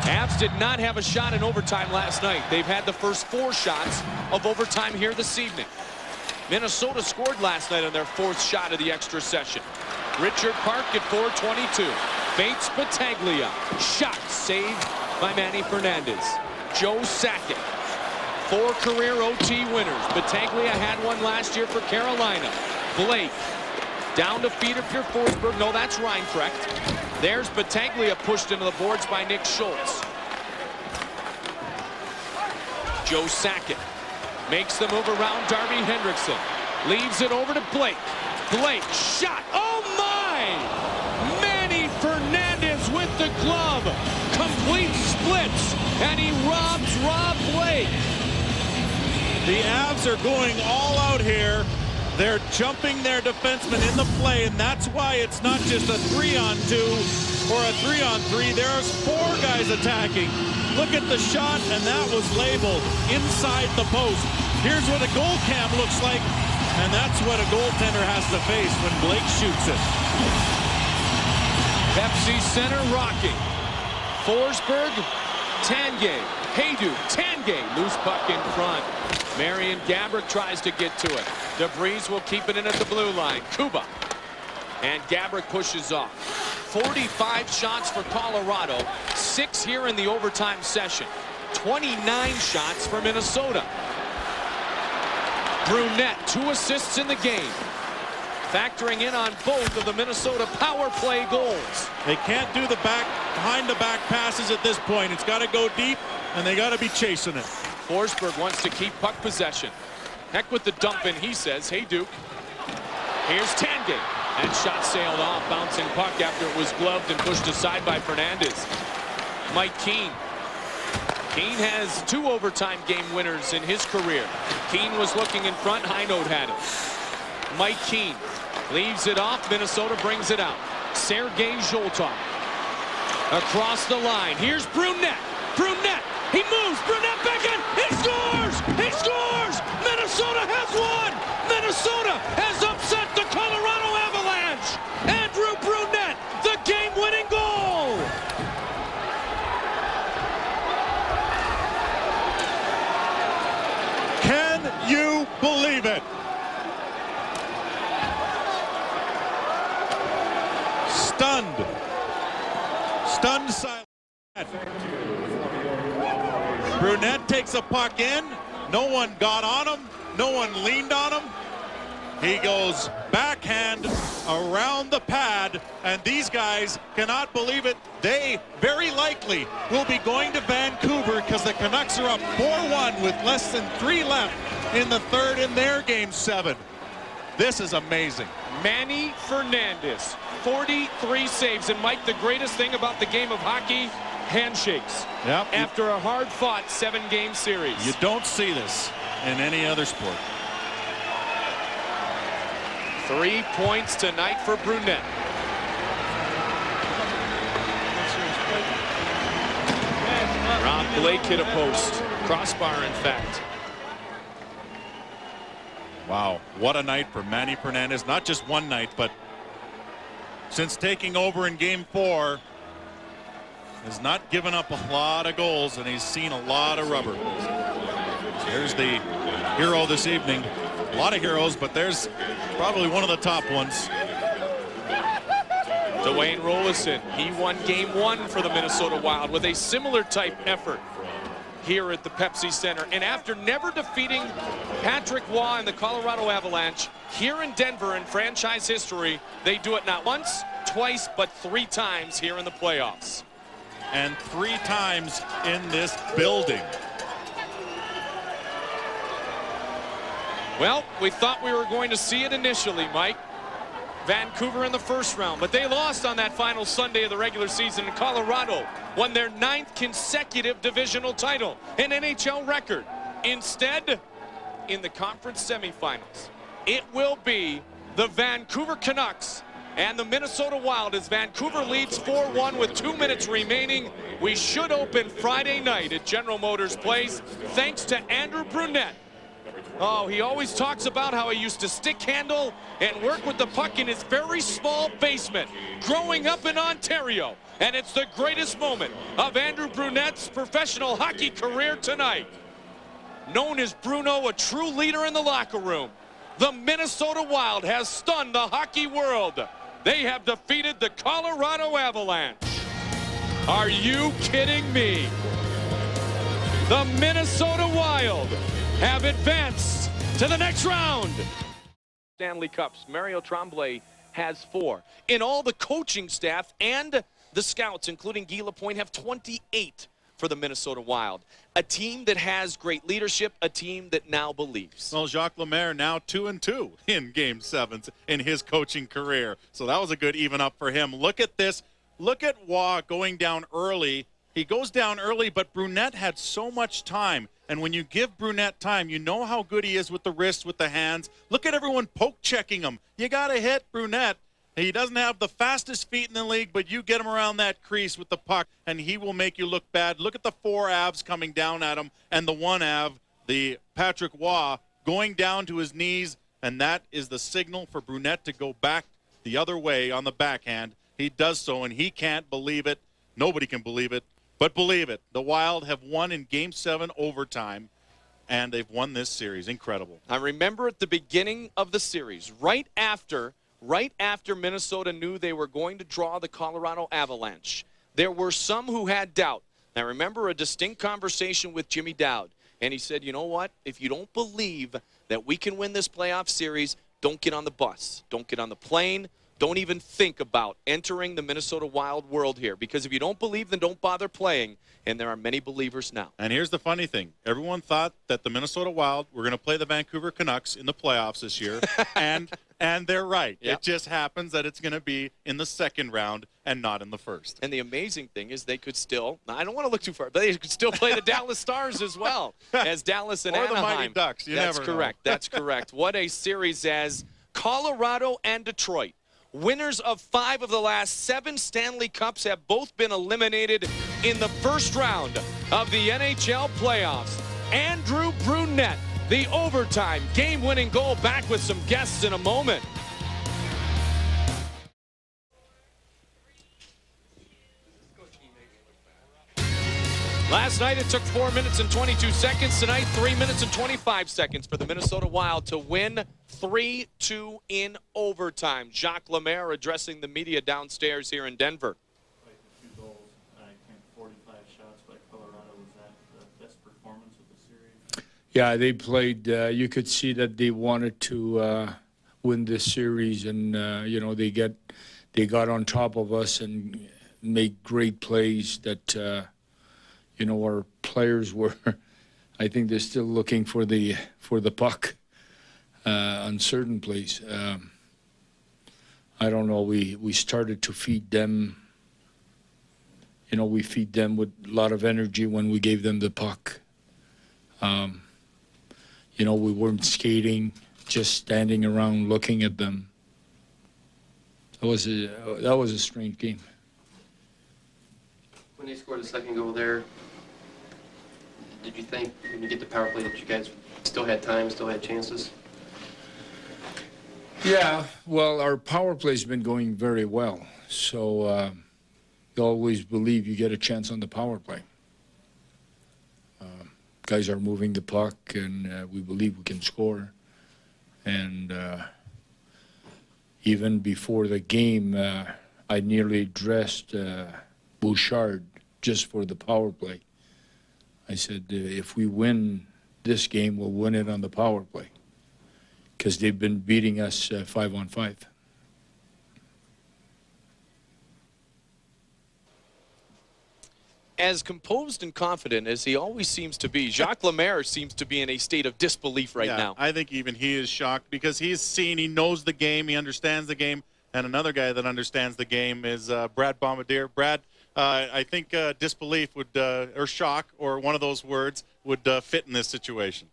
Avs did not have a shot in overtime last night. They've had the first 4 shots of overtime here this evening. Minnesota scored last night on their 4th shot of the extra session. Richard Park at 4:22. Bates Battaglia. Shot saved by Manny Fernandez. Joe Sakic. 4 career OT winners. Battaglia had one last year for Carolina. Blake. Down to Peter Forsberg. No, that's Reinfrecht. There's Battaglia pushed into the boards by Nick Schultz. Joe Sakic makes the move around Darby Hendrickson. Leaves it over to Blake. Blake, shot. Oh my! Manny Fernandez with the glove. Complete splits, and he robs Rob Blake. The Avs are going all out here. They're jumping their defenseman in the play, and that's why it's not just a 3-on-2 or a 3-on-3. There's 4 guys attacking. Look at the shot, and that was labeled inside the post. Here's what a goal cam looks like, and that's what a goaltender has to face when Blake shoots it. Pepsi Center rocking. Forsberg, Tanguay, Hayduk, Tanguay, loose puck in front. Marian Gaborik tries to get to it. DeVries will keep it in at the blue line. Kuba. And Gaborik pushes off. 45 shots for Colorado. 6 here in the overtime session. 29 shots for Minnesota. Brunette, 2 assists in the game. Factoring in on both of the Minnesota power play goals. They can't do the behind-the-back passes at this point. It's got to go deep, and they got to be chasing it. Forsberg wants to keep puck possession. Heck with the dump in, he says. Hayduk. Here's Tanguay. And shot sailed off. Bouncing puck after it was gloved and pushed aside by Fernandez. Mike Keane. Keane has 2 overtime game winners in his career. Keane was looking in front. Heino had it. Mike Keane leaves it off. Minnesota brings it out. Sergei Zoltok. Across the line. Here's Brunette. Brunette. He moves. Brunette back in. He scores! He scores! Minnesota has won! Minnesota has upset the Colorado Avalanche! Andrew Brunette, the game-winning goal! Can you believe it? Stunned. Stunned silence. Brunette takes a puck in. No one got on him. No one leaned on him. He goes backhand around the pad, and these guys cannot believe it. They very likely will be going to Vancouver because the Canucks are up 4-1 with less than 3 left in the third in their Game 7. This is amazing. Manny Fernandez, 43 saves. And Mike, the greatest thing about the game of hockey, handshakes. Yep. After a hard-fought 7-game series. You don't see this in any other sport. 3 points tonight for Brunette. Rob Blake hit a post. Crossbar, in fact. Wow, what a night for Manny Fernandez. Not just one night, but since taking over in Game 4, has not given up a lot of goals, and he's seen a lot of rubber. There's the hero this evening. A lot of heroes, but there's probably one of the top ones. Dwayne Rolison, he won Game 1 for the Minnesota Wild with a similar type effort here at the Pepsi Center. And after never defeating Patrick Waugh and the Colorado Avalanche, here in Denver in franchise history, they do it not once, twice, but 3 times here in the playoffs. And 3 times in this building. Well, we thought we were going to see it initially, Mike. Vancouver in the first round, but they lost on that final Sunday of the regular season. And Colorado won their 9th consecutive divisional title, an NHL record. Instead, in the conference semifinals, it will be the Vancouver Canucks and the Minnesota Wild as Vancouver leads 4-1 with 2 minutes remaining. We should open Friday night at General Motors Place thanks to Andrew Brunette. Oh, he always talks about how he used to stick handle and work with the puck in his very small basement growing up in Ontario. And it's the greatest moment of Andrew Brunette's professional hockey career tonight. Known as Bruno, a true leader in the locker room, the Minnesota Wild has stunned the hockey world. They have defeated the Colorado Avalanche. Are you kidding me? The Minnesota Wild have advanced to the next round. Stanley Cups. Mario Tremblay has 4. In all, the coaching staff and the scouts, including Guy Lapointe, have 28 for the Minnesota Wild. A team that has great leadership, a team that now believes. Well, Jacques Lemaire now 2-2 in Game 7s in his coaching career. So that was a good even up for him. Look at this. Look at Waugh going down early. He goes down early, but Brunette had so much time. And when you give Brunette time, you know how good he is with the wrists, with the hands. Look at everyone poke checking him. You got to hit Brunette. He doesn't have the fastest feet in the league, but you get him around that crease with the puck, and he will make you look bad. Look at the 4 Avs coming down at him, and the 1 Av, the Patrick Waugh, going down to his knees, and that is the signal for Brunette to go back the other way on the backhand. He does so, and he can't believe it. Nobody can believe it. But believe it, the Wild have won in Game 7 overtime, and they've won this series. Incredible. I remember at the beginning of the series, right after Minnesota knew they were going to draw the Colorado Avalanche, there were some who had doubt. I remember a distinct conversation with Jimmy Dowd, and he said, you know what? If you don't believe that we can win this playoff series, don't get on the bus. Don't get on the plane. Don't even think about entering the Minnesota Wild world here, because if you don't believe, then don't bother playing, and there are many believers now. And here's the funny thing. Everyone thought that the Minnesota Wild were going to play the Vancouver Canucks in the playoffs this year, and they're right. Yep. It just happens that it's going to be in the second round and not in the first. And the amazing thing is they could still, I don't want to look too far, but they could still play the Dallas Stars as well as Dallas and Anaheim. Or the Mighty Ducks. That's correct. That's correct. What a series as Colorado and Detroit, winners of 5 of the last 7 Stanley Cups, have both been eliminated in the first round of the NHL playoffs. Andrew Brunette, the overtime game-winning goal, back with some guests in a moment. Last night it took 4 minutes and 22 seconds. Tonight, 3 minutes and 25 seconds for the Minnesota Wild to win 3-2 in overtime. Jacques Lemaire addressing the media downstairs here in Denver. Quite a few goals. I think 45 shots by Colorado. Was that the best performance of the series? Yeah, they played. You could see that they wanted win this series, and you know, they got on top of us and made great plays that you know, our players were. I think they're still looking for the puck on certain plays. I don't know. We started to feed them. You know, we feed them with a lot of energy when we gave them the puck. You know, we weren't skating, just standing around looking at them. That was a strange game. When they scored the second goal there, did you think when you get the power play that you guys still had time, still had chances? Yeah, well, our power play's been going very well, so you always believe you get a chance on the power play. Guys are moving the puck, and we believe we can score. And even before the game, I nearly dressed Bouchard just for the power play. I said, if we win this game, we'll win it on the power play, because they've been beating us 5-on-5. As composed and confident as he always seems to be, Jacques Lemaire seems to be in a state of disbelief right now. I think even he is shocked because he knows the game, he understands the game, and another guy that understands the game is Brad Bombardier. Brad, I think disbelief would, or shock, or one of those words, would fit in this situation.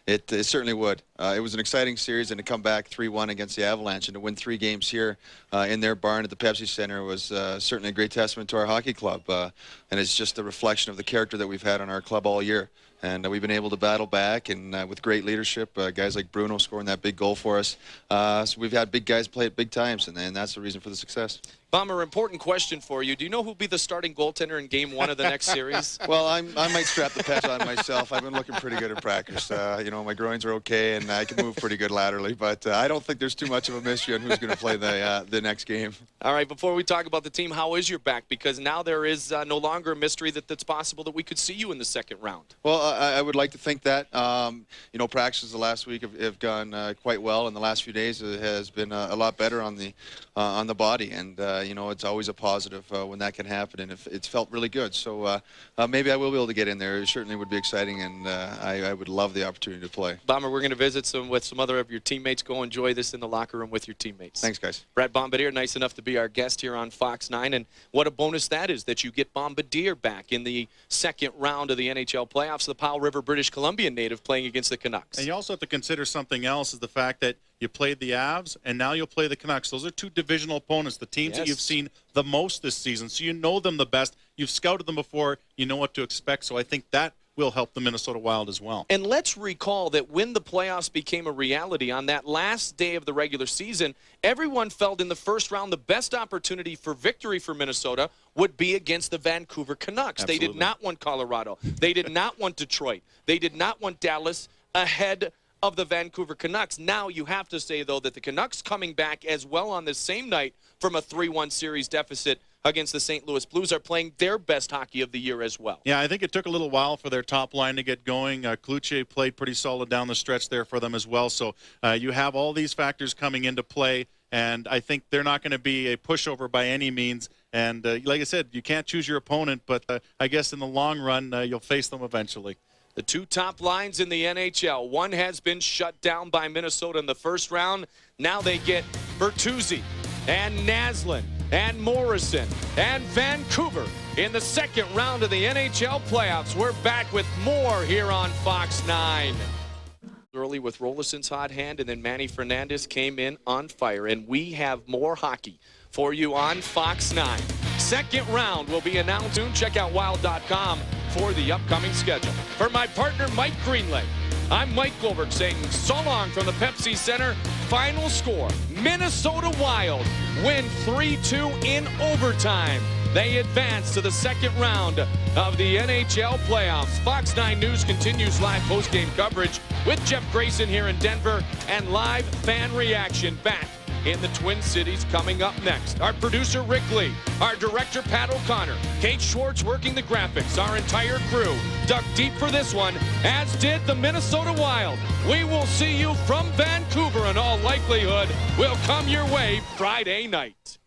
It certainly would. It was an exciting series, and to come back 3-1 against the Avalanche and to win 3 games here in their barn at the Pepsi Center was certainly a great testament to our hockey club. And it's just a reflection of the character that we've had on our club all year. And we've been able to battle back, and with great leadership, guys like Bruno scoring that big goal for us. So we've had big guys play at big times, and that's the reason for the success. Bomber, important question for you. Do you know who'll be the starting goaltender in Game 1 of the next series? Well, I might strap the pads on myself. I've been looking pretty good in practice. You know, my groins are okay, and I can move pretty good laterally. But I don't think there's too much of a mystery on who's going to play the next game. All right, before we talk about the team, how is your back? Because now there is no longer a mystery that's possible that we could see you in the second round. Well, I would like to think that. You know, practices the last week have gone quite well, and the last few days has been a lot better on the body. And you know, it's always a positive when that can happen, and it's felt really good. So maybe I will be able to get in there. It certainly would be exciting, and I would love the opportunity to play. Bomber, we're going to visit with some other of your teammates. Go enjoy this in the locker room with your teammates. Thanks, guys. Brad Bombardier, nice enough to be our guest here on Fox 9, and what a bonus that is that you get Bombardier back in the second round of the NHL playoffs. The Powell River, British Columbia native playing against the Canucks. And you also have to consider something else, is the fact that you played the Avs, and now you'll play the Canucks. Those are 2 divisional opponents, the teams that you've seen the most this season. So you know them the best. You've scouted them before. You know what to expect. So I think that will help the Minnesota Wild as well. And let's recall that when the playoffs became a reality on that last day of the regular season, everyone felt in the first round the best opportunity for victory for Minnesota would be against the Vancouver Canucks. Absolutely. They did not want Colorado. They did not want Detroit. They did not want Dallas ahead of the Vancouver Canucks. Now you have to say, though, that the Canucks coming back as well on this same night from a 3-1 series deficit against the St. Louis Blues are playing their best hockey of the year as well. Yeah, I think it took a little while for their top line to get going. Kluche played pretty solid down the stretch there for them as well. So you have all these factors coming into play, and I think they're not going to be a pushover by any means. And like I said, you can't choose your opponent, but I guess in the long run, you'll face them eventually. The 2 top lines in the NHL. One has been shut down by Minnesota in the first round. Now they get Bertuzzi and Naslin and Morrison and Vancouver in the second round of the NHL playoffs. We're back with more here on Fox 9. Early with Rolison's hot hand, and then Manny Fernandez came in on fire. And we have more hockey for you on Fox 9. Second round will be announced soon. Check out wild.com for the upcoming schedule. For my partner, Mike Greenlay, I'm Mike Goldberg saying so long from the Pepsi Center. Final score, Minnesota Wild win 3-2 in overtime. They advance to the second round of the NHL playoffs. Fox 9 News continues live post-game coverage with Jeff Grayson here in Denver and live fan reaction back in the Twin Cities coming up next. Our producer, Rick Lee. Our director, Pat O'Connor. Kate Schwartz working the graphics. Our entire crew dug deep for this one, as did the Minnesota Wild. We will see you from Vancouver in all likelihood. We'll come your way Friday night.